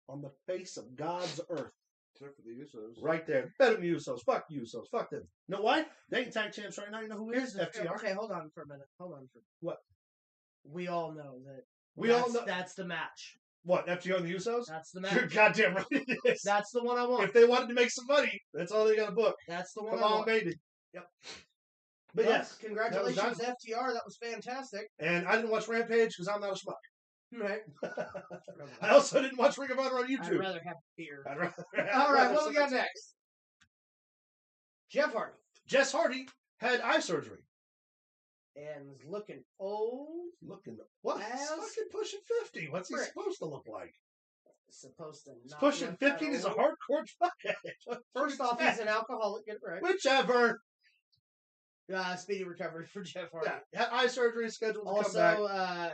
Speaker 1: on the face of God's earth.
Speaker 5: Except for the Usos.
Speaker 1: Right there. Better than the Usos. Fuck Usos. Fuck them. You know why? They ain't tag champs right now. You know who
Speaker 2: Here's
Speaker 1: is?
Speaker 2: the
Speaker 1: FTR.
Speaker 2: Okay, hold on for a minute.
Speaker 1: What?
Speaker 2: We all know that.
Speaker 1: We all know.
Speaker 2: That's the match.
Speaker 1: What? FTR and the Usos?
Speaker 2: That's the
Speaker 1: You're
Speaker 2: match.
Speaker 1: goddamn right it is.
Speaker 2: That's the one I want.
Speaker 1: If they wanted to make some money, that's all they got to book.
Speaker 2: That's the one
Speaker 1: Come
Speaker 2: I
Speaker 1: on,
Speaker 2: want.
Speaker 1: baby.
Speaker 2: Yep.
Speaker 1: But
Speaker 2: Well,
Speaker 1: yes,
Speaker 2: congratulations,
Speaker 1: that
Speaker 2: FTR. That was fantastic.
Speaker 1: and I didn't watch Rampage because I'm not a schmuck.
Speaker 2: Right.
Speaker 1: I also didn't watch Ring of Honor on
Speaker 2: I'd
Speaker 1: YouTube.
Speaker 2: rather have beer.
Speaker 1: I'd rather
Speaker 2: All right,
Speaker 1: rather
Speaker 2: what we got
Speaker 1: somebody-
Speaker 2: next? Jeff Hardy.
Speaker 1: Jess Hardy had eye surgery.
Speaker 2: And was looking old.
Speaker 1: Looking what? He's
Speaker 2: As
Speaker 1: fucking pushing 50. What's he
Speaker 2: frick.
Speaker 1: supposed to look like?
Speaker 2: Supposed to
Speaker 1: He's
Speaker 2: not
Speaker 1: pushing
Speaker 2: look
Speaker 1: 50
Speaker 2: that
Speaker 1: and he's a
Speaker 2: old.
Speaker 1: hardcore drug addict.
Speaker 2: First off, he's an alcoholic. Get it right.
Speaker 1: Whichever.
Speaker 2: Speedy recovery for Jeff Hardy.
Speaker 1: Yeah, had eye surgery scheduled to come back.
Speaker 2: Also,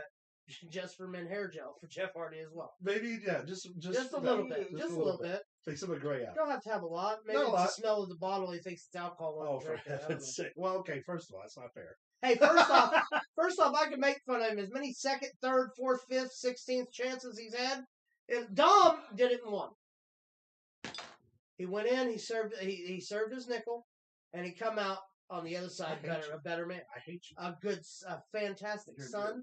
Speaker 2: just for men hair gel for Jeff Hardy as well.
Speaker 1: Maybe, yeah, just
Speaker 2: Just a little bit. Just a little bit.
Speaker 1: Take some of the gray
Speaker 2: You
Speaker 1: out.
Speaker 2: don't have to have a lot. Maybe
Speaker 1: Not a
Speaker 2: it's
Speaker 1: lot.
Speaker 2: the smell of the bottle. He thinks it's alcohol. When
Speaker 1: Oh,
Speaker 2: he
Speaker 1: for
Speaker 2: drinks it. I don't
Speaker 1: heaven's
Speaker 2: know.
Speaker 1: sake. Well, okay, first of all, that's not fair.
Speaker 2: Hey, first off, I can make fun of him. As many second, third, fourth, fifth, 16th chances he's had. And Dom did it in one. He went in, he served his nickel, and he come out on the other side
Speaker 1: I hate you.
Speaker 2: a better man.
Speaker 1: I hate you.
Speaker 2: A fantastic son.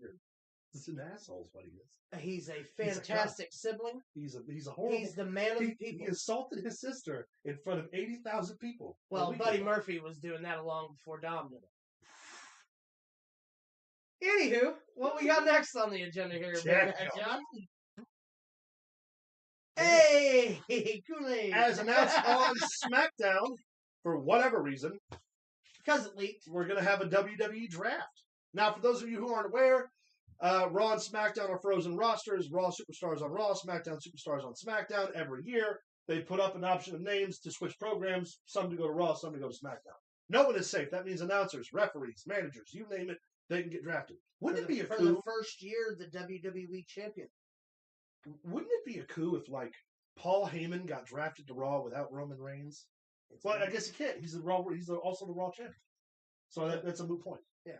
Speaker 1: He's an asshole is what he is.
Speaker 2: He's a
Speaker 1: He's a
Speaker 2: fantastic sibling.
Speaker 1: He's a horrible.
Speaker 2: He's the man of the
Speaker 1: he
Speaker 2: people.
Speaker 1: assaulted his sister in front of 80,000 people.
Speaker 2: Well,
Speaker 1: a week
Speaker 2: Buddy
Speaker 1: ago.
Speaker 2: Murphy was doing that long before Dom did it. Anywho, what we got next on the agenda here, Big
Speaker 1: Check
Speaker 2: Bad
Speaker 1: out.
Speaker 2: John? Hey, Kool-Aid.
Speaker 1: As announced on SmackDown, for whatever reason,
Speaker 2: because it leaked.
Speaker 1: we're going to have a WWE draft. Now, for those of you who aren't aware, Raw and SmackDown are frozen rosters. Raw superstars on Raw, SmackDown superstars on SmackDown. Every year, they put up an option of names to switch programs, some to go to Raw, some to go to SmackDown. No one is safe. That means announcers, referees, managers, you name it, they can get drafted. Wouldn't it be a
Speaker 2: for
Speaker 1: coup?
Speaker 2: the first year, the WWE champion?
Speaker 1: Wouldn't it be a coup if, like, Paul Heyman got drafted to Raw without Roman Reigns? Well, I guess he can't. He's also the Raw champion. So that's a moot point.
Speaker 2: Yeah.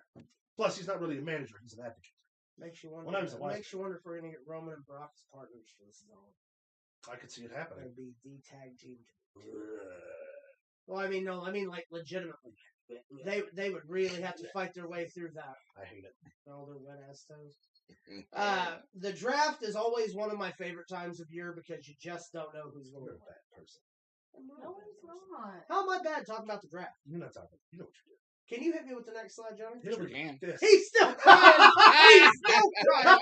Speaker 1: Plus, he's not really a manager. He's an advocate.
Speaker 2: Makes you wonder.
Speaker 1: Well, now he's a wife.
Speaker 2: Makes you wonder if we're going to get Roman and Brock as partners for this zone.
Speaker 1: I could see it
Speaker 2: They're
Speaker 1: happening.
Speaker 2: going to be the tag team. Well, I mean, like legitimately. They would really have to fight their way through that.
Speaker 1: I hate it.
Speaker 2: All their wet ass toes. The draft is always one of my favorite times of year because you just don't know who's going to
Speaker 1: You're
Speaker 2: win.
Speaker 1: a bad person.
Speaker 3: No, it's not.
Speaker 2: How am I bad talking about the draft?
Speaker 1: You're not talking. You know what you're
Speaker 2: Can you hit me with the next slide, Johnny?
Speaker 1: doing.
Speaker 4: Sure can.
Speaker 1: This.
Speaker 2: He's still crying. He's still crying.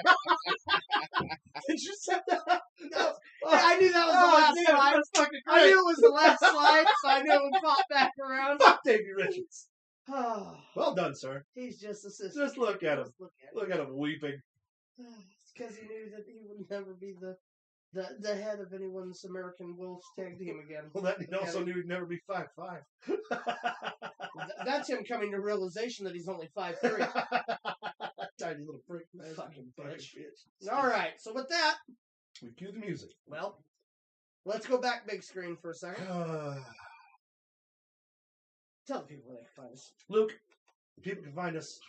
Speaker 1: Did you set that up?
Speaker 2: No. Yeah, I knew that was the last slide.
Speaker 1: That's fucking
Speaker 2: I
Speaker 1: great.
Speaker 2: knew it was the last slide, so I knew it would pop back around.
Speaker 1: Fuck Davey Richards.
Speaker 2: Oh,
Speaker 1: Well done, sir.
Speaker 2: he's just a sister.
Speaker 1: Just look at him.
Speaker 2: Just look at him.
Speaker 1: Look at him weeping.
Speaker 2: It's because he knew that he would never be the head of anyone's American Wolves tag team again.
Speaker 1: Well, that he also knew he'd never be 5'5".
Speaker 2: That's him coming to realization that he's only 5'3".
Speaker 1: Tiny little prick. Man.
Speaker 2: Fucking bitch. All right, so with that,
Speaker 1: We cue the music.
Speaker 2: well, let's go back big screen for a second. Tell the people where they can find us.
Speaker 1: Luke, people can find us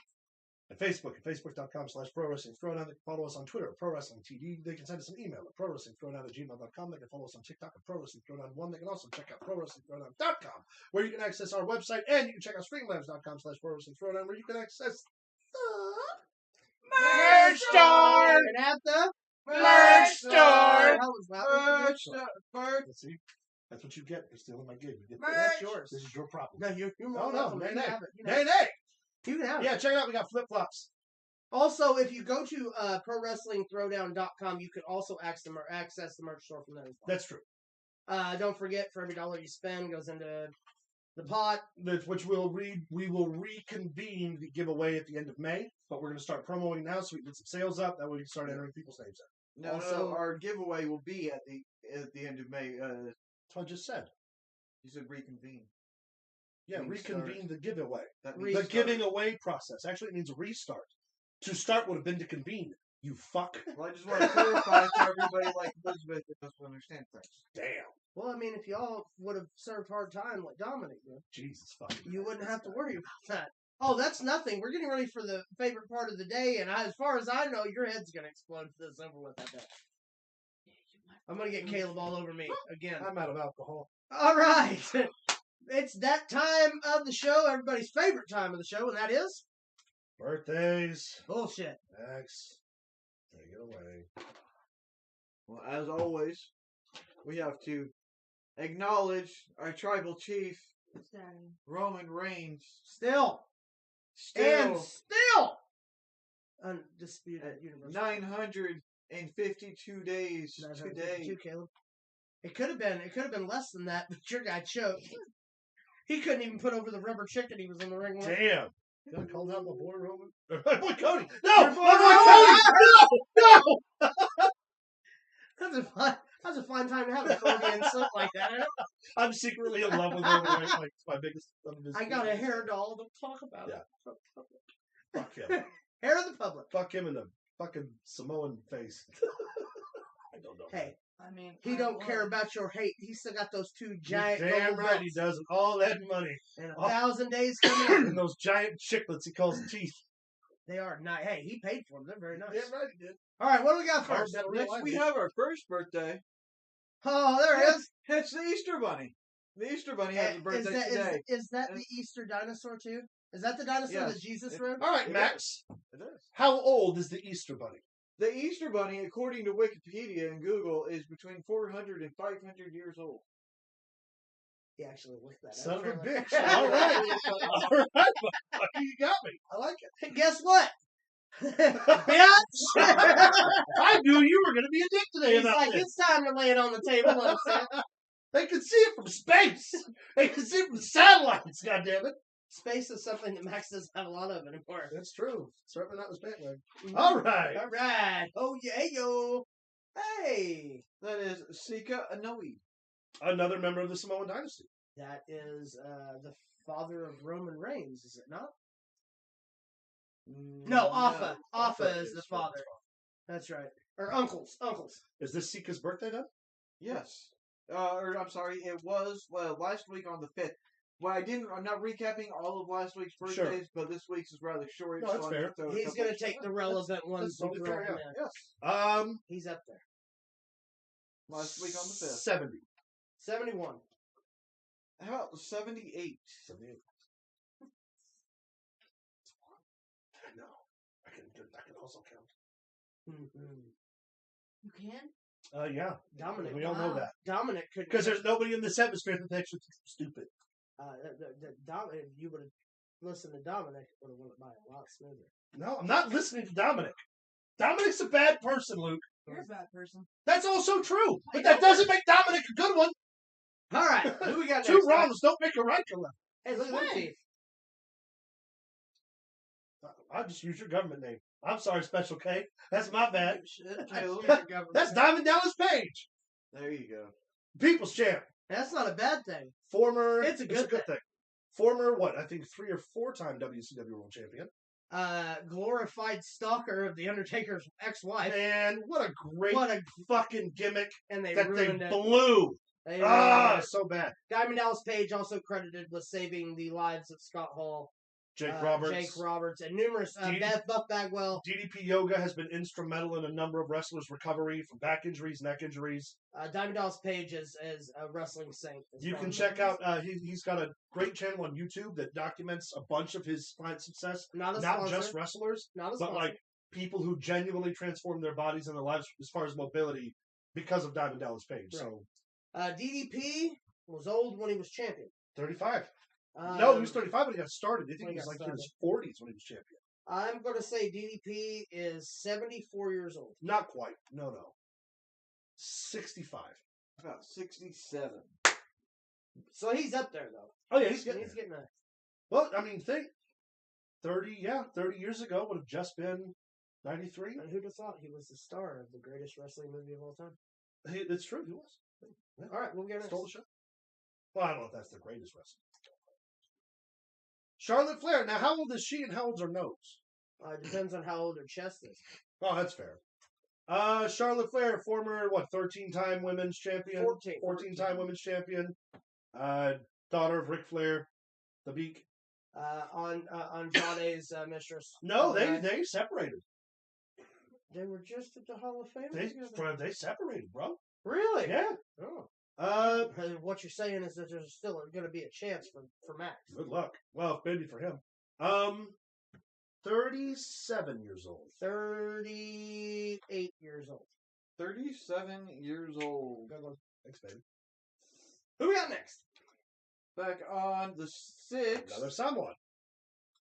Speaker 1: at Facebook at facebook.com/ProWrestlingThrowdown. They can follow us on Twitter at ProWrestlingTD. They can send us an email at ProWrestlingThrowdown@gmail.com. They can follow us on TikTok at ProWrestlingThrowdown1. They can also check out ProWrestlingThrowdown.com, where you can access our website, and you can check out Streamlabs.com/ProWrestlingThrowdown, where you can access
Speaker 4: Merch store!
Speaker 2: And at the
Speaker 4: Merch store!
Speaker 2: How was that?
Speaker 1: Let's see. That's what you get for stealing my gig. You get
Speaker 2: That's yours.
Speaker 1: This is your problem.
Speaker 2: No, you're
Speaker 1: No,
Speaker 2: more
Speaker 1: no,
Speaker 2: welcome.
Speaker 1: nay,
Speaker 2: You
Speaker 1: nay.
Speaker 2: can have it.
Speaker 1: Nay, nay.
Speaker 2: You can have it.
Speaker 1: Yeah, check it out. We got flip flops.
Speaker 2: Also, if you go to ProWrestlingThrowdown.com, you can also access the merch store from there as well.
Speaker 1: That's true.
Speaker 2: Don't forget, for every dollar you spend goes into the pot.
Speaker 1: Which we will reconvene the giveaway at the end of May, but we're going to start promoting now so we can get some sales up. That way we can start entering people's names in.
Speaker 5: No,
Speaker 2: Also-
Speaker 5: our giveaway will be at the end of May.
Speaker 1: That's what I just said.
Speaker 5: You said reconvene.
Speaker 1: Yeah,
Speaker 5: Restart.
Speaker 1: reconvene the giveaway.
Speaker 5: That
Speaker 1: The
Speaker 5: means
Speaker 2: Restart.
Speaker 1: giving away process. Actually, it means restart. To start would have been to convene. You fuck.
Speaker 5: Well, I just want to clarify so everybody like Elizabeth doesn't understand things.
Speaker 1: Damn.
Speaker 2: Well, I mean, if y'all would have served hard time like Dominic did,
Speaker 1: Jesus fucking.
Speaker 2: you wouldn't have to worry about that. Oh, that's nothing. We're getting ready for the favorite part of the day, and as far as I know, your head's going to explode for this over with that day. I'm going to get Caleb all over me again.
Speaker 1: I'm out of alcohol.
Speaker 2: All right. It's that time of the show, everybody's favorite time of the show, and that is
Speaker 1: Birthdays.
Speaker 2: bullshit.
Speaker 1: X. Take it away.
Speaker 5: Well, as always, we have to acknowledge our tribal chief,
Speaker 3: Daddy.
Speaker 5: Roman Reigns.
Speaker 2: Still. still undisputed universal.
Speaker 5: 952 days today.
Speaker 2: Caleb. It could have been less than that, but your guy choked. He couldn't even put over the rubber chicken he was in the ring with.
Speaker 1: Damn. You gotta call out my boy Roman. My boy Cody. No! My boy Cody! No!
Speaker 2: That's a fun time to have a Cody and something like that.
Speaker 1: I'm secretly in love with him. Like, it's my biggest love of his
Speaker 2: I got a hair doll. Don't talk about it.
Speaker 1: Fuck him.
Speaker 2: Hair of the public.
Speaker 1: Fuck him in the fucking Samoan face. I don't know.
Speaker 2: Hey,
Speaker 3: I mean,
Speaker 2: he don't care about your hate. He still got those two giant
Speaker 1: Damn
Speaker 2: gold
Speaker 1: right he
Speaker 2: belts
Speaker 1: does. All that money.
Speaker 2: and 1,000 days coming up.
Speaker 1: And those giant chiclets he calls teeth.
Speaker 2: They are nice. Hey, he paid for them. They're very nice.
Speaker 1: Damn right he did.
Speaker 2: All right, what do we got
Speaker 1: Carved
Speaker 2: first?
Speaker 1: that real
Speaker 5: Next,
Speaker 1: life.
Speaker 5: we have our first birthday.
Speaker 2: Oh, there it is.
Speaker 5: It's the Easter Bunny. The Easter Bunny has a birthday today.
Speaker 2: Is that the Easter dinosaur too? Is that the dinosaur
Speaker 5: Yes.
Speaker 2: that Jesus rode?
Speaker 1: All right,
Speaker 5: It
Speaker 1: Max.
Speaker 5: It is.
Speaker 1: How old is the Easter Bunny?
Speaker 5: The Easter Bunny, according to Wikipedia and Google, is between 400 and 500 years old.
Speaker 2: He actually looked that
Speaker 1: Son
Speaker 2: up.
Speaker 1: of a
Speaker 2: Really.
Speaker 1: bitch. All right. All right, motherfucker, you got me. I like it.
Speaker 2: Guess what? Bitch!
Speaker 1: I knew you were going to be a dick today
Speaker 2: He's
Speaker 1: about
Speaker 2: like,
Speaker 1: this.
Speaker 2: it's time to lay it on the table. Let us see it.
Speaker 1: They can see it from space. They can see it from satellites, goddammit.
Speaker 2: Space is something that Max doesn't have a lot of anymore.
Speaker 1: That's true. Certainly not this bandwagon. All right.
Speaker 2: All right. Oh, yeah, yo. Hey.
Speaker 5: That is Sika Inoue.
Speaker 1: Another member of the Samoan dynasty.
Speaker 2: That is the father of Roman Reigns, is it not? No, Alpha. Alpha is the father. That's right. Or uncles. Uncles.
Speaker 1: Is this Sika's birthday then?
Speaker 5: Yes. I'm sorry, it was last week on the 5th. Well, I'm not recapping all of last week's birthdays, but this week's is rather short.
Speaker 1: No, that's
Speaker 5: so
Speaker 1: fair.
Speaker 2: He's going to take the relevant ones.
Speaker 1: That's totally fair,
Speaker 2: yeah.
Speaker 5: Yes.
Speaker 2: He's up there.
Speaker 5: Last week on the 5th.
Speaker 1: 70.
Speaker 2: 71.
Speaker 5: How about 78?
Speaker 1: 78. I know. I can also count.
Speaker 2: Mm-hmm.
Speaker 3: You can?
Speaker 1: Yeah.
Speaker 2: Dominic.
Speaker 1: We all know that.
Speaker 2: Dominic could.
Speaker 1: Because there's nobody in this hemisphere that thinks you're stupid.
Speaker 2: Dominic, if you would have listened to Dominic, it would have went by a lot smoother.
Speaker 1: No, I'm not listening to Dominic. Dominic's a bad person, Luke.
Speaker 3: You're a bad person.
Speaker 1: That's also true. But that doesn't make Dominic a good one.
Speaker 2: All right. Who we got next?
Speaker 1: Two wrongs don't make a right to left.
Speaker 2: Hey, look at that teeth.
Speaker 1: I'll just use your government name. I'm sorry, Special K. That's my bad. That's
Speaker 2: That's
Speaker 1: Diamond Dallas Page.
Speaker 5: There you go.
Speaker 1: People's champ.
Speaker 2: That's not a bad thing.
Speaker 1: Former.
Speaker 2: It's a good
Speaker 1: thing. Former, I think 3 or 4-time WCW World Champion.
Speaker 2: Glorified stalker of The Undertaker's ex-wife.
Speaker 1: Man, what a great fucking gimmick
Speaker 2: And they
Speaker 1: that they
Speaker 2: ruined it.
Speaker 1: blew.
Speaker 2: They ruined it.
Speaker 1: So bad.
Speaker 2: Diamond Dallas Page also credited with saving the lives of Scott Hall,
Speaker 1: Jake
Speaker 2: Jake Roberts, and numerous Buff Bagwell.
Speaker 1: DDP Yoga has been instrumental in a number of wrestlers' recovery from back injuries, neck injuries.
Speaker 2: Diamond Dallas Page is a wrestling saint.
Speaker 1: You can check out, he's got a great channel on YouTube that documents a bunch of his client success.
Speaker 2: Not
Speaker 1: just wrestlers, but like people who genuinely transformed their bodies and their lives as far as mobility because of Diamond Dallas Page.
Speaker 2: Right.
Speaker 1: So
Speaker 2: DDP was old when he was champion.
Speaker 1: 35. No, he was 35 when he got started. I think
Speaker 2: when
Speaker 1: he was
Speaker 2: he
Speaker 1: like
Speaker 2: got
Speaker 1: in his 40s when he was champion.
Speaker 2: I'm going to say DDP is 74 years old.
Speaker 1: Not quite. No. 65.
Speaker 5: About 67.
Speaker 2: So he's up there, though.
Speaker 1: Oh, yeah, he's getting
Speaker 2: there.
Speaker 1: Well, I mean, think 30 years ago would have just been 93.
Speaker 2: And who'd have thought he was the star of the greatest wrestling movie of all time?
Speaker 1: It's true, he was. Yeah.
Speaker 2: All right, we'll get it.
Speaker 1: Stole the show. Well, I don't know if that's the greatest wrestler. Charlotte Flair. Now, how old is she and how old's her nose?
Speaker 2: It depends on how old her chest is.
Speaker 1: Oh, that's fair. Charlotte Flair, former, 13-time women's champion? 14-time women's champion. Daughter of Ric Flair, the Beak.
Speaker 2: Andrade's mistress.
Speaker 1: No, they separated.
Speaker 2: They were just at the Hall of Fame?
Speaker 1: They separated, bro.
Speaker 2: Really?
Speaker 1: Yeah.
Speaker 2: Oh. What you're saying is that there's still going to be a chance for Max.
Speaker 1: Good luck. Well, maybe for him. 37 years old.
Speaker 2: 38 years old.
Speaker 5: 37 years old.
Speaker 1: Thanks, baby.
Speaker 2: Who we got next?
Speaker 5: Back on the 6th.
Speaker 1: Another someone.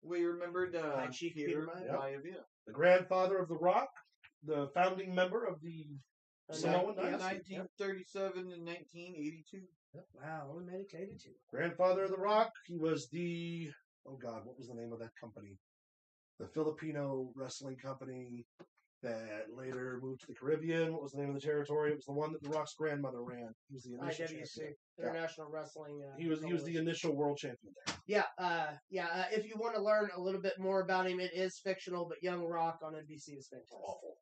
Speaker 5: We remembered
Speaker 2: High Chief Peter
Speaker 5: Maivia.
Speaker 1: The grandfather of The Rock, the founding member of the Samoan Dynasty.
Speaker 5: 1937 and 1982.
Speaker 2: Wow, only made it to 82.
Speaker 1: Grandfather of The Rock. He was the, oh God, what was the name of that company? The Filipino wrestling company that later moved to the Caribbean. What was the name of the territory? It was the one that The Rock's grandmother ran. He was the initial
Speaker 2: IWC,
Speaker 1: champion.
Speaker 2: International Wrestling.
Speaker 1: He was the initial world champion there.
Speaker 2: Yeah. If you want to learn a little bit more about him, it is fictional, but Young Rock on NBC is fantastic.
Speaker 1: Awful.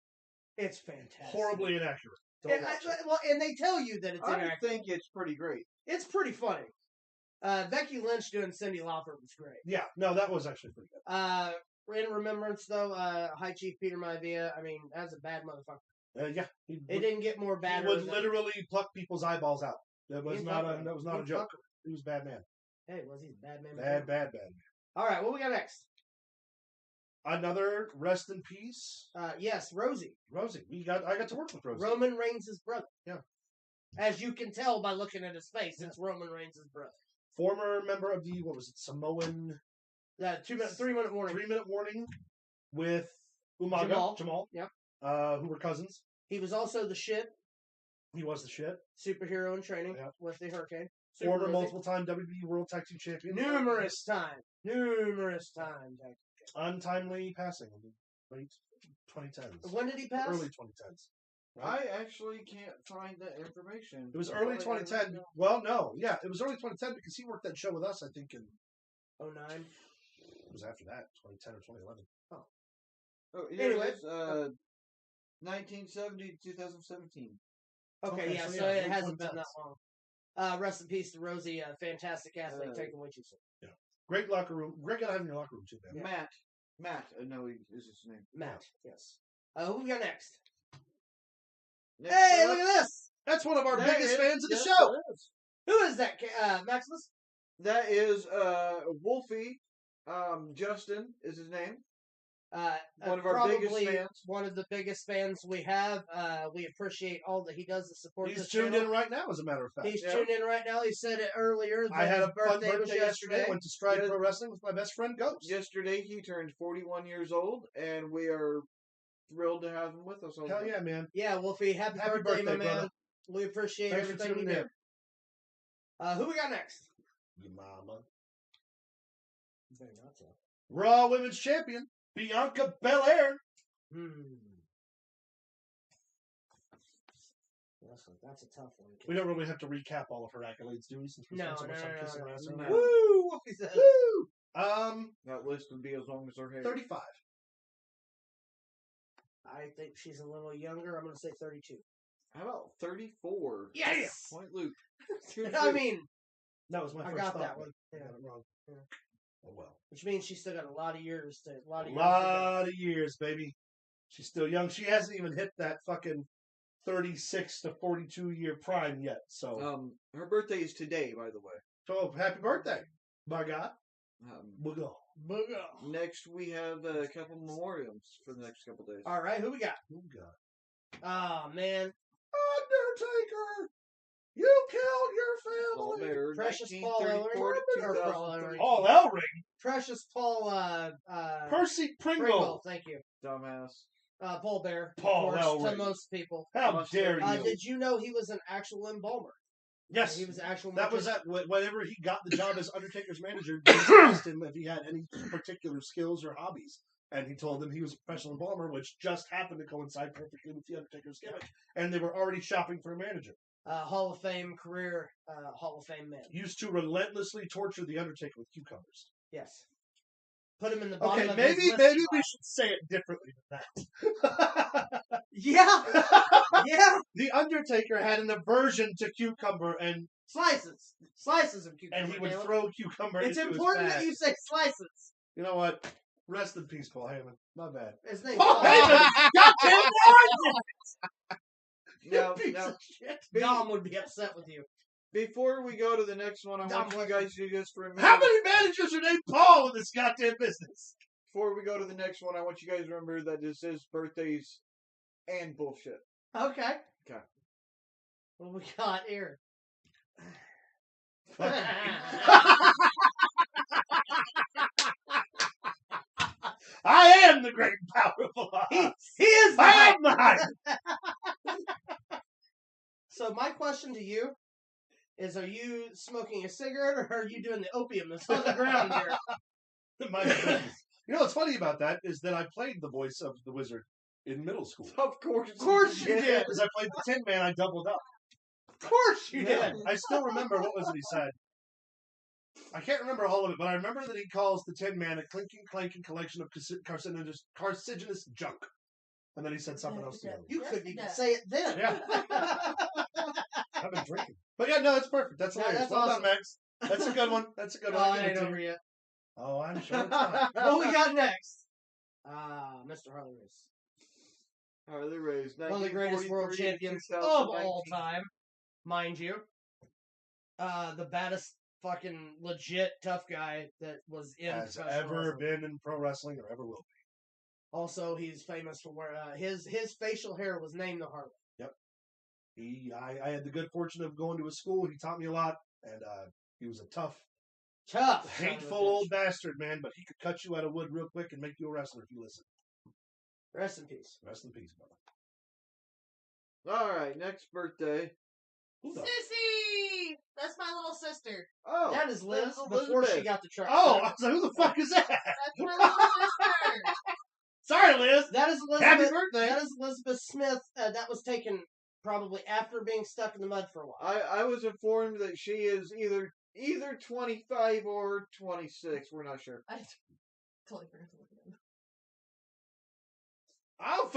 Speaker 2: It's fantastic.
Speaker 1: Horribly inaccurate. Don't watch it.
Speaker 2: And they tell you that it's
Speaker 5: I
Speaker 2: inaccurate.
Speaker 5: think it's pretty great.
Speaker 2: It's pretty funny. Becky Lynch doing Cyndi Lauper was great.
Speaker 1: Yeah, no, that was actually pretty good.
Speaker 2: In remembrance, though, High Chief Peter Maivia, I mean, that's a bad motherfucker.
Speaker 1: Yeah,
Speaker 2: It didn't get more bad.
Speaker 1: He would literally pluck people's eyeballs out. That was not a joke. He was a bad man.
Speaker 2: Hey, was he a bad man?
Speaker 1: Bad man.
Speaker 2: All right, what we got next?
Speaker 1: Another rest in peace.
Speaker 2: Yes, Rosie.
Speaker 1: I got to work with Rosie.
Speaker 2: Roman Reigns' brother.
Speaker 1: Yeah.
Speaker 2: As you can tell by looking at his face, it's Roman Reigns' brother.
Speaker 1: Former member of the, Samoan...
Speaker 2: 3-minute warning.
Speaker 1: 3-minute warning with Umaga. Jamal.
Speaker 2: Yep.
Speaker 1: Who were cousins.
Speaker 2: He was also the shit.
Speaker 1: He was the shit.
Speaker 2: Superhero in training with the Hurricane.
Speaker 1: Former multiple-time WWE World Tag Team Champion.
Speaker 2: Numerous time.
Speaker 1: Untimely passing in the late 2010s.
Speaker 2: When did he pass?
Speaker 1: Early 2010s. Right?
Speaker 5: I actually can't find that information.
Speaker 1: It was early 2010. Well, no. Yeah, it was early 2010 because he worked that show with us, I think, in...
Speaker 2: 09?
Speaker 1: It was after that, 2010 or 2011.
Speaker 2: Anyway.
Speaker 5: 1970 to 2017.
Speaker 2: Okay, so it hasn't been that long. Rest in peace to Rosie, a fantastic athlete, taking what you said.
Speaker 1: Yeah. Great locker room. Great guy to have in your locker room, too, man.
Speaker 5: Yeah. Matt. No, is his name.
Speaker 2: Matt, yes. Who we got next?
Speaker 5: Next
Speaker 2: Hey,
Speaker 5: up,
Speaker 2: look at this!
Speaker 1: That's one of our biggest
Speaker 5: is-
Speaker 1: fans of the
Speaker 5: yes,
Speaker 1: show.
Speaker 5: it is.
Speaker 2: Who is that, Maximus?
Speaker 5: That is Wolfie. Justin is his name. One of our biggest fans.
Speaker 2: One of the biggest fans we have. We appreciate all that he does to support
Speaker 1: He's
Speaker 2: this
Speaker 1: tuned
Speaker 2: channel.
Speaker 1: in right now, as a matter of fact.
Speaker 2: He's tuned in right now. He said it earlier.
Speaker 1: I had a fun
Speaker 2: was
Speaker 1: birthday yesterday. Went to Stride Pro Wrestling with my best friend, Ghost.
Speaker 5: Yesterday he turned 41 years old, and we are thrilled to have him with us.
Speaker 1: Hell yeah, man.
Speaker 2: Yeah, Wolfie, happy birthday, my man.
Speaker 1: brother.
Speaker 2: We appreciate
Speaker 1: Thanks for
Speaker 2: everything you
Speaker 1: tuning
Speaker 2: do. Who we got next?
Speaker 1: Your mama.
Speaker 2: Very not so.
Speaker 1: Raw Women's Champion, Bianca Belair.
Speaker 2: That's a tough one.
Speaker 1: We don't really have to recap all of her accolades, do we? Since we spent so much time kissing her ass.
Speaker 5: no.
Speaker 2: Woo! Wolfie says.
Speaker 1: Woo!
Speaker 5: That list would be as long as her hair.
Speaker 1: 35.
Speaker 2: I think she's a little younger. I'm going to say 32.
Speaker 5: How about 34?
Speaker 2: Yes!
Speaker 5: Point Luke.
Speaker 2: I mean,
Speaker 1: That was my first
Speaker 2: got
Speaker 1: thought,
Speaker 2: that
Speaker 1: but
Speaker 2: one.
Speaker 1: I
Speaker 2: Yeah.
Speaker 1: got it wrong.
Speaker 2: Yeah.
Speaker 1: Oh well.
Speaker 2: Which means she's still got a lot of years to.
Speaker 1: A lot of years, baby. She's still young. She hasn't even hit that fucking 36 to 42 year prime yet. So,
Speaker 5: her birthday is today, by the way.
Speaker 1: so happy birthday, my God. Booga.
Speaker 5: Next, we have a couple memorials for the next couple days.
Speaker 2: All right, who we got?
Speaker 1: Booga.
Speaker 2: Oh, man.
Speaker 1: Undertaker, you killed your
Speaker 5: Paul
Speaker 1: family.
Speaker 5: Bearer,
Speaker 2: Precious Paul
Speaker 5: 1934 to
Speaker 2: Ellering.
Speaker 5: 2003.
Speaker 1: Paul Ellering.
Speaker 2: Precious Paul.
Speaker 1: Percy Pringle.
Speaker 2: Pringle, thank you.
Speaker 5: Dumbass.
Speaker 2: Paul Bear.
Speaker 1: Paul
Speaker 2: of course,
Speaker 1: Ellering.
Speaker 2: to most people.
Speaker 1: How dare you?
Speaker 2: Did you know he was an actual embalmer?
Speaker 1: Yes.
Speaker 2: He was an actual.
Speaker 1: That was
Speaker 2: magician.
Speaker 1: that. Whenever he got the job as Undertaker's manager, they asked him if he had any particular skills or hobbies. And he told them he was a professional embalmer, which just happened to coincide perfectly with the Undertaker's gimmick. And they were already shopping for a manager.
Speaker 2: Hall of Fame career, Hall of Fame man.
Speaker 1: Used to relentlessly torture the Undertaker with cucumbers.
Speaker 2: Yes. Put him in the bottom
Speaker 1: Okay,
Speaker 2: of
Speaker 1: maybe
Speaker 2: his list.
Speaker 1: we should say it differently than that.
Speaker 2: Yeah. Yeah.
Speaker 1: The Undertaker had an aversion to cucumber, and
Speaker 2: Slices of cucumber.
Speaker 1: he would
Speaker 2: Taylor.
Speaker 1: throw cucumber.
Speaker 2: It's
Speaker 1: into
Speaker 2: important
Speaker 1: his
Speaker 2: that
Speaker 1: bag.
Speaker 2: you say slices.
Speaker 1: You know what? Rest in peace, Paul Heyman. My bad.
Speaker 2: His name.
Speaker 1: Paul Heyman! Goddamn
Speaker 5: Now,
Speaker 1: piece
Speaker 5: now,
Speaker 1: of shit.
Speaker 2: Dom would be upset with you.
Speaker 5: before we go to the next one, I want
Speaker 2: Dumb
Speaker 5: you guys to just remember.
Speaker 1: How many managers are named Paul in this goddamn business?
Speaker 5: Before we go to the next one, I want you guys to remember that this is birthdays and bullshit.
Speaker 2: Okay.
Speaker 5: Okay.
Speaker 2: What we got here?
Speaker 1: great and powerful.
Speaker 2: He is the
Speaker 1: I
Speaker 2: hype.
Speaker 1: am the hype.
Speaker 2: So my question to you is: are you smoking a cigarette, or are you doing the opium that's on the ground here?
Speaker 1: My goodness. You know what's funny about that is that I played the voice of the wizard in middle school.
Speaker 5: Of course
Speaker 2: you did.
Speaker 1: Because I played the Tin Man, I doubled up.
Speaker 2: Of course you
Speaker 1: Yeah,
Speaker 2: did.
Speaker 1: I still remember what was it he said. I can't remember all of it, but I remember that he calls the Tin Man a clinking, clanking collection of carcinogenous junk. And then he said something else together.
Speaker 2: You couldn't even say it then.
Speaker 1: Yeah. I've been drinking. But yeah, no, that's perfect. That's hilarious.
Speaker 2: that's
Speaker 1: Well
Speaker 2: awesome.
Speaker 1: done, Max. That's a good one. That's a good one.
Speaker 2: Oh,
Speaker 1: I'll
Speaker 2: it
Speaker 1: give it
Speaker 2: ain't
Speaker 1: to
Speaker 2: over
Speaker 1: you.
Speaker 2: yet.
Speaker 1: Oh, I'm sure it's not.
Speaker 2: What we got next? Mr. Harley Race.
Speaker 5: Harley Race.
Speaker 2: One of the greatest world
Speaker 5: 1943 to
Speaker 2: champions of
Speaker 5: 2019.
Speaker 2: all time, mind you. The baddest fucking legit tough guy that was in
Speaker 1: Has
Speaker 2: professional
Speaker 1: ever
Speaker 2: wrestling.
Speaker 1: been in pro wrestling or ever will be.
Speaker 2: Also, he's famous for where his facial hair was named the Harley.
Speaker 1: I had the good fortune of going to his school. He taught me a lot, and he was a tough,
Speaker 2: Tough. son of a
Speaker 1: hateful
Speaker 2: bitch.
Speaker 1: old bastard, man. But he could cut you out of wood real quick and make you a wrestler if you listen.
Speaker 2: Rest in peace.
Speaker 1: Rest in peace, brother.
Speaker 5: All right, next birthday.
Speaker 1: Who the-
Speaker 3: Sissy! That's my little sister.
Speaker 5: Oh,
Speaker 2: That is Liz
Speaker 5: that's
Speaker 2: before she
Speaker 5: Elizabeth.
Speaker 2: got the truck.
Speaker 1: Oh, I was like, who the fuck is that?
Speaker 3: That's my little sister.
Speaker 1: Sorry, Liz.
Speaker 2: That is Elizabeth.
Speaker 1: Happy birthday.
Speaker 2: That is Elizabeth Smith. That was taken probably after being stuck in the mud for a while.
Speaker 5: I was informed that she is either 25 or 26. We're not sure.
Speaker 3: I totally forgot to look at him.
Speaker 1: I'm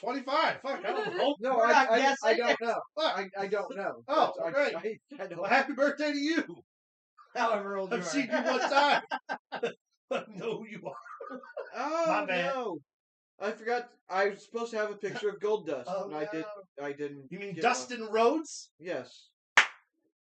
Speaker 1: 25. Fuck, I don't know.
Speaker 5: No,
Speaker 2: We're
Speaker 5: I
Speaker 2: not
Speaker 5: don't
Speaker 2: guessing.
Speaker 5: know.
Speaker 1: Fuck.
Speaker 5: I don't know.
Speaker 1: Oh,
Speaker 5: I
Speaker 1: great.
Speaker 5: I don't
Speaker 1: Well, happy birthday to you.
Speaker 2: However old you
Speaker 1: I've
Speaker 2: are.
Speaker 1: seen you one time. I know who you are.
Speaker 5: Oh,
Speaker 1: My bad.
Speaker 5: no. I forgot. I was supposed to have a picture of Gold Dust,
Speaker 1: Oh,
Speaker 5: and I didn't.
Speaker 1: You mean
Speaker 5: get
Speaker 1: Dustin Rhodes?
Speaker 5: one. Yes.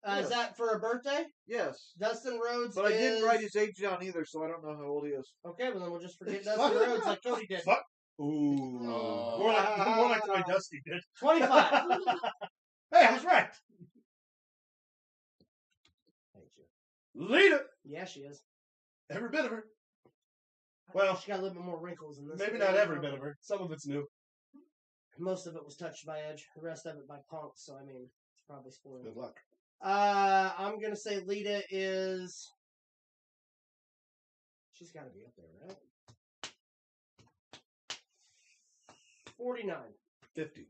Speaker 2: Is that for a birthday?
Speaker 5: Yes.
Speaker 2: Dustin Rhodes
Speaker 5: But I didn't
Speaker 2: is-
Speaker 5: write his age down either, so I don't know how old he is.
Speaker 2: Okay, well then we'll just forget Dustin Rhodes like Cody did.
Speaker 1: Fuck. Ooh. More like the way Dusty did.
Speaker 2: 25.
Speaker 1: Hey, I was right.
Speaker 2: Thank you.
Speaker 1: Lita.
Speaker 2: Yeah, she is.
Speaker 1: Every bit of her. Well,
Speaker 2: She got a little bit more wrinkles in this.
Speaker 1: maybe not every bit of her. Some of it's new.
Speaker 2: Most of it was touched by Edge. The rest of it by Punk. So I mean, it's probably spoiled.
Speaker 1: Good luck.
Speaker 2: I'm gonna say Lita is. She's got to be up there, right? 49.
Speaker 1: 50.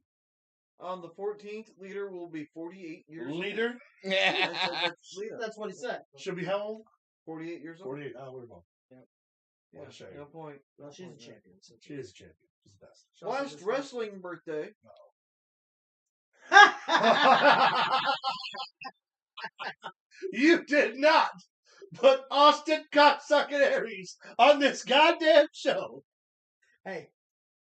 Speaker 5: On the 14th, Leader will be 48 years old.
Speaker 1: Leader
Speaker 5: I said that's Lita.
Speaker 2: That's what he said.
Speaker 1: should be how old?
Speaker 5: 48 years old.
Speaker 1: 48. Oh, we're wrong.
Speaker 5: Yeah,
Speaker 1: What a shame.
Speaker 5: no point.
Speaker 2: Well, she's a champion. So
Speaker 1: She is a champion. She's the best.
Speaker 2: she also
Speaker 5: Last
Speaker 2: just-
Speaker 5: wrestling birthday.
Speaker 1: You did not put Austin cocksucking Aries on this goddamn show.
Speaker 2: Hey,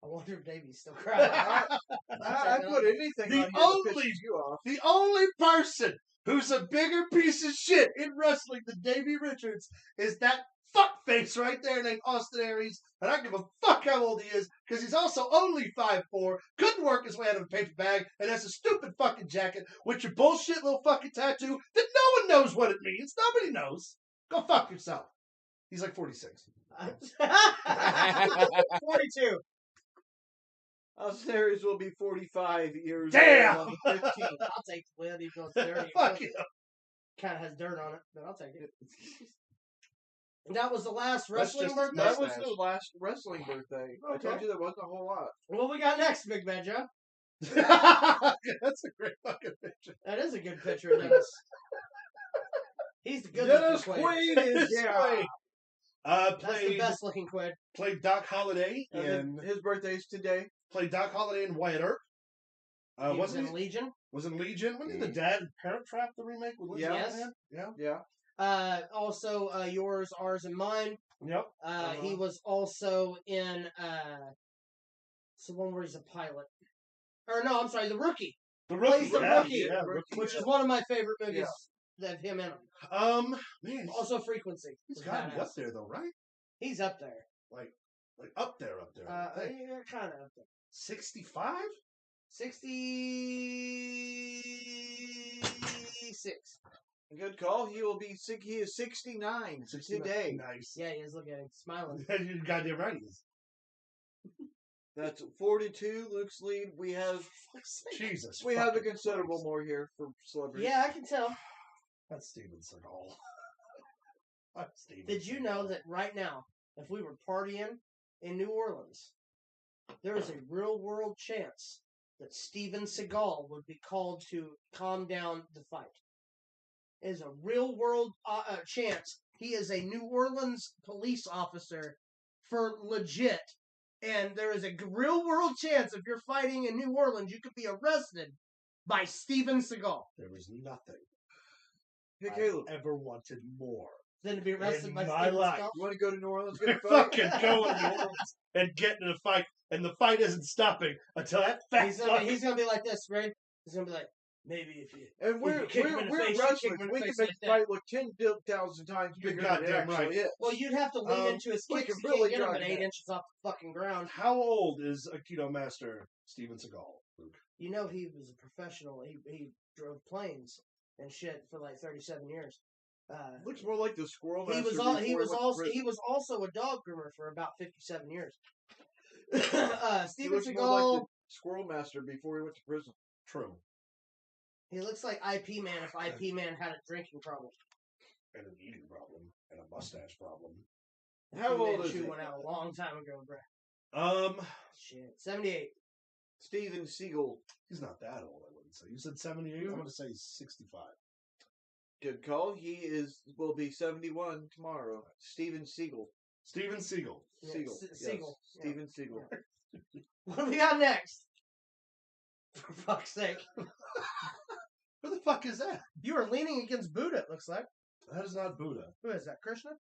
Speaker 2: I wonder if Davey's still crying.
Speaker 5: I put anything
Speaker 1: The
Speaker 5: on here to
Speaker 1: only-
Speaker 5: piss you off.
Speaker 1: The only person who's a bigger piece of shit in wrestling than Davey Richards is that fuckface right there named Austin Aries. And I don't give a fuck how old he is, because he's also only 5'4", couldn't work his way out of a paper bag, and has a stupid fucking jacket with your bullshit little fucking tattoo that no one knows what it means. Nobody knows. Go fuck yourself. He's like 46.
Speaker 2: 42.
Speaker 5: Series will be 45 years
Speaker 1: Damn!
Speaker 5: old on the 15th.
Speaker 2: I'll take the win, even though it's dirty.
Speaker 1: Fuck you.
Speaker 2: Kind of has dirt on it, but I'll take it. And that was the last
Speaker 1: That's
Speaker 2: wrestling
Speaker 1: just-
Speaker 2: birthday.
Speaker 5: That was the last wrestling birthday. I told
Speaker 2: Okay.
Speaker 5: you there wasn't a whole lot.
Speaker 2: What we got next, Big Ben Joe?
Speaker 1: That's a great fucking picture.
Speaker 2: That is a good picture of Dennis. He's the good
Speaker 5: Dennis
Speaker 2: looking
Speaker 5: Quaid
Speaker 2: Quaid.
Speaker 5: is yeah.
Speaker 2: That's the
Speaker 1: Played
Speaker 2: best looking Quaid.
Speaker 1: Doc Holliday
Speaker 5: And
Speaker 1: in
Speaker 5: his birthday's today.
Speaker 1: played Doc Holliday in Wyatt Earp.
Speaker 2: He was
Speaker 1: Wasn't
Speaker 2: in
Speaker 1: he?
Speaker 2: Legion.
Speaker 1: Was in Legion. When did the Dad and Parent Trap the remake with Lindsay
Speaker 5: Yes.
Speaker 1: Lohan? Yeah.
Speaker 5: Yeah.
Speaker 2: Also, yours, ours, and mine.
Speaker 1: Yep.
Speaker 2: He was also in it's the one where he's a pilot. Or no, I'm sorry, The Rookie,
Speaker 1: The
Speaker 2: Plays the
Speaker 1: yeah,
Speaker 2: Rookie.
Speaker 1: Yeah, Rookie.
Speaker 2: which is one of my favorite movies that have him in them.
Speaker 1: Man,
Speaker 2: Also, Frequency.
Speaker 1: he's
Speaker 2: was
Speaker 1: got to be
Speaker 2: badass.
Speaker 1: up there though, right?
Speaker 2: He's up there.
Speaker 1: Like up there. I think.
Speaker 2: Yeah, kind of up there.
Speaker 1: 65?
Speaker 2: 66.
Speaker 5: Good call. He will be sick. He is 69 today.
Speaker 1: Nice.
Speaker 2: Yeah, he is. Look at him, smiling.
Speaker 1: You're goddamn right he is.
Speaker 5: That's 42. Luke's lead. We have
Speaker 1: Jesus.
Speaker 5: we have a
Speaker 1: fucking
Speaker 5: considerable
Speaker 1: Christ.
Speaker 5: more here for celebrities.
Speaker 2: Yeah, I can tell.
Speaker 1: That's Steven Seagal. That's Steven
Speaker 2: Did you
Speaker 1: Seagal.
Speaker 2: know that right now, if we were partying in New Orleans, there is a real world chance that Steven Seagal would be called to calm down the fight? It is a real world chance. He is a New Orleans police officer for legit. And there is a real world chance if you're fighting in New Orleans, you could be arrested by Steven Seagal.
Speaker 1: There was nothing
Speaker 5: Hey,
Speaker 1: I
Speaker 5: Caleb.
Speaker 1: ever wanted more.
Speaker 2: Than to be arrested
Speaker 1: In
Speaker 2: by
Speaker 1: my
Speaker 2: Steven
Speaker 1: life.
Speaker 2: Seagal.
Speaker 5: You want to go to New Orleans? Get a fight?
Speaker 1: Fucking go in New Orleans and get in a fight, and the fight isn't stopping until that fat
Speaker 2: He's
Speaker 1: fuck.
Speaker 2: gonna be like this, right? He's gonna be like, maybe if you.
Speaker 5: And we're
Speaker 2: you kick him in the face, you
Speaker 5: wrestlers.
Speaker 2: kick him in the
Speaker 5: We can
Speaker 2: face
Speaker 5: make
Speaker 2: like
Speaker 5: the
Speaker 2: that.
Speaker 5: fight look 10,000 times
Speaker 1: You're
Speaker 5: bigger than it
Speaker 1: goddamn
Speaker 5: actually
Speaker 1: right.
Speaker 5: is.
Speaker 2: Well, you'd have to lean into his
Speaker 5: we
Speaker 2: kicks.
Speaker 5: can
Speaker 2: You
Speaker 5: really
Speaker 2: can't get him
Speaker 5: drive
Speaker 2: at 8
Speaker 5: that.
Speaker 2: inches off the fucking ground.
Speaker 1: How old is Aikido master Steven Seagal, Luke?
Speaker 2: You know he was a professional. He drove planes and shit for like 37 years.
Speaker 5: Looks more like the squirrel.
Speaker 2: He
Speaker 5: master
Speaker 2: was
Speaker 5: before went to prison.
Speaker 2: he was also a dog groomer for about 57 years.
Speaker 5: He
Speaker 2: Steven
Speaker 5: looks more
Speaker 2: Seagal.
Speaker 5: like the squirrel master before he went to prison.
Speaker 1: True.
Speaker 2: He looks like IP Man if IP Man had a drinking problem.
Speaker 1: And an eating problem and a mustache problem.
Speaker 5: How
Speaker 2: IP Man
Speaker 5: old is
Speaker 2: shoe
Speaker 5: he?
Speaker 2: went out a long time ago, bro. Shit, 78.
Speaker 5: Steven Seagal.
Speaker 1: He's not that old, I wouldn't say. You said 78? I'm going to say he's 65.
Speaker 5: Good call. He will be 71 tomorrow. Steven Seagal.
Speaker 1: Steven Seagal.
Speaker 2: Yeah,
Speaker 5: Seagal.
Speaker 2: Seagal.
Speaker 5: Yes. Steven Seagal.
Speaker 2: What do we got next? For fuck's sake.
Speaker 1: Who the fuck is that?
Speaker 2: You are leaning against Buddha, it looks like.
Speaker 1: That is not Buddha.
Speaker 2: Who is that, Krishna?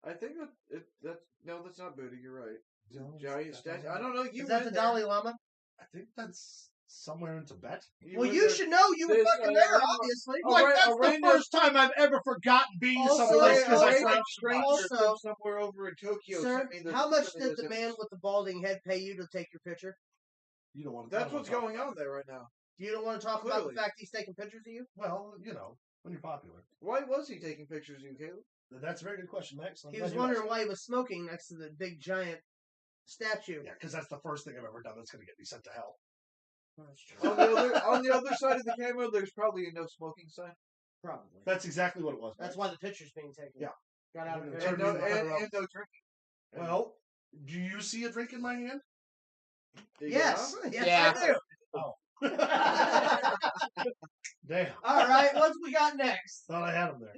Speaker 5: I think that's not Buddha. You're right.
Speaker 1: No,
Speaker 5: Giant
Speaker 1: that's
Speaker 5: statue.
Speaker 1: not
Speaker 5: I don't know. You
Speaker 2: Is that
Speaker 5: went
Speaker 2: the
Speaker 5: there.
Speaker 2: Dalai Lama?
Speaker 1: I think that's somewhere in Tibet.
Speaker 2: Well,
Speaker 5: went
Speaker 2: you
Speaker 5: there.
Speaker 2: should know. You were
Speaker 5: There's,
Speaker 2: fucking there, obviously.
Speaker 5: Oh,
Speaker 1: Like,
Speaker 5: right,
Speaker 1: that's
Speaker 5: right
Speaker 1: the
Speaker 5: now-
Speaker 1: first time I've ever forgotten being
Speaker 2: Also-
Speaker 1: someplace because I
Speaker 2: also-
Speaker 1: slept
Speaker 5: stranger
Speaker 2: Also-
Speaker 5: from somewhere over in Tokyo.
Speaker 2: Sir,
Speaker 5: sent me the-
Speaker 2: how much
Speaker 5: sent me
Speaker 2: did
Speaker 5: this.
Speaker 2: the man with the balding head pay you to take your picture?
Speaker 1: You don't want to
Speaker 5: That's what's going on there right now.
Speaker 2: You don't want to talk about
Speaker 5: Clearly.
Speaker 2: the fact he's taking pictures of you?
Speaker 1: Well, you know, when you're popular.
Speaker 5: Why was he taking pictures of you, Caleb?
Speaker 1: That's a very good question, Max. I'm
Speaker 2: He
Speaker 1: glad
Speaker 2: was
Speaker 1: you
Speaker 2: wondering
Speaker 1: asked.
Speaker 2: why he was smoking next to the big giant statue.
Speaker 1: Yeah, because that's the first thing I've ever done that's going to get me sent to hell.
Speaker 2: That's true.
Speaker 5: On the other side of the camera, there's probably a no smoking sign.
Speaker 2: Probably.
Speaker 1: That's exactly what it was.
Speaker 2: That's why the picture's being taken.
Speaker 1: Yeah.
Speaker 2: Got out of
Speaker 1: And
Speaker 2: it.
Speaker 1: Turn
Speaker 5: And
Speaker 1: me
Speaker 5: no,
Speaker 1: the cover up.
Speaker 5: and no drinking.
Speaker 1: Well, do you see a drink in my hand?
Speaker 2: Yes. Yes,
Speaker 4: Yeah.
Speaker 2: I do.
Speaker 1: Damn.
Speaker 2: All right, what's we got next?
Speaker 1: Thought I had him there.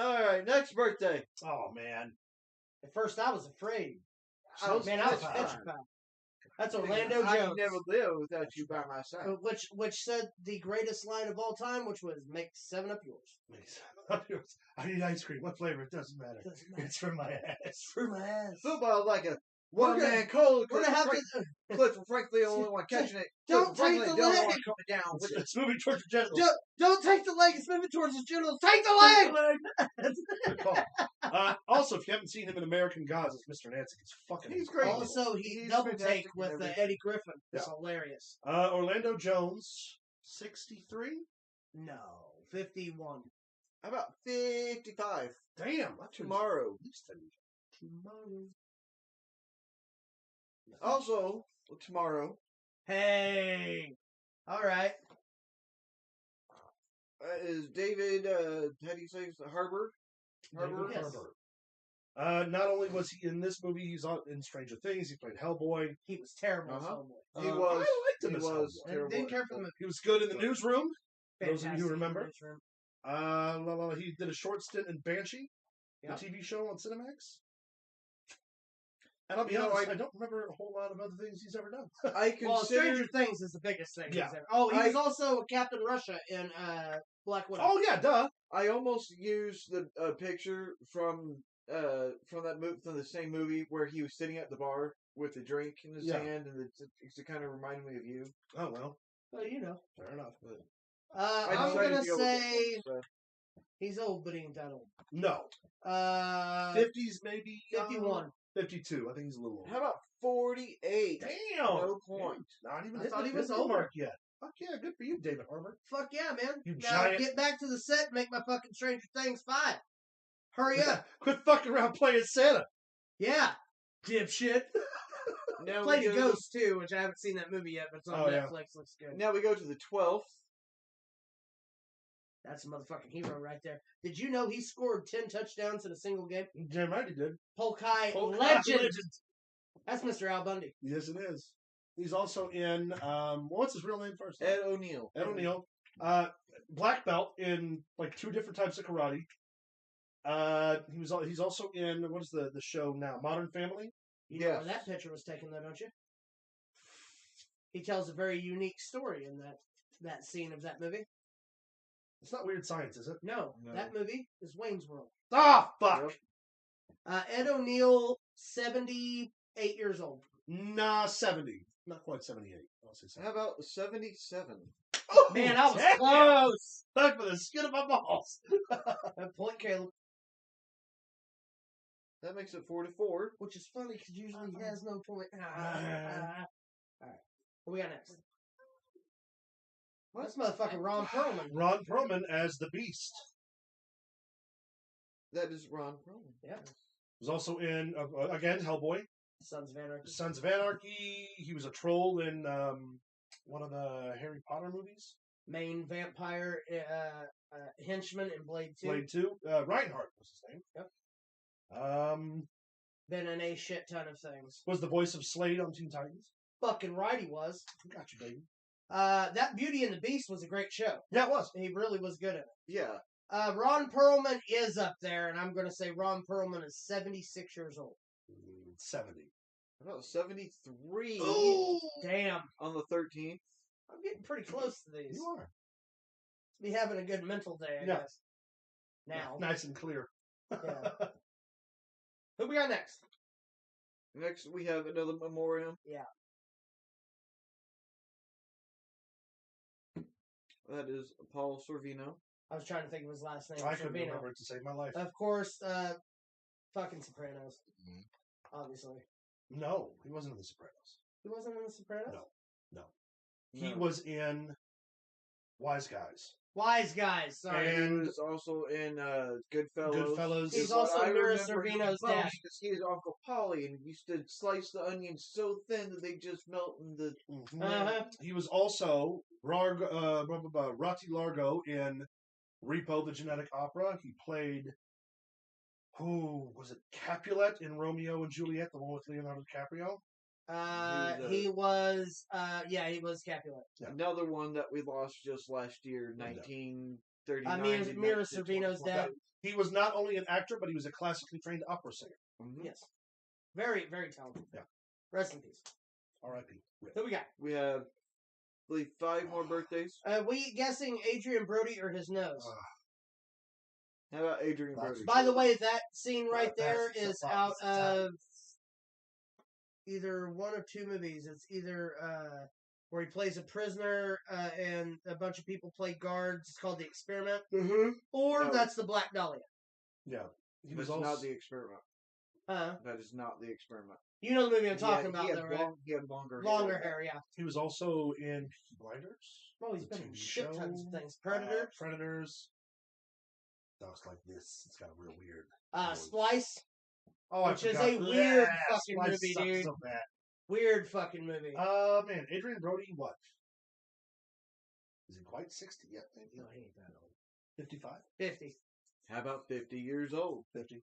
Speaker 5: All right, next birthday.
Speaker 1: Oh, man.
Speaker 2: At first, I was afraid.
Speaker 5: I was
Speaker 2: Man, I was
Speaker 1: petrified.
Speaker 2: petrified. That's Orlando
Speaker 5: I
Speaker 2: Jones.
Speaker 5: never live without you by my side.
Speaker 2: Which said the greatest line of all time, which was make 7 Up yours.
Speaker 1: I need ice cream. What flavor? It doesn't matter.
Speaker 2: Doesn't matter.
Speaker 1: It's from my ass.
Speaker 2: Through my ass.
Speaker 5: Football like a
Speaker 2: We're
Speaker 5: one
Speaker 2: gonna-
Speaker 5: man cold.
Speaker 2: We're gonna have to.
Speaker 5: Cliff and frankly, the only one catching it.
Speaker 2: Don't
Speaker 5: Cliff and
Speaker 2: take
Speaker 5: Franklin,
Speaker 2: the
Speaker 5: only
Speaker 2: leg.
Speaker 5: one coming down with it.
Speaker 1: It's moving towards your genitals.
Speaker 2: Don't take the leg. It's moving towards his genitals. Take the leg.
Speaker 1: Good call. Also, if you haven't seen him in American Gods, it's Mr. Nancy. He's fucking
Speaker 5: He's great.
Speaker 1: incredible.
Speaker 2: Also, he
Speaker 5: He's
Speaker 2: double
Speaker 5: fantastic
Speaker 2: take
Speaker 5: in
Speaker 2: with
Speaker 5: everything.
Speaker 2: Eddie Griffin. It's hilarious.
Speaker 1: Orlando Jones, 63?
Speaker 2: No, 51.
Speaker 5: How about 55
Speaker 1: Damn. That's
Speaker 5: tomorrow?
Speaker 2: Tomorrow.
Speaker 5: Also, tomorrow
Speaker 2: Hey. All right.
Speaker 5: is David, how do you say it? Harbour? Harbour?
Speaker 1: David
Speaker 2: Yes.
Speaker 1: Harbour. Not only was he in this movie, he's in Stranger Things. He played Hellboy.
Speaker 2: He was terrible.
Speaker 5: Uh-huh.
Speaker 2: as Hellboy.
Speaker 5: He
Speaker 1: I
Speaker 5: was.
Speaker 1: liked him
Speaker 5: He
Speaker 1: as
Speaker 5: was
Speaker 1: Hellboy.
Speaker 5: terrible.
Speaker 2: Didn't care for the
Speaker 1: He was good in the newsroom. Those of you who
Speaker 2: fantastic
Speaker 1: remember.
Speaker 2: newsroom.
Speaker 1: He did a short stint in Banshee,
Speaker 2: Yeah.
Speaker 1: the TV show on Cinemax. And I'll be
Speaker 5: You know,
Speaker 1: honest, I don't remember a whole lot of other things he's ever done.
Speaker 5: I
Speaker 2: Well,
Speaker 5: consider.
Speaker 2: Stranger Things is the biggest thing.
Speaker 1: Yeah.
Speaker 2: He's ever. Oh, he
Speaker 5: I-
Speaker 2: was also Captain Russia in Black Widow.
Speaker 1: Oh yeah, duh.
Speaker 5: I almost used the picture from that movie, from the same movie where he was sitting at the bar with a drink in his
Speaker 1: Yeah.
Speaker 5: hand, and it kind of reminded me of you.
Speaker 1: Oh well,
Speaker 2: Well, you know.
Speaker 1: fair enough. But
Speaker 5: I
Speaker 2: I'm
Speaker 5: decided
Speaker 2: gonna
Speaker 5: to go with
Speaker 2: say
Speaker 5: it, so.
Speaker 2: he's old, but he ain't that old.
Speaker 1: no, 50s maybe.
Speaker 2: 51.
Speaker 1: 52. I think he's a little old.
Speaker 5: How about 48?
Speaker 1: Damn.
Speaker 5: No point.
Speaker 1: Not even
Speaker 2: I
Speaker 1: hit
Speaker 2: thought
Speaker 1: the
Speaker 2: he was
Speaker 1: 50
Speaker 2: older.
Speaker 1: mark yet. Fuck yeah, good for you, David Harbour.
Speaker 2: Fuck yeah, man.
Speaker 1: You
Speaker 2: Now
Speaker 1: giant-
Speaker 2: get back to the set and make my fucking Stranger Things 5. Hurry up.
Speaker 1: Quit fucking around playing Santa.
Speaker 2: Yeah. Dipshit.
Speaker 5: Now
Speaker 2: Played
Speaker 5: we
Speaker 2: a
Speaker 5: go
Speaker 2: Ghost too, which I haven't seen that movie yet, but it's on
Speaker 1: Oh, yeah.
Speaker 2: Netflix. Looks good.
Speaker 5: Now we go to the 12th.
Speaker 2: That's a motherfucking hero right there. Did you know he scored 10 touchdowns in a single game?
Speaker 1: Damn right he did.
Speaker 2: Polkai
Speaker 1: Polkai
Speaker 2: legend. That's Mr. Al Bundy.
Speaker 1: Yes, it is. He's also in, what's his real name first?
Speaker 5: Ed O'Neill.
Speaker 1: Ed O'Neill. Black belt in like 2 different types of karate. He's also in, what is the show now? Modern Family?
Speaker 2: You know
Speaker 5: Yes.
Speaker 2: where that picture was taken, though, don't you? He tells a very unique story in that scene of that movie.
Speaker 1: It's not Weird Science, is it?
Speaker 2: No,
Speaker 5: No.
Speaker 2: that movie is Wayne's World.
Speaker 1: Ah, fuck!
Speaker 5: Yep.
Speaker 2: Ed O'Neill, 78 years old.
Speaker 1: Nah, 70. Not quite 78. I'll say 70.
Speaker 5: How about 77?
Speaker 1: Oh,
Speaker 2: Man, I was
Speaker 1: damn.
Speaker 2: close.
Speaker 1: Stuck for the skin of my balls.
Speaker 2: Point Caleb,
Speaker 5: That makes it 44.
Speaker 2: which is funny because usually he has no point. All right. What we got next? That's motherfucking Ron Perlman.
Speaker 1: Ron Perlman as the Beast.
Speaker 5: That is Ron Perlman.
Speaker 2: Yeah.
Speaker 1: Was also in, again, Hellboy.
Speaker 2: Sons of Anarchy.
Speaker 1: Sons of Anarchy. He was a troll in one of the Harry Potter movies.
Speaker 2: Main vampire henchman in Blade 2.
Speaker 1: Blade 2. Reinhardt was his name.
Speaker 2: Yep. Been in a shit ton of things.
Speaker 1: Was the voice of Slade on Teen Titans.
Speaker 2: Fucking right he was.
Speaker 1: Got you, baby.
Speaker 2: That Beauty and the Beast was a great show.
Speaker 1: Yeah, it was.
Speaker 2: He really was good at it.
Speaker 5: Yeah.
Speaker 2: Ron Perlman is up there, and I'm going to say Ron Perlman is 76 years old.
Speaker 1: 70.
Speaker 5: How about 73
Speaker 2: Ooh, damn.
Speaker 5: on the 13th?
Speaker 2: I'm getting pretty close to these.
Speaker 1: You are.
Speaker 2: Be having a good mental day, I
Speaker 1: Yeah.
Speaker 2: guess. Now.
Speaker 1: Nice and clear.
Speaker 2: Yeah. Who we got next?
Speaker 5: Next, we have another memoriam.
Speaker 2: Yeah.
Speaker 5: That is Paul Sorvino.
Speaker 2: I was trying to think of his last name.
Speaker 1: I couldn't
Speaker 2: Sorvino.
Speaker 1: remember it to save my life.
Speaker 2: Of course, fucking Sopranos.
Speaker 1: Mm-hmm.
Speaker 2: Obviously.
Speaker 1: No, he wasn't in The Sopranos.
Speaker 2: He wasn't in The Sopranos?
Speaker 1: No. He
Speaker 5: No.
Speaker 1: was in Wise Guys.
Speaker 2: Wise Guys, sorry.
Speaker 5: He
Speaker 1: And
Speaker 5: was also in Goodfellas.
Speaker 1: Goodfellas.
Speaker 2: He's
Speaker 5: Is what
Speaker 2: also
Speaker 5: I
Speaker 2: Mira
Speaker 5: remember him
Speaker 2: Sorvino's
Speaker 5: from,
Speaker 2: dad.
Speaker 5: because he is Uncle Polly and used to slice the onions so thin that they just melt in the...
Speaker 1: Mhm.
Speaker 2: Uh-huh.
Speaker 1: He was also Rotti Largo in Repo, the Genetic Opera. He played, who was it, Capulet in Romeo and Juliet, the one with Leonardo DiCaprio?
Speaker 2: He was Capulet.
Speaker 1: Yeah.
Speaker 5: Another one that we lost just last year, 1939. to
Speaker 2: Mira
Speaker 5: 1920.
Speaker 2: Sorvino's dad.
Speaker 1: He was not only an actor, but he was a classically trained opera singer.
Speaker 5: Mhm.
Speaker 2: Yes. Very, very talented.
Speaker 1: Yeah.
Speaker 2: Rest in peace.
Speaker 1: R.I.P.
Speaker 2: Who we got?
Speaker 5: We have, I believe, 5 more birthdays.
Speaker 2: We guessing Adrian Brody or his nose?
Speaker 5: How about Adrian
Speaker 1: That's-
Speaker 5: Brody?
Speaker 2: By the way, that scene right
Speaker 1: That's
Speaker 2: there
Speaker 1: the
Speaker 2: is
Speaker 1: fuck-
Speaker 2: out
Speaker 1: that's
Speaker 2: of either one of 2 movies. It's either where he plays a prisoner and a bunch of people play guards. It's called The Experiment.
Speaker 1: Mm-hmm.
Speaker 2: Or
Speaker 5: No.
Speaker 2: that's The Black Dahlia.
Speaker 1: Yeah. He
Speaker 5: That's
Speaker 1: was also
Speaker 5: not the experiment. That is not the experiment.
Speaker 2: You know the movie I'm talking
Speaker 5: He
Speaker 2: about,
Speaker 5: had
Speaker 2: though, right?
Speaker 5: He had longer
Speaker 2: Longer hair, yeah.
Speaker 1: He was also in Peaky Blinders.
Speaker 2: Oh, he's
Speaker 1: the
Speaker 2: been in
Speaker 1: TV
Speaker 2: shit tons of
Speaker 1: show.
Speaker 2: things. Predator.
Speaker 1: Predators. Dogs like this. It's got a real weird.
Speaker 2: Splice.
Speaker 1: Oh,
Speaker 2: Which is
Speaker 1: forgot.
Speaker 2: a weird
Speaker 1: Yeah,
Speaker 2: fucking
Speaker 1: Splice
Speaker 2: movie,
Speaker 1: sucks
Speaker 2: dude.
Speaker 1: So bad.
Speaker 2: Weird fucking movie.
Speaker 1: Man, Adrian Brody, what? Is he quite 60 yet? Maybe?
Speaker 2: No, he ain't that old.
Speaker 1: 55?
Speaker 2: 50.
Speaker 5: How about 50 years old?
Speaker 1: 50.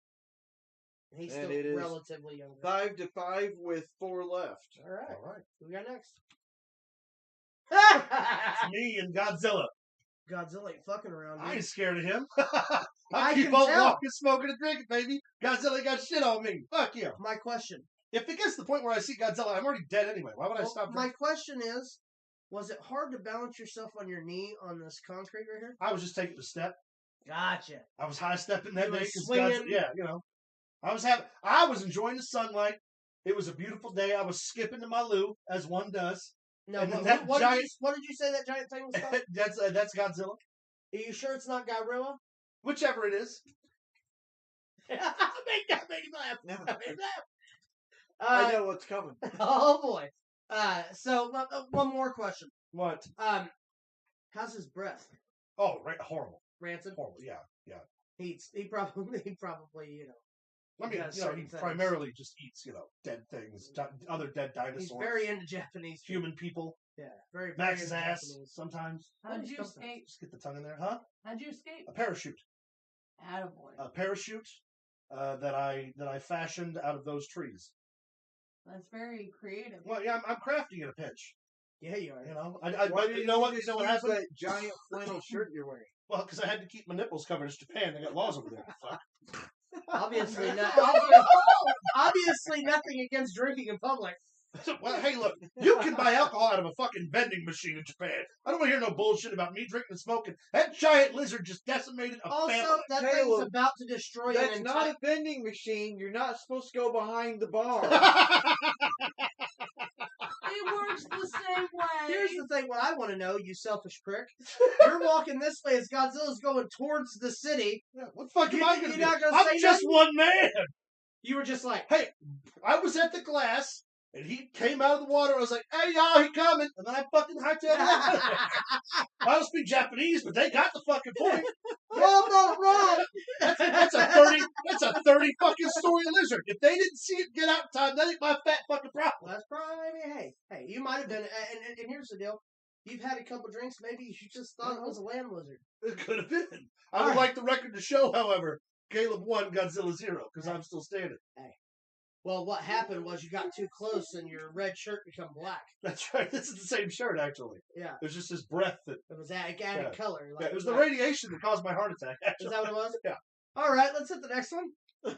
Speaker 2: He's
Speaker 5: And
Speaker 2: still
Speaker 5: it is
Speaker 2: relatively younger.
Speaker 5: 5 to 5 with 4 left.
Speaker 2: All right.
Speaker 1: All right.
Speaker 2: Who we got next?
Speaker 1: It's me and Godzilla.
Speaker 2: Godzilla ain't fucking around.
Speaker 1: I
Speaker 2: Dude.
Speaker 1: ain't scared of him.
Speaker 2: I
Speaker 1: I keep
Speaker 2: can
Speaker 1: on
Speaker 2: tell.
Speaker 1: walking, smoking, and drinking, baby. Godzilla got shit on me. Fuck you.
Speaker 2: My question.
Speaker 1: If it gets to the point where I see Godzilla, I'm already dead anyway. Why would I
Speaker 2: Well,
Speaker 1: stop
Speaker 2: my
Speaker 1: drinking?
Speaker 2: question is, was it hard to balance yourself on your knee on this concrete right here?
Speaker 1: I was just taking a step.
Speaker 2: Gotcha.
Speaker 1: I was high stepping that
Speaker 2: You
Speaker 1: day
Speaker 2: were
Speaker 1: because
Speaker 2: swinging.
Speaker 1: yeah, you know, I was enjoying the sunlight. It was a beautiful day. I was skipping to my loo as one does.
Speaker 2: No,
Speaker 1: And then
Speaker 2: what,
Speaker 1: that
Speaker 2: what
Speaker 1: giant-
Speaker 2: did you say that giant thing was called?
Speaker 1: that's Godzilla.
Speaker 2: Are you sure it's not Gorilla?
Speaker 1: Whichever it is.
Speaker 2: make him laugh.
Speaker 5: No.
Speaker 2: Make him laugh.
Speaker 5: I know what's coming.
Speaker 2: Oh boy. So one more question.
Speaker 1: What?
Speaker 2: How's his breath?
Speaker 1: Oh, right, horrible.
Speaker 2: Rancid.
Speaker 1: Horrible. Yeah, yeah.
Speaker 2: He probably you know.
Speaker 1: I mean,
Speaker 2: does
Speaker 1: you know, he
Speaker 2: certain things.
Speaker 1: primarily just eats, you know, dead things, other dead dinosaurs.
Speaker 2: He's very into Japanese food.
Speaker 1: human people.
Speaker 2: Yeah, very
Speaker 1: Max
Speaker 2: into
Speaker 1: his ass
Speaker 2: Japanese.
Speaker 1: sometimes.
Speaker 3: How'd you
Speaker 1: Sometimes.
Speaker 3: escape?
Speaker 1: Just get the tongue in there, huh?
Speaker 3: How'd you escape?
Speaker 1: A parachute.
Speaker 3: Attaboy.
Speaker 1: A parachute that I fashioned out of those trees.
Speaker 3: That's very creative.
Speaker 1: Well, yeah, I'm crafty in a pinch.
Speaker 2: Yeah, you are.
Speaker 1: You know,
Speaker 5: Why
Speaker 1: but
Speaker 5: didn't
Speaker 1: you know what?
Speaker 5: just
Speaker 1: You know what
Speaker 5: use
Speaker 1: happened?
Speaker 5: that giant flannel shirt you're wearing?
Speaker 1: Well, because I had to keep my nipples covered. It's Japan. They got laws over there. Fuck.
Speaker 2: Obviously not. Obviously nothing against drinking in public.
Speaker 1: Well, hey, look, you can buy alcohol out of a fucking vending machine in Japan. I don't want to hear no bullshit about me drinking and smoking. That giant lizard just decimated a
Speaker 2: Also,
Speaker 1: family.
Speaker 2: that
Speaker 5: Caleb,
Speaker 2: thing's about to destroy
Speaker 5: That's
Speaker 2: an
Speaker 5: not
Speaker 2: entire...
Speaker 5: a vending machine. You're not supposed to go behind the bar.
Speaker 3: It works the same way.
Speaker 2: Here's the thing, what I want to know, you selfish prick. You're walking this way as Godzilla's going towards the city.
Speaker 1: Yeah, what the fuck am I going to
Speaker 2: You're
Speaker 1: do?
Speaker 2: not gonna
Speaker 1: I'm
Speaker 2: say
Speaker 1: just
Speaker 2: nothing?
Speaker 1: one man.
Speaker 2: You were just like,
Speaker 1: Hey, I was at the glass, and he came out of the water. I was like, hey, y'all, he coming. And then I fucking hightailed him. I don't speak Japanese, but they got the fucking point.
Speaker 2: well, no, wrong.
Speaker 1: That's a 30 fucking story lizard. If they didn't see it get out in time, that ain't my fat fucking problem.
Speaker 2: Well, that's probably, I mean, hey, you might have been, and here's the deal. You've had a couple drinks, maybe you just thought it was a land lizard.
Speaker 1: It could have been. I would like the record to show, however, Caleb won, Godzilla 0, because I'm still standing.
Speaker 2: Well, what happened was you got too close and your red shirt become black.
Speaker 1: That's right. This is the same shirt, actually.
Speaker 2: Yeah.
Speaker 1: It was just his breath that.
Speaker 2: It was added color.
Speaker 1: Yeah,
Speaker 2: Like,
Speaker 1: it was the radiation that caused my heart attack. Actually.
Speaker 2: Is that what it was?
Speaker 1: Yeah.
Speaker 2: All right, let's hit the next one.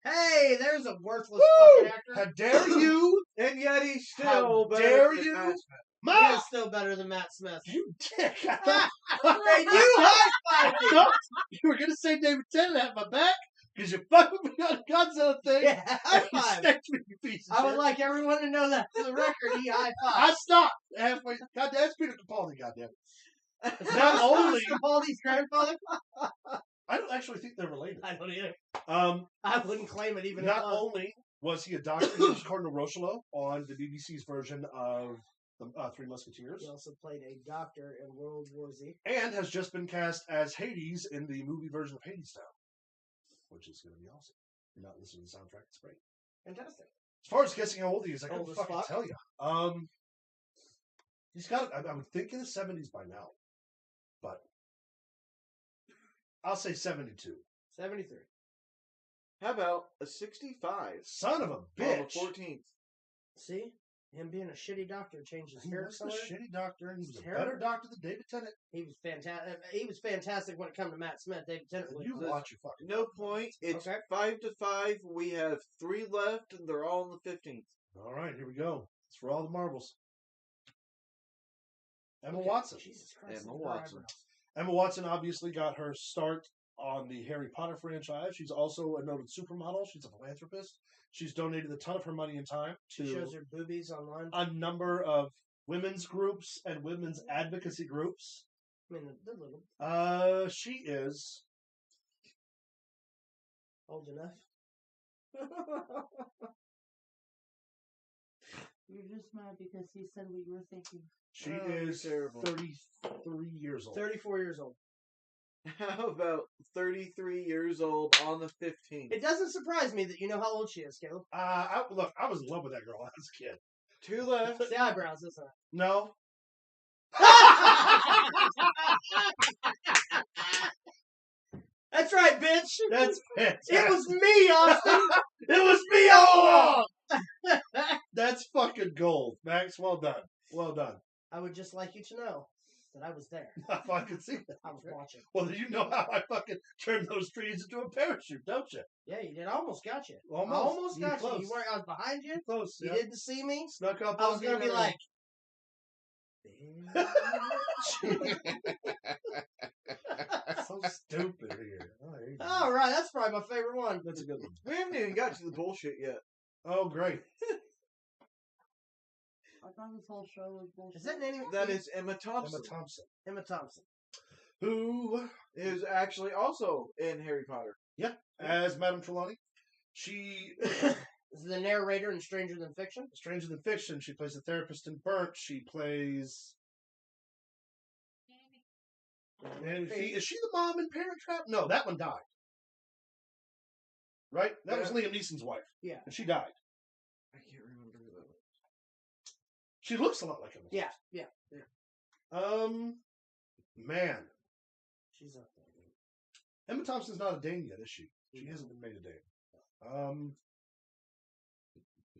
Speaker 2: Hey, there's a worthless
Speaker 1: Woo!
Speaker 2: fucking actor.
Speaker 1: How dare you?
Speaker 5: And yet he's still
Speaker 1: How
Speaker 5: better
Speaker 1: dare
Speaker 5: than
Speaker 1: you?
Speaker 5: Matt Smith.
Speaker 2: He
Speaker 1: Ma!
Speaker 2: is still better than Matt Smith.
Speaker 1: You dick! I
Speaker 2: Hey,
Speaker 1: thought
Speaker 2: you high five me.
Speaker 1: No, you were gonna say David Tennant had my back because you fucking me on the Godzilla thing.
Speaker 2: Yeah, high
Speaker 1: and you
Speaker 2: five.
Speaker 1: snaked me, you piece of
Speaker 2: I
Speaker 1: shit.
Speaker 2: would like everyone to know that for the record. He high five.
Speaker 1: I stopped halfway. Goddamn, that's Peter Capaldi. Goddamn. Not only
Speaker 2: Capaldi's grandfather.
Speaker 1: I don't actually think they're related.
Speaker 2: I don't either.
Speaker 1: I
Speaker 2: wouldn't claim it even.
Speaker 1: Not
Speaker 2: if it was.
Speaker 1: only was he a doctor, he was Cardinal Rocheleau on the BBC's version of the Three Musketeers,
Speaker 2: He also played a doctor in World War Z.
Speaker 1: and has just been cast as Hades in the movie version of Hades now, which is going to be awesome. You're not listening to the soundtrack; it's great.
Speaker 2: Fantastic.
Speaker 1: As far as guessing how old he is, I
Speaker 2: Old
Speaker 1: couldn't
Speaker 2: as
Speaker 1: fucking
Speaker 2: fuck.
Speaker 1: tell you. He's got, I would think in the 70s by now, but I'll say 72.
Speaker 2: 73.
Speaker 5: How about a 65
Speaker 1: Son of a
Speaker 5: on the
Speaker 1: bitch.
Speaker 5: 14th?
Speaker 2: See? Him being a shitty doctor changed his
Speaker 1: He
Speaker 2: hair
Speaker 1: was a
Speaker 2: color.
Speaker 1: shitty doctor, and he was a
Speaker 2: Terrible.
Speaker 1: better doctor than David Tennant.
Speaker 2: He was fantastic. He was fantastic when it came to Matt Smith. David Tennant was.
Speaker 1: You watch your fucking.
Speaker 5: No point. It's
Speaker 2: Okay.
Speaker 5: 5-5. We have 3 left, and they're all on the 15th.
Speaker 1: All right, here we go. It's for all the marbles. Emma
Speaker 2: Okay.
Speaker 1: Watson.
Speaker 2: Jesus Christ.
Speaker 5: Emma
Speaker 2: look at her
Speaker 5: Watson.
Speaker 2: eyebrows.
Speaker 1: Emma Watson obviously got her start on the Harry Potter franchise. She's also a noted supermodel. She's a philanthropist. She's donated a ton of her money and time
Speaker 2: She
Speaker 1: to
Speaker 2: shows her boobies online.
Speaker 1: a number of women's groups and women's advocacy groups.
Speaker 2: I mean, they're little.
Speaker 1: She is.
Speaker 2: Old enough.
Speaker 3: You're just mad because he said what you were thinking.
Speaker 1: She
Speaker 5: Oh,
Speaker 1: is
Speaker 5: terrible.
Speaker 1: 33 years old.
Speaker 2: 34 years old.
Speaker 5: How about 33 years old on the 15th?
Speaker 2: It doesn't surprise me that you know how old she is, Caleb.
Speaker 1: Look, I was in love with that girl when I was a kid.
Speaker 5: 2 left.
Speaker 2: It's the eyebrows, isn't it?
Speaker 1: No.
Speaker 2: That's right, bitch.
Speaker 1: That's fantastic.
Speaker 2: It was me, Austin.
Speaker 1: It was me all along. That's fucking gold, Max. Well done. Well done.
Speaker 2: I would just like you to know that I was there.
Speaker 1: If I could see that.
Speaker 2: I was watching.
Speaker 1: Well, you know how I fucking turned those trees into a parachute, don't you?
Speaker 2: Yeah, you did. I almost got you.
Speaker 1: Almost.
Speaker 2: I almost
Speaker 1: You
Speaker 2: got
Speaker 1: close.
Speaker 2: you. I was behind you.
Speaker 1: Close.
Speaker 2: You
Speaker 1: Yeah.
Speaker 2: didn't see me.
Speaker 1: Snuck up.
Speaker 2: I was
Speaker 1: on me
Speaker 2: gonna be
Speaker 1: and
Speaker 2: like,
Speaker 1: so stupid here. Oh, there you go.
Speaker 2: all right, that's probably my favorite one.
Speaker 1: That's a good one.
Speaker 5: We haven't even got to the bullshit yet.
Speaker 1: Oh, great.
Speaker 3: I thought this whole show was bullshit.
Speaker 2: Is that name?
Speaker 5: That is Emma Thompson,
Speaker 1: Emma Thompson,
Speaker 2: Emma Thompson.
Speaker 1: who,
Speaker 5: is actually also in Harry Potter.
Speaker 1: as Madame Trelawney, she
Speaker 2: This is the narrator in Stranger Than Fiction.
Speaker 1: Stranger Than Fiction. She plays the therapist in Burnt. She plays. Is she the mom in Parent Trap? No, that one died. Right? That was Liam Neeson's wife.
Speaker 2: Yeah.
Speaker 1: And she died.
Speaker 5: I can't remember who that was.
Speaker 1: She looks a lot like him.
Speaker 2: Yeah.
Speaker 1: Man.
Speaker 2: She's up there.
Speaker 1: Emma Thompson's not a Dane yet, is she? She hasn't been made a Dane.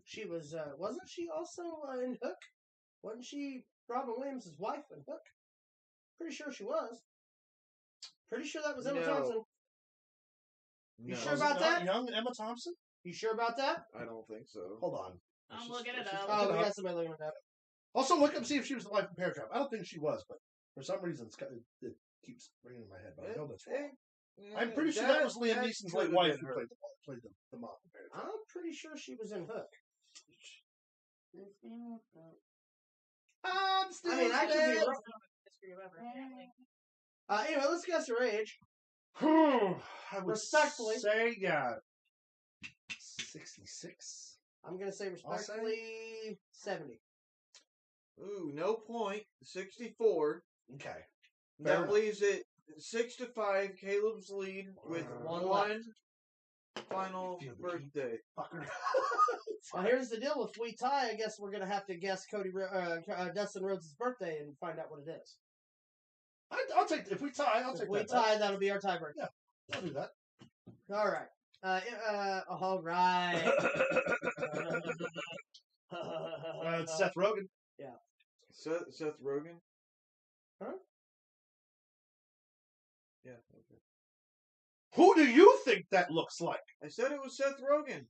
Speaker 2: She was, wasn't she also in Hook? Wasn't she Robin Williams' wife in Hook? Pretty sure she was. Pretty sure that was Emma Thompson. You sure about that?
Speaker 1: Young Emma Thompson?
Speaker 2: You sure about that?
Speaker 5: I don't think so.
Speaker 1: Hold on.
Speaker 3: I'm looking it up.
Speaker 2: Oh, we got somebody looking it up.
Speaker 1: Also, look up see if she was the wife in Parent Trap. I don't think she was, but for some reason it keeps ringing in my head. But I know that's wrong. I'm pretty sure that was Liam Neeson's late wife who played the mom in Parent Trap.
Speaker 2: I'm pretty sure she was in Hook.
Speaker 1: I'm still.
Speaker 2: I mean, I could be wrong.
Speaker 3: History of ever.
Speaker 2: Anyway, let's guess her age.
Speaker 1: I would
Speaker 2: Respectfully.
Speaker 1: say, 66.
Speaker 2: I'm going to say respectfully 70.
Speaker 5: Ooh, no point. 64.
Speaker 1: Okay.
Speaker 5: That leaves it 6-5. Caleb's lead with one final birthday.
Speaker 1: Fucker.
Speaker 2: Well, here's the deal. If we tie, I guess we're going to have to guess Dustin Rhodes' birthday and find out what it is.
Speaker 1: I'll take, if we tie, I'll take that.
Speaker 2: If we tie, that'll be our tiebreaker.
Speaker 1: Yeah, I'll do that.
Speaker 2: All right. All right.
Speaker 1: It's Seth Rogen.
Speaker 2: Yeah.
Speaker 5: Seth Rogen?
Speaker 2: Huh?
Speaker 5: Yeah. Okay.
Speaker 1: Who do you think that looks like?
Speaker 5: I said it was Seth Rogen.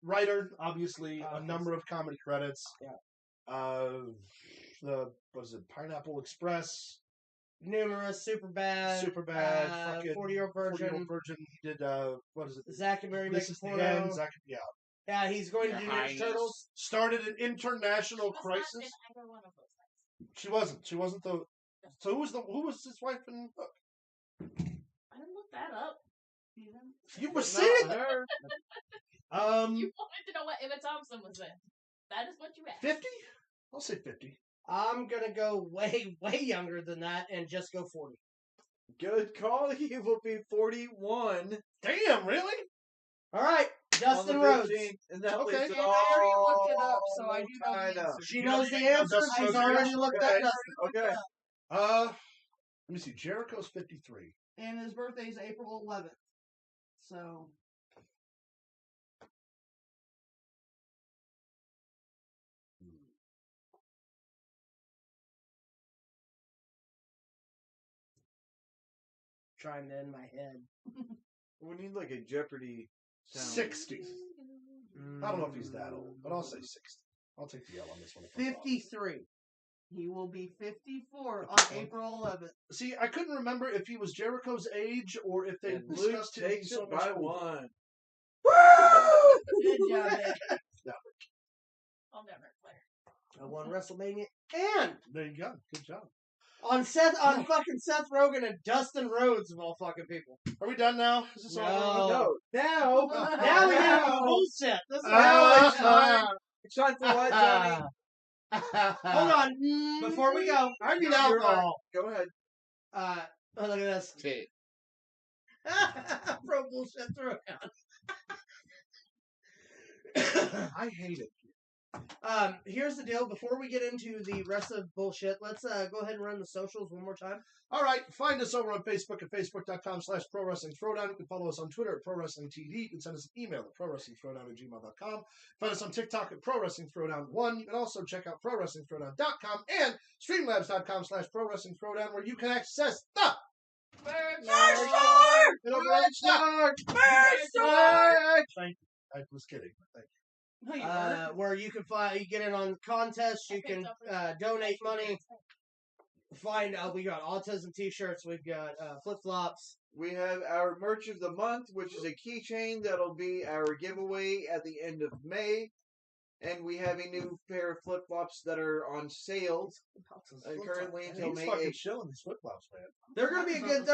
Speaker 1: Writer, obviously, a number of comedy credits.
Speaker 2: Yeah.
Speaker 1: Pineapple Express?
Speaker 2: Numerous, Superbad,
Speaker 1: fucking
Speaker 2: 40-Year-Old Virgin.
Speaker 1: He did, what is it?
Speaker 2: Zack and Mary
Speaker 1: This
Speaker 2: Make a
Speaker 1: is the
Speaker 2: Porno.
Speaker 1: End. Zack, yeah.
Speaker 2: Yeah, he's going to do Ninja
Speaker 4: Highness.
Speaker 2: Turtles.
Speaker 1: Started an international
Speaker 3: She was not
Speaker 1: crisis.
Speaker 3: in either one of those things.
Speaker 1: She wasn't. She wasn't the. So who was his wife in Hook?
Speaker 3: I didn't look that up. Steven.
Speaker 1: You were
Speaker 5: Not
Speaker 1: saying
Speaker 5: her.
Speaker 3: You wanted to know what Emma Thompson was in. That is what you asked.
Speaker 1: 50? I'll say 50.
Speaker 2: I'm going to go way, way younger than that and just go 40.
Speaker 5: Good call. He will be 41.
Speaker 1: Damn, really?
Speaker 2: All right, Dustin
Speaker 5: on the
Speaker 2: Rhodes.
Speaker 5: 15th, and that
Speaker 1: Okay.
Speaker 5: leaves it
Speaker 3: Yeah, I already looked it up,
Speaker 5: all
Speaker 3: so I do know the
Speaker 5: tied up.
Speaker 3: answer.
Speaker 2: She
Speaker 1: You
Speaker 2: knows
Speaker 1: know
Speaker 2: the
Speaker 1: the
Speaker 2: answer.
Speaker 1: Dustin
Speaker 2: She's
Speaker 1: Rhodes
Speaker 2: already
Speaker 1: answer?
Speaker 2: looked
Speaker 5: Okay.
Speaker 2: at
Speaker 5: Okay.
Speaker 1: Let me see. Jericho's 53.
Speaker 6: And his birthday is April 11th. So,
Speaker 2: Trying to in my head.
Speaker 5: We need like a Jeopardy sound.
Speaker 1: 60. I don't know if he's that old, but I'll say 60. I'll take the L on this one. if I'm wrong.
Speaker 2: 53.
Speaker 6: he will be 54 on April 11th.
Speaker 1: See, I couldn't remember if he was Jericho's age or if they
Speaker 5: And Luke
Speaker 1: discussed him being
Speaker 5: takes
Speaker 1: so
Speaker 5: it
Speaker 1: much
Speaker 5: by
Speaker 1: older.
Speaker 5: one.
Speaker 6: Good job, Ed.
Speaker 3: I'll never play.
Speaker 2: I won WrestleMania and
Speaker 1: There you go. Good job.
Speaker 2: on fucking Seth Rogen and Dustin Rhodes of all fucking people.
Speaker 1: Are we done now? Is this all?
Speaker 2: No.
Speaker 5: No.
Speaker 2: Now we get into bullshit. This is
Speaker 5: Now it's time. It's time for what, Johnny?
Speaker 2: Hold on. Before we go, I need
Speaker 5: You're
Speaker 2: alcohol.
Speaker 5: Go ahead.
Speaker 2: Oh, look at this.
Speaker 4: Okay.
Speaker 2: Pro bullshit through.
Speaker 1: I hate it.
Speaker 2: Here's the deal. Before we get into the rest of bullshit, let's go ahead and run the socials one more time.
Speaker 1: All right, find us over on Facebook at facebook.com/ProWrestlingThrowdown. You can follow us on Twitter at ProWrestlingTD. You can send us an email at ProWrestlingThrowdown@gmail.com. Find us on TikTok at ProWrestlingThrowdown1. You can also check out ProWrestlingThrowdown.com and Streamlabs.com/ProWrestlingThrowdown, where you can access the I was kidding. Thank you.
Speaker 6: No, you weren't.
Speaker 2: Where you can get in on contests, you can donate money. We got autism t-shirts, we've got flip-flops.
Speaker 5: We have our merch of the month, which is a keychain that'll be our giveaway at the end of May. and we have a new pair of flip flops that are on sale currently until
Speaker 1: He's
Speaker 5: May
Speaker 1: fucking
Speaker 5: 8th.
Speaker 1: chilling these flip flops, man.
Speaker 2: They're going to be a good.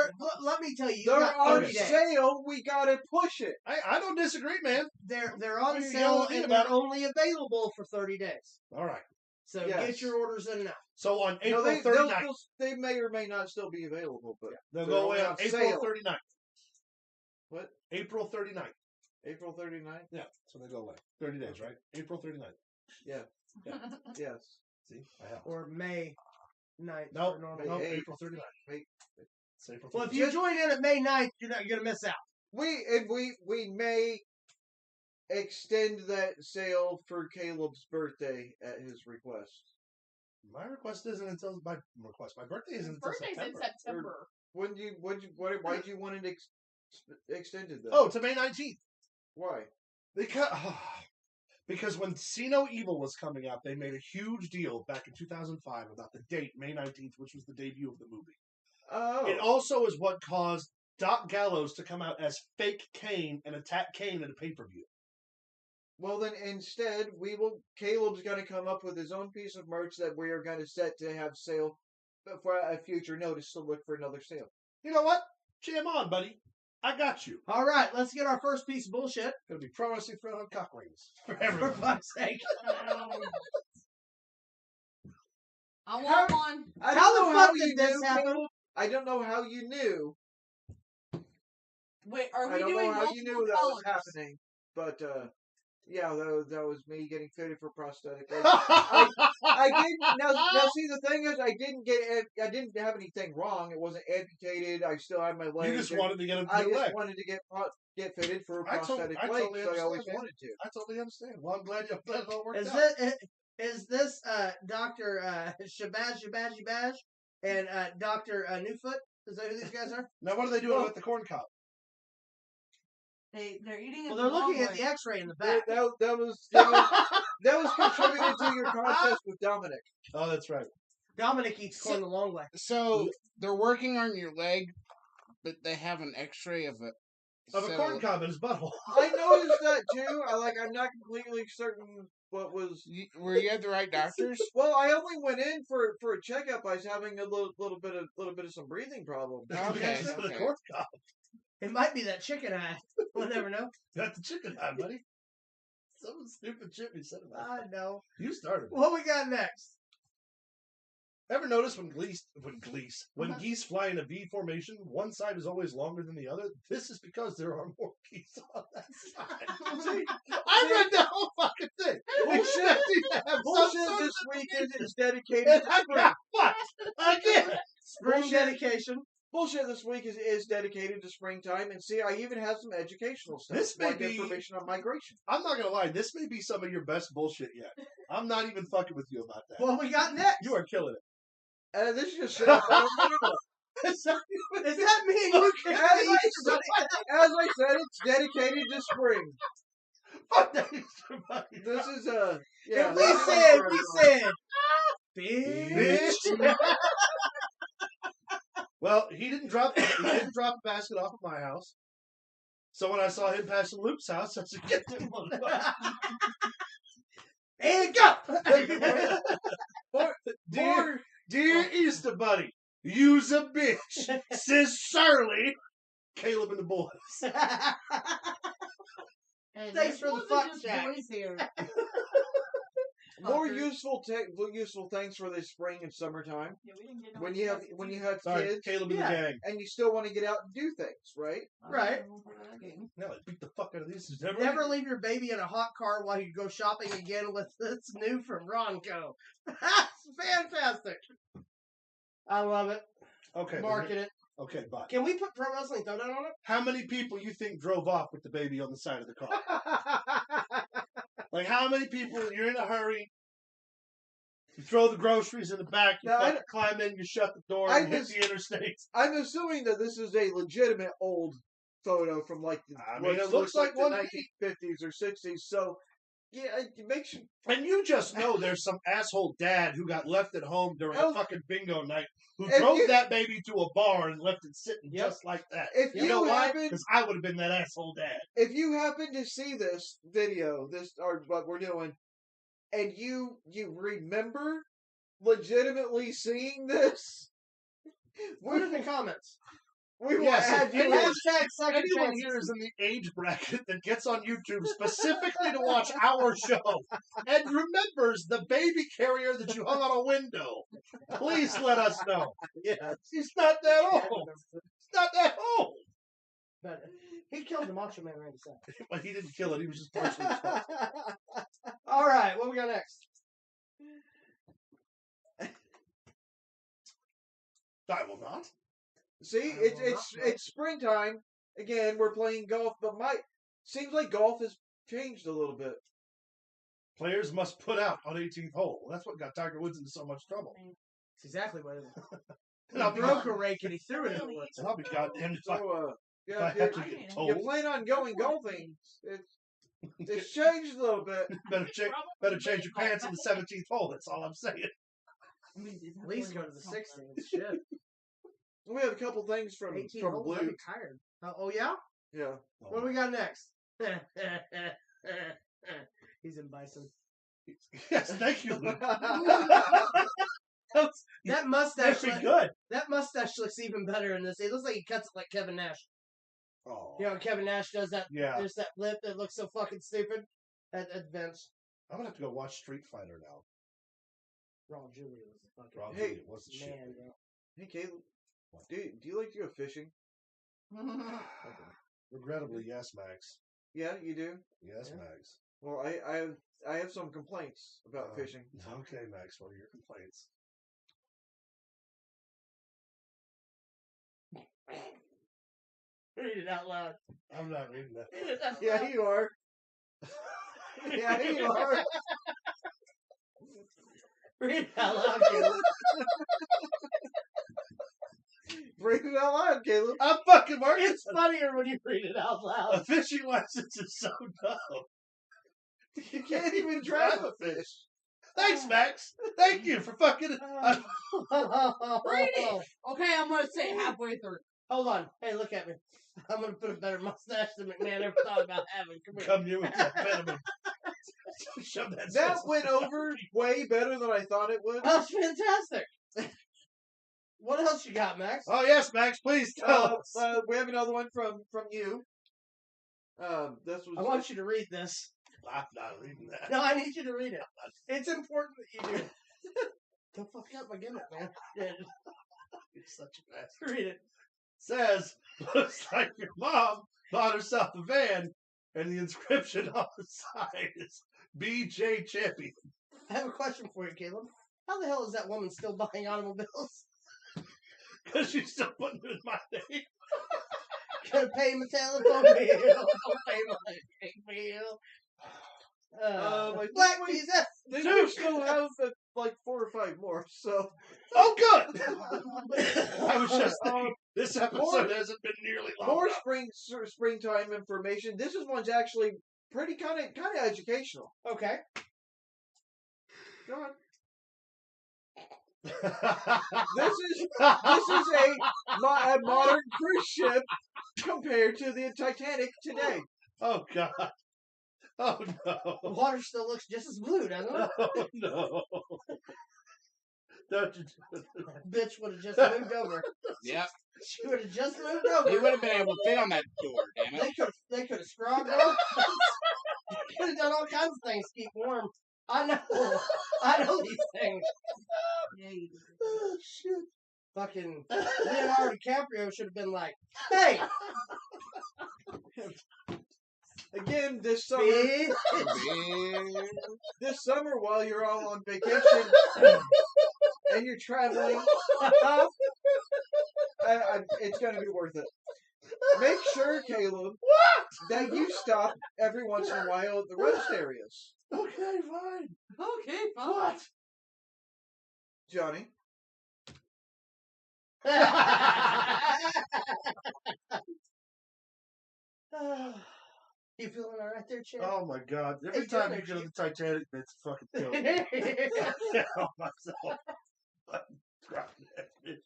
Speaker 2: Let me tell you, you
Speaker 5: They're
Speaker 2: got
Speaker 5: on
Speaker 2: 30 days.
Speaker 5: sale. We gotta push it.
Speaker 1: I don't disagree, man.
Speaker 2: They're
Speaker 1: What
Speaker 2: on
Speaker 1: are you
Speaker 2: sale
Speaker 1: yelling at me
Speaker 2: and
Speaker 1: about?
Speaker 2: they're only available for 30 days.
Speaker 1: All right.
Speaker 2: So
Speaker 5: Yes.
Speaker 2: get your orders in now.
Speaker 1: So on April
Speaker 5: No,
Speaker 1: 39th,
Speaker 5: they may or may not still be available, but
Speaker 1: they'll
Speaker 5: they're
Speaker 1: go away
Speaker 5: only
Speaker 1: on
Speaker 5: on
Speaker 1: April
Speaker 5: sale.
Speaker 1: 39th.
Speaker 5: What?
Speaker 1: April 39th.
Speaker 5: April 39th?
Speaker 1: Yeah, so they go away. 30 days, right? April 39th.
Speaker 5: Yeah.
Speaker 1: Yeah.
Speaker 5: Yes.
Speaker 1: See, I have.
Speaker 2: Or May 9th.
Speaker 1: Nope,
Speaker 2: for normal.
Speaker 5: May
Speaker 1: nope,
Speaker 5: 8th.
Speaker 1: April 39th.
Speaker 5: Wait.
Speaker 1: It's April 39th.
Speaker 2: Well, if you join in at May 9th, you're going to miss out.
Speaker 5: We may extend that sale for Caleb's birthday at his request.
Speaker 1: My request isn't until my request. My birthday isn't until
Speaker 3: Birthday's in
Speaker 1: September.
Speaker 3: September.
Speaker 5: Why'd you want it extended then?
Speaker 1: Oh, to May 19th.
Speaker 5: Why?
Speaker 1: Because when See No Evil was coming out, they made a huge deal back in 2005 about the date, May 19th, which was the debut of the movie.
Speaker 5: Oh.
Speaker 1: It also is what caused Doc Gallows to come out as fake Kane and attack Kane at a pay-per-view.
Speaker 5: Well, then instead, Caleb's going to come up with his own piece of merch that we are going to set to have sale for a future notice to look for another sale.
Speaker 1: You know what? Jam on, buddy. I got you.
Speaker 2: All right, let's get our first piece of bullshit.
Speaker 1: Gonna be pro wrestling thrown on cock rings for
Speaker 2: For
Speaker 1: everyone.
Speaker 2: fuck's sake.
Speaker 3: I want one.
Speaker 5: I
Speaker 2: How
Speaker 5: don't
Speaker 2: the
Speaker 5: know
Speaker 2: fuck
Speaker 5: how
Speaker 2: did
Speaker 5: you
Speaker 2: this
Speaker 5: knew,
Speaker 2: happen?
Speaker 5: Caleb. I don't know how you knew.
Speaker 3: Wait, are
Speaker 5: I
Speaker 3: we
Speaker 5: don't
Speaker 3: doing
Speaker 5: know how you
Speaker 3: multiple
Speaker 5: knew that was
Speaker 3: colors?
Speaker 5: happening, but yeah, that was me getting fitted for prosthetic legs.
Speaker 1: I
Speaker 5: I didn't. Now, see, the thing is, I didn't have anything wrong. It wasn't amputated. I still had my legs.
Speaker 1: You just wanted to get a
Speaker 5: I
Speaker 1: new
Speaker 5: just
Speaker 1: leg.
Speaker 5: wanted to get fitted for a
Speaker 1: I
Speaker 5: prosthetic leg.
Speaker 1: totally
Speaker 5: So I always
Speaker 1: understand, man.
Speaker 5: wanted to.
Speaker 1: I totally understand. Well, I'm glad it all worked
Speaker 2: Is
Speaker 1: out.
Speaker 2: this Dr. Shabazz and Dr. Newfoot? Is that who these guys are?
Speaker 1: Now, what are they doing
Speaker 5: Well-
Speaker 1: with the corn cob?
Speaker 6: They're eating it.
Speaker 2: Well, they're looking at the X-ray in the back.
Speaker 5: That was contributed to your contest with Dominic.
Speaker 1: Oh, that's right.
Speaker 2: Dominic eats corn the long way.
Speaker 4: So they're working on your leg, but they have an X-ray of a
Speaker 1: Corn cob in his butthole.
Speaker 5: I noticed that too. I'm not completely certain what was.
Speaker 4: Were you at the right doctors?
Speaker 5: Well, I only went in for a checkup. I was having a little bit of some breathing problems.
Speaker 4: Okay,
Speaker 1: The
Speaker 4: okay.
Speaker 1: corn cob.
Speaker 2: It might be that chicken eye. We'll never know.
Speaker 1: Got the chicken eye, buddy. Some stupid shit he said about it.
Speaker 2: I know.
Speaker 1: You started.
Speaker 2: What we got next?
Speaker 1: Ever notice when geese fly in a V formation, one side is always longer than the other? This is because there are more geese on that side. See, I read the whole fucking thing.
Speaker 5: Bullshit. Bullshit this week is dedicated to spring.
Speaker 1: Again.
Speaker 2: Spring dedication.
Speaker 5: Bullshit this week is dedicated to springtime. And see, I even have some educational stuff.
Speaker 1: This may
Speaker 5: like
Speaker 1: be-
Speaker 5: information on migration.
Speaker 1: I'm not gonna lie. This may be some of your best bullshit yet. I'm not even fucking with you about that.
Speaker 2: What we got next?
Speaker 1: You are killing it.
Speaker 5: This is just shit I found on the internet.
Speaker 2: Is that me and you can
Speaker 5: As I said, it's dedicated to spring.
Speaker 1: Fuck that Easter bunny.
Speaker 5: This is yeah.
Speaker 2: And
Speaker 5: this is
Speaker 2: we said,
Speaker 1: Bitch. Well, he didn't drop the basket off at my house. So when I saw him passing Luke's house, I said, "Get that motherfucker!"
Speaker 2: and go.
Speaker 1: Dear Easter Bunny, you's a bitch, says Shirley, Caleb and the boys.
Speaker 6: And
Speaker 2: Thanks for the
Speaker 6: wasn't
Speaker 2: fuck
Speaker 6: just
Speaker 2: shack.
Speaker 6: boys here.
Speaker 5: more
Speaker 6: Fuckers.
Speaker 5: useful things for the spring and summertime.
Speaker 3: Yeah, we didn't get no
Speaker 5: When you have
Speaker 1: Sorry,
Speaker 5: kids
Speaker 1: Caleb and
Speaker 2: Yeah.
Speaker 1: the gang.
Speaker 5: and you still want to get out and do things, right?
Speaker 2: Right.
Speaker 1: Now I beat the fuck out of these.
Speaker 2: Never leave your baby in a hot car while you go shopping again with this new from Ronco. Fantastic. I love it.
Speaker 1: Okay,
Speaker 2: Market it.
Speaker 1: Okay, bye.
Speaker 2: Can we put Pro Wrestling Throwdown on it?
Speaker 1: How many people you think drove off with the baby on the side of the car? Like, how many people, you're in a hurry, you throw the groceries in the back, you
Speaker 5: Now, I
Speaker 1: fucking climb in, you shut the door,
Speaker 5: I
Speaker 1: and hit
Speaker 5: just-
Speaker 1: the interstate.
Speaker 5: I'm assuming that this is a legitimate old photo from like the,
Speaker 1: I mean,
Speaker 5: what
Speaker 1: it looks like
Speaker 5: the
Speaker 1: one
Speaker 5: 1950s or 60s. So yeah, it makes you.
Speaker 1: And you just know there's some asshole dad who got left at home during a
Speaker 5: Oh.
Speaker 1: fucking bingo night who
Speaker 5: If
Speaker 1: drove
Speaker 5: you-
Speaker 1: that baby to a bar and left it sitting
Speaker 2: Yep.
Speaker 1: just like that.
Speaker 5: If
Speaker 1: You
Speaker 5: you
Speaker 1: know why?
Speaker 5: happen,
Speaker 1: Because I would have been that asshole dad.
Speaker 5: if you happen to see this video, this or what we're doing, and you remember legitimately seeing this,
Speaker 2: Put it in the comments.
Speaker 5: we will
Speaker 1: Yes,
Speaker 5: add
Speaker 1: if
Speaker 5: you.
Speaker 1: anyone-
Speaker 2: Hashtag second
Speaker 1: Anyone
Speaker 2: chances.
Speaker 1: here is in the age bracket that gets on YouTube specifically to watch our show and remembers the baby carrier that you hung on a window, please let us know.
Speaker 5: Yes.
Speaker 1: He's not that old. He's not that old.
Speaker 2: But he killed the Macho Man Randy Savage.
Speaker 1: But he didn't kill it. He was just partially responsible.
Speaker 2: All right, what we got next?
Speaker 1: I will not.
Speaker 5: See,
Speaker 2: I will not
Speaker 5: it's springtime again. We're playing golf, but seems like golf has changed a little bit.
Speaker 1: Players must put out on 18th hole. That's what got Tiger Woods into so much trouble.
Speaker 2: That's exactly what it was.
Speaker 1: And I'll
Speaker 2: He
Speaker 1: be,
Speaker 2: broke a rake and he threw it in the woods.
Speaker 1: and I'll be goddamned if I,
Speaker 5: So,
Speaker 1: if
Speaker 5: yeah,
Speaker 1: I have to
Speaker 3: I
Speaker 1: get
Speaker 3: mean,
Speaker 1: told.
Speaker 5: you plan on going golfing? It's changed a little bit.
Speaker 1: Better change your pants in the 17th hole. That's all I'm saying.
Speaker 2: At least go to the 16th. Shit.
Speaker 5: We have a couple things from
Speaker 2: 18
Speaker 5: from
Speaker 2: holes, I'd
Speaker 5: Blue.
Speaker 2: be tired. Oh, yeah?
Speaker 5: Yeah.
Speaker 2: What do we got next? He's in Bison.
Speaker 1: Yes, thank you, Luke.
Speaker 2: That mustache,
Speaker 1: That'd be good.
Speaker 2: that mustache looks even better in this. It looks like he cuts it like Kevin Nash.
Speaker 1: Oh,
Speaker 2: You know, when Kevin Nash does that.
Speaker 1: yeah.
Speaker 2: There's that lip that looks so fucking stupid. At Vince.
Speaker 1: I'm gonna have to go watch Street Fighter now.
Speaker 2: Raul Julia was the fucking
Speaker 1: Rob
Speaker 5: Hey,
Speaker 1: Julia was the shit.
Speaker 2: man, bro.
Speaker 5: Hey, Caleb. Do you like to go fishing?
Speaker 1: Regrettably, yes, Max.
Speaker 5: Yeah, you do.
Speaker 1: Yes,
Speaker 2: Yeah.
Speaker 1: Max.
Speaker 5: Well, I have some complaints about fishing.
Speaker 1: Okay, Max. What are your complaints?
Speaker 2: Read it out loud.
Speaker 1: I'm not reading that.
Speaker 2: Read it out
Speaker 5: Yeah,
Speaker 2: loud.
Speaker 5: you are. Yeah, you are.
Speaker 2: Read it out loud, Caleb.
Speaker 5: Read it out loud, Caleb.
Speaker 1: I'm fucking working.
Speaker 2: It's funnier when you read it out
Speaker 1: A
Speaker 2: loud.
Speaker 1: fishing license is so dumb.
Speaker 5: You can't even drive a fish.
Speaker 1: Thanks, Max. Thank you for fucking.
Speaker 2: Read
Speaker 3: it. Okay, I'm gonna say halfway through.
Speaker 2: Hold on. Hey, look at me. I'm gonna put a better mustache than McMahon ever thought about having. Come here.
Speaker 1: Come here with that venom. Shove that.
Speaker 5: That
Speaker 1: sauce.
Speaker 5: went over way better than I thought it would.
Speaker 2: That's fantastic. What else you got, Max?
Speaker 1: Oh yes, Max. Please tell us.
Speaker 5: We have another one from you. This was.
Speaker 2: I want you to read this.
Speaker 1: I'm not reading that.
Speaker 2: No, I need you to read it. It's important that you do. Don't fuck up my gimmick, man.
Speaker 1: You're such a bastard.
Speaker 2: Read it.
Speaker 1: Says, looks like your mom bought herself a van, and the inscription on the side is BJ Champion.
Speaker 2: I have a question for you, Caleb. How the hell is that woman still buying automobiles?
Speaker 1: Because she's still putting it in my name.
Speaker 2: Gonna pay my telephone bill. Don't pay my electric bill.
Speaker 5: I
Speaker 2: Black
Speaker 5: think we-
Speaker 2: visa.
Speaker 5: Then we still have like 4 or 5 more. So
Speaker 1: Oh, good. I was just thinking, this episode hasn't been nearly long
Speaker 5: more
Speaker 1: enough.
Speaker 5: springtime information. This one's actually pretty kind of educational.
Speaker 2: Okay.
Speaker 5: Go on. This is a modern cruise ship compared to the Titanic today.
Speaker 1: Oh God. Oh
Speaker 2: The
Speaker 1: no.
Speaker 2: water still looks just as blue, doesn't it?
Speaker 1: Oh no. Don't you do it.
Speaker 2: That bitch would have just moved over.
Speaker 4: Yep.
Speaker 2: She would have just moved
Speaker 4: He
Speaker 2: over.
Speaker 4: would have been able to fit on that door, damn it.
Speaker 2: They could have scrubbed her. Could have done all kinds of things to keep warm. I know these things.
Speaker 1: Oh shit.
Speaker 2: Fucking Leonardo DiCaprio should have been like, "Hey,
Speaker 5: Again, this summer,
Speaker 2: bitch."
Speaker 5: this summer while you're all on vacation and you're traveling, it's going to be worth it. Make sure, Caleb, that you stop every once in a while at the rest areas.
Speaker 1: Okay, fine.
Speaker 3: Okay, fine.
Speaker 1: What?
Speaker 5: Johnny,
Speaker 2: You feeling all right there, Chad?
Speaker 1: Oh my God. Every
Speaker 2: Hey,
Speaker 1: time
Speaker 2: Johnny,
Speaker 1: you get on the Titanic, it's fucking killing me. I tell myself. I'm dropping that bitch.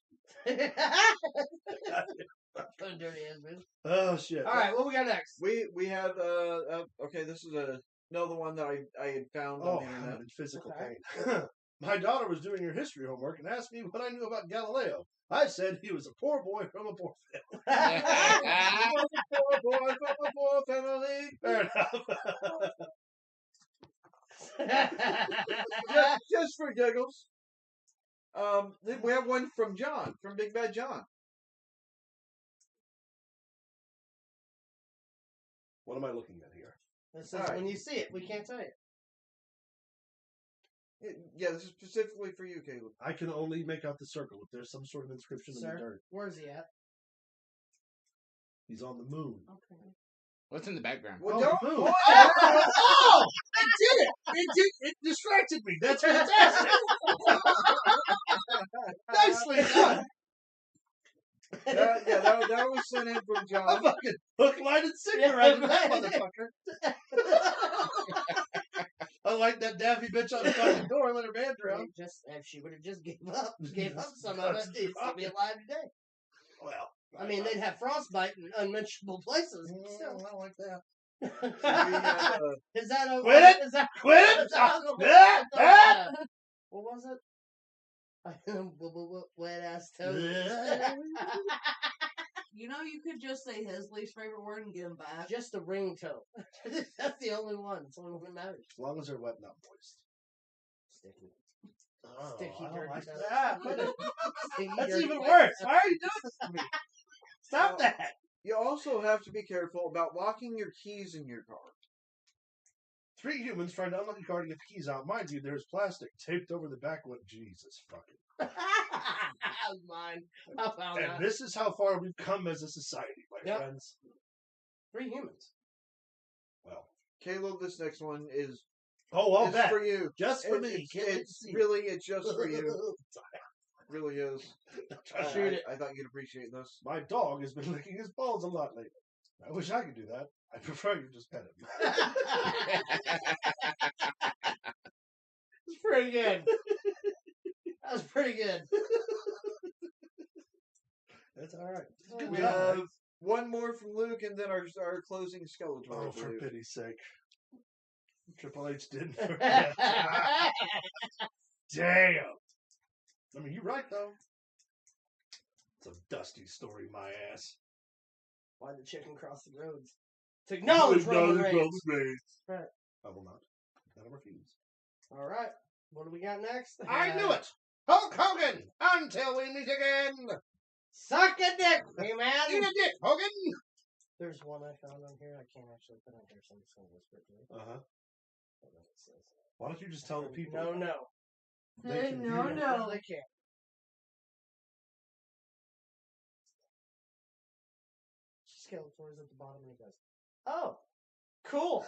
Speaker 2: Dirty ass bitch.
Speaker 1: Oh shit.
Speaker 2: All right, what we got next?
Speaker 5: we have okay. This is a No, the one that I had found on
Speaker 1: Oh,
Speaker 5: the internet.
Speaker 1: I'm in physical
Speaker 2: Okay.
Speaker 1: pain. My daughter was doing her history homework and asked me what I knew about Galileo. I said he was a poor boy from a poor family.
Speaker 5: Poor boy from a poor family.
Speaker 1: Fair enough.
Speaker 5: Just for giggles. We have one from John, from Big Bad John.
Speaker 1: What am I looking at here?
Speaker 2: This is
Speaker 5: Alright.
Speaker 2: when you see it, we can't tell you.
Speaker 5: Yeah, this is specifically for you, Caleb.
Speaker 1: I can only make out the circle. If there's some sort of inscription in the
Speaker 2: Sir,
Speaker 1: dirt,
Speaker 2: where's he at?
Speaker 1: he's on the moon.
Speaker 6: Okay.
Speaker 4: What's in the background?
Speaker 5: Well,
Speaker 1: Oh,
Speaker 5: don't.
Speaker 1: the moon.
Speaker 5: Oh,
Speaker 1: Oh! It did it! It distracted me. That's fantastic. Nicely done.
Speaker 5: that was sent in from
Speaker 1: A
Speaker 5: John.
Speaker 1: fucking hook, line, and sinker right in that motherfucker. I like that daffy bitch on the fucking door and let her man drown.
Speaker 2: Just if she would have just gave up some of
Speaker 1: That's
Speaker 2: it, she'd be alive today.
Speaker 1: Well,
Speaker 2: I mean, they'd have frostbite in unmentionable places. But still.
Speaker 1: I don't like that.
Speaker 2: Is that a
Speaker 1: Quit it!
Speaker 2: Is that,
Speaker 1: Quit it!
Speaker 2: is that a- what was it? Wet ass toes.
Speaker 6: You know, you could just say his least favorite word and get him back.
Speaker 2: Just a ringtone. That's the only one. It's the only one that matters.
Speaker 1: As long as they're wet, not moist.
Speaker 2: Sticky.
Speaker 1: Oh,
Speaker 2: Sticky,
Speaker 1: I don't
Speaker 2: dirty
Speaker 1: like
Speaker 2: toes.
Speaker 1: that.
Speaker 2: Sticky,
Speaker 1: That's
Speaker 2: dirty
Speaker 1: even
Speaker 2: toes.
Speaker 1: worse. Why are you doing this to me? Stop that.
Speaker 5: You also have to be careful about locking your keys in your car.
Speaker 1: 3 humans trying to unlock a car to get the keys out. Mind you, there's plastic taped over the back window. Jesus fucking.
Speaker 2: That was mine. I found
Speaker 1: And
Speaker 2: that.
Speaker 1: this is how far we've come as a society, my
Speaker 2: Yep.
Speaker 1: friends.
Speaker 2: 3 humans.
Speaker 1: Well.
Speaker 5: Caleb, this next one is
Speaker 1: Oh, I'll bet.
Speaker 5: for you.
Speaker 1: Just for me.
Speaker 5: It's
Speaker 1: Can't wait to see it.
Speaker 5: really, it's just for you. Really is.
Speaker 2: Shoot it.
Speaker 5: I thought you'd appreciate this.
Speaker 1: My dog has been licking his balls a lot lately. I wish I could do that. I prefer you just pet him.
Speaker 2: It's pretty good. That was pretty good.
Speaker 1: That's all right.
Speaker 5: We have one more from Luke, and then our closing Skeletor.
Speaker 1: Oh,
Speaker 5: I
Speaker 1: for
Speaker 5: believe.
Speaker 1: pity's sake. Triple H didn't forget. Damn. I mean, you're right, though. It's a dusty story, my ass.
Speaker 2: Why the chicken cross the roads? To acknowledge Roman Reigns. Right.
Speaker 1: I will not. I refuse.
Speaker 2: All right. What do we got next?
Speaker 1: I knew it! Hulk Hogan! Until we meet again!
Speaker 2: Suck a dick, hey man.
Speaker 1: Eat a dick, Hogan!
Speaker 2: There's one I found on here. I can't actually put on here, so I'm just going to whisper it to you.
Speaker 1: Uh-huh.
Speaker 2: I don't know what it says.
Speaker 1: Why don't you just tell the people?
Speaker 2: No.
Speaker 1: They can
Speaker 6: No,
Speaker 1: hear it.
Speaker 6: no.
Speaker 2: They can't. Skeletor's at the bottom and he goes, oh, cool.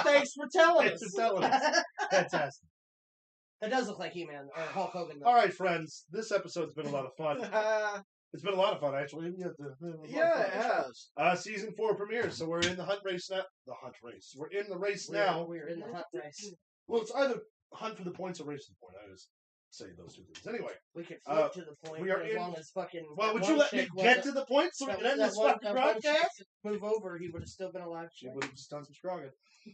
Speaker 2: Thanks for telling us.
Speaker 1: Thanks for telling us. Fantastic.
Speaker 2: It does look like He-Man or Hulk Hogan. Though.
Speaker 1: All right, friends. This episode's been a lot of fun. It's been a lot of fun, actually.
Speaker 5: Yeah, it has.
Speaker 1: Season 4 premieres, so we're in the hunt race now. The hunt race. We're in the race now.
Speaker 2: We're in the hunt race.
Speaker 1: Well, it's either hunt for the points or race for the point. I just say those two things. Anyway,
Speaker 2: We could flip to the point
Speaker 1: we are
Speaker 2: as
Speaker 1: in-
Speaker 2: long as fucking.
Speaker 1: well,
Speaker 2: that
Speaker 1: would
Speaker 2: one
Speaker 1: you let me
Speaker 2: chick
Speaker 1: get
Speaker 2: wasn't-
Speaker 1: to the point so we
Speaker 2: that-
Speaker 1: can end
Speaker 2: that
Speaker 1: this
Speaker 2: one-
Speaker 1: fucking
Speaker 2: that one chick
Speaker 1: broadcast?
Speaker 2: Move over, he would have still been alive.
Speaker 1: She would have just done some scrogging.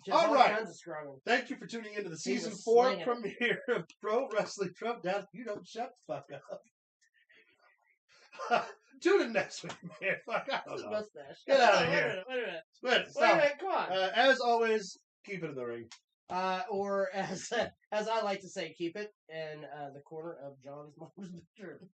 Speaker 2: Just
Speaker 1: All
Speaker 2: all
Speaker 1: right.
Speaker 2: kinds of scrogging.
Speaker 1: Thank you for tuning into the
Speaker 2: He
Speaker 1: season
Speaker 2: was
Speaker 1: 4
Speaker 2: slinging it.
Speaker 1: premiere of Pro Wrestling Throwdown. You don't shut the fuck up. Tune in next week, man. Fuck, I don't
Speaker 2: His
Speaker 1: know.
Speaker 2: mustache.
Speaker 1: Get outta
Speaker 2: Wait a
Speaker 1: here.
Speaker 2: minute, Wait a minute.
Speaker 1: Wait,
Speaker 2: Wait a
Speaker 1: stop.
Speaker 2: minute. Come on.
Speaker 1: As always, keep it in the ring.
Speaker 2: Or as I like to say, keep it in the corner of John's mom's bedroom.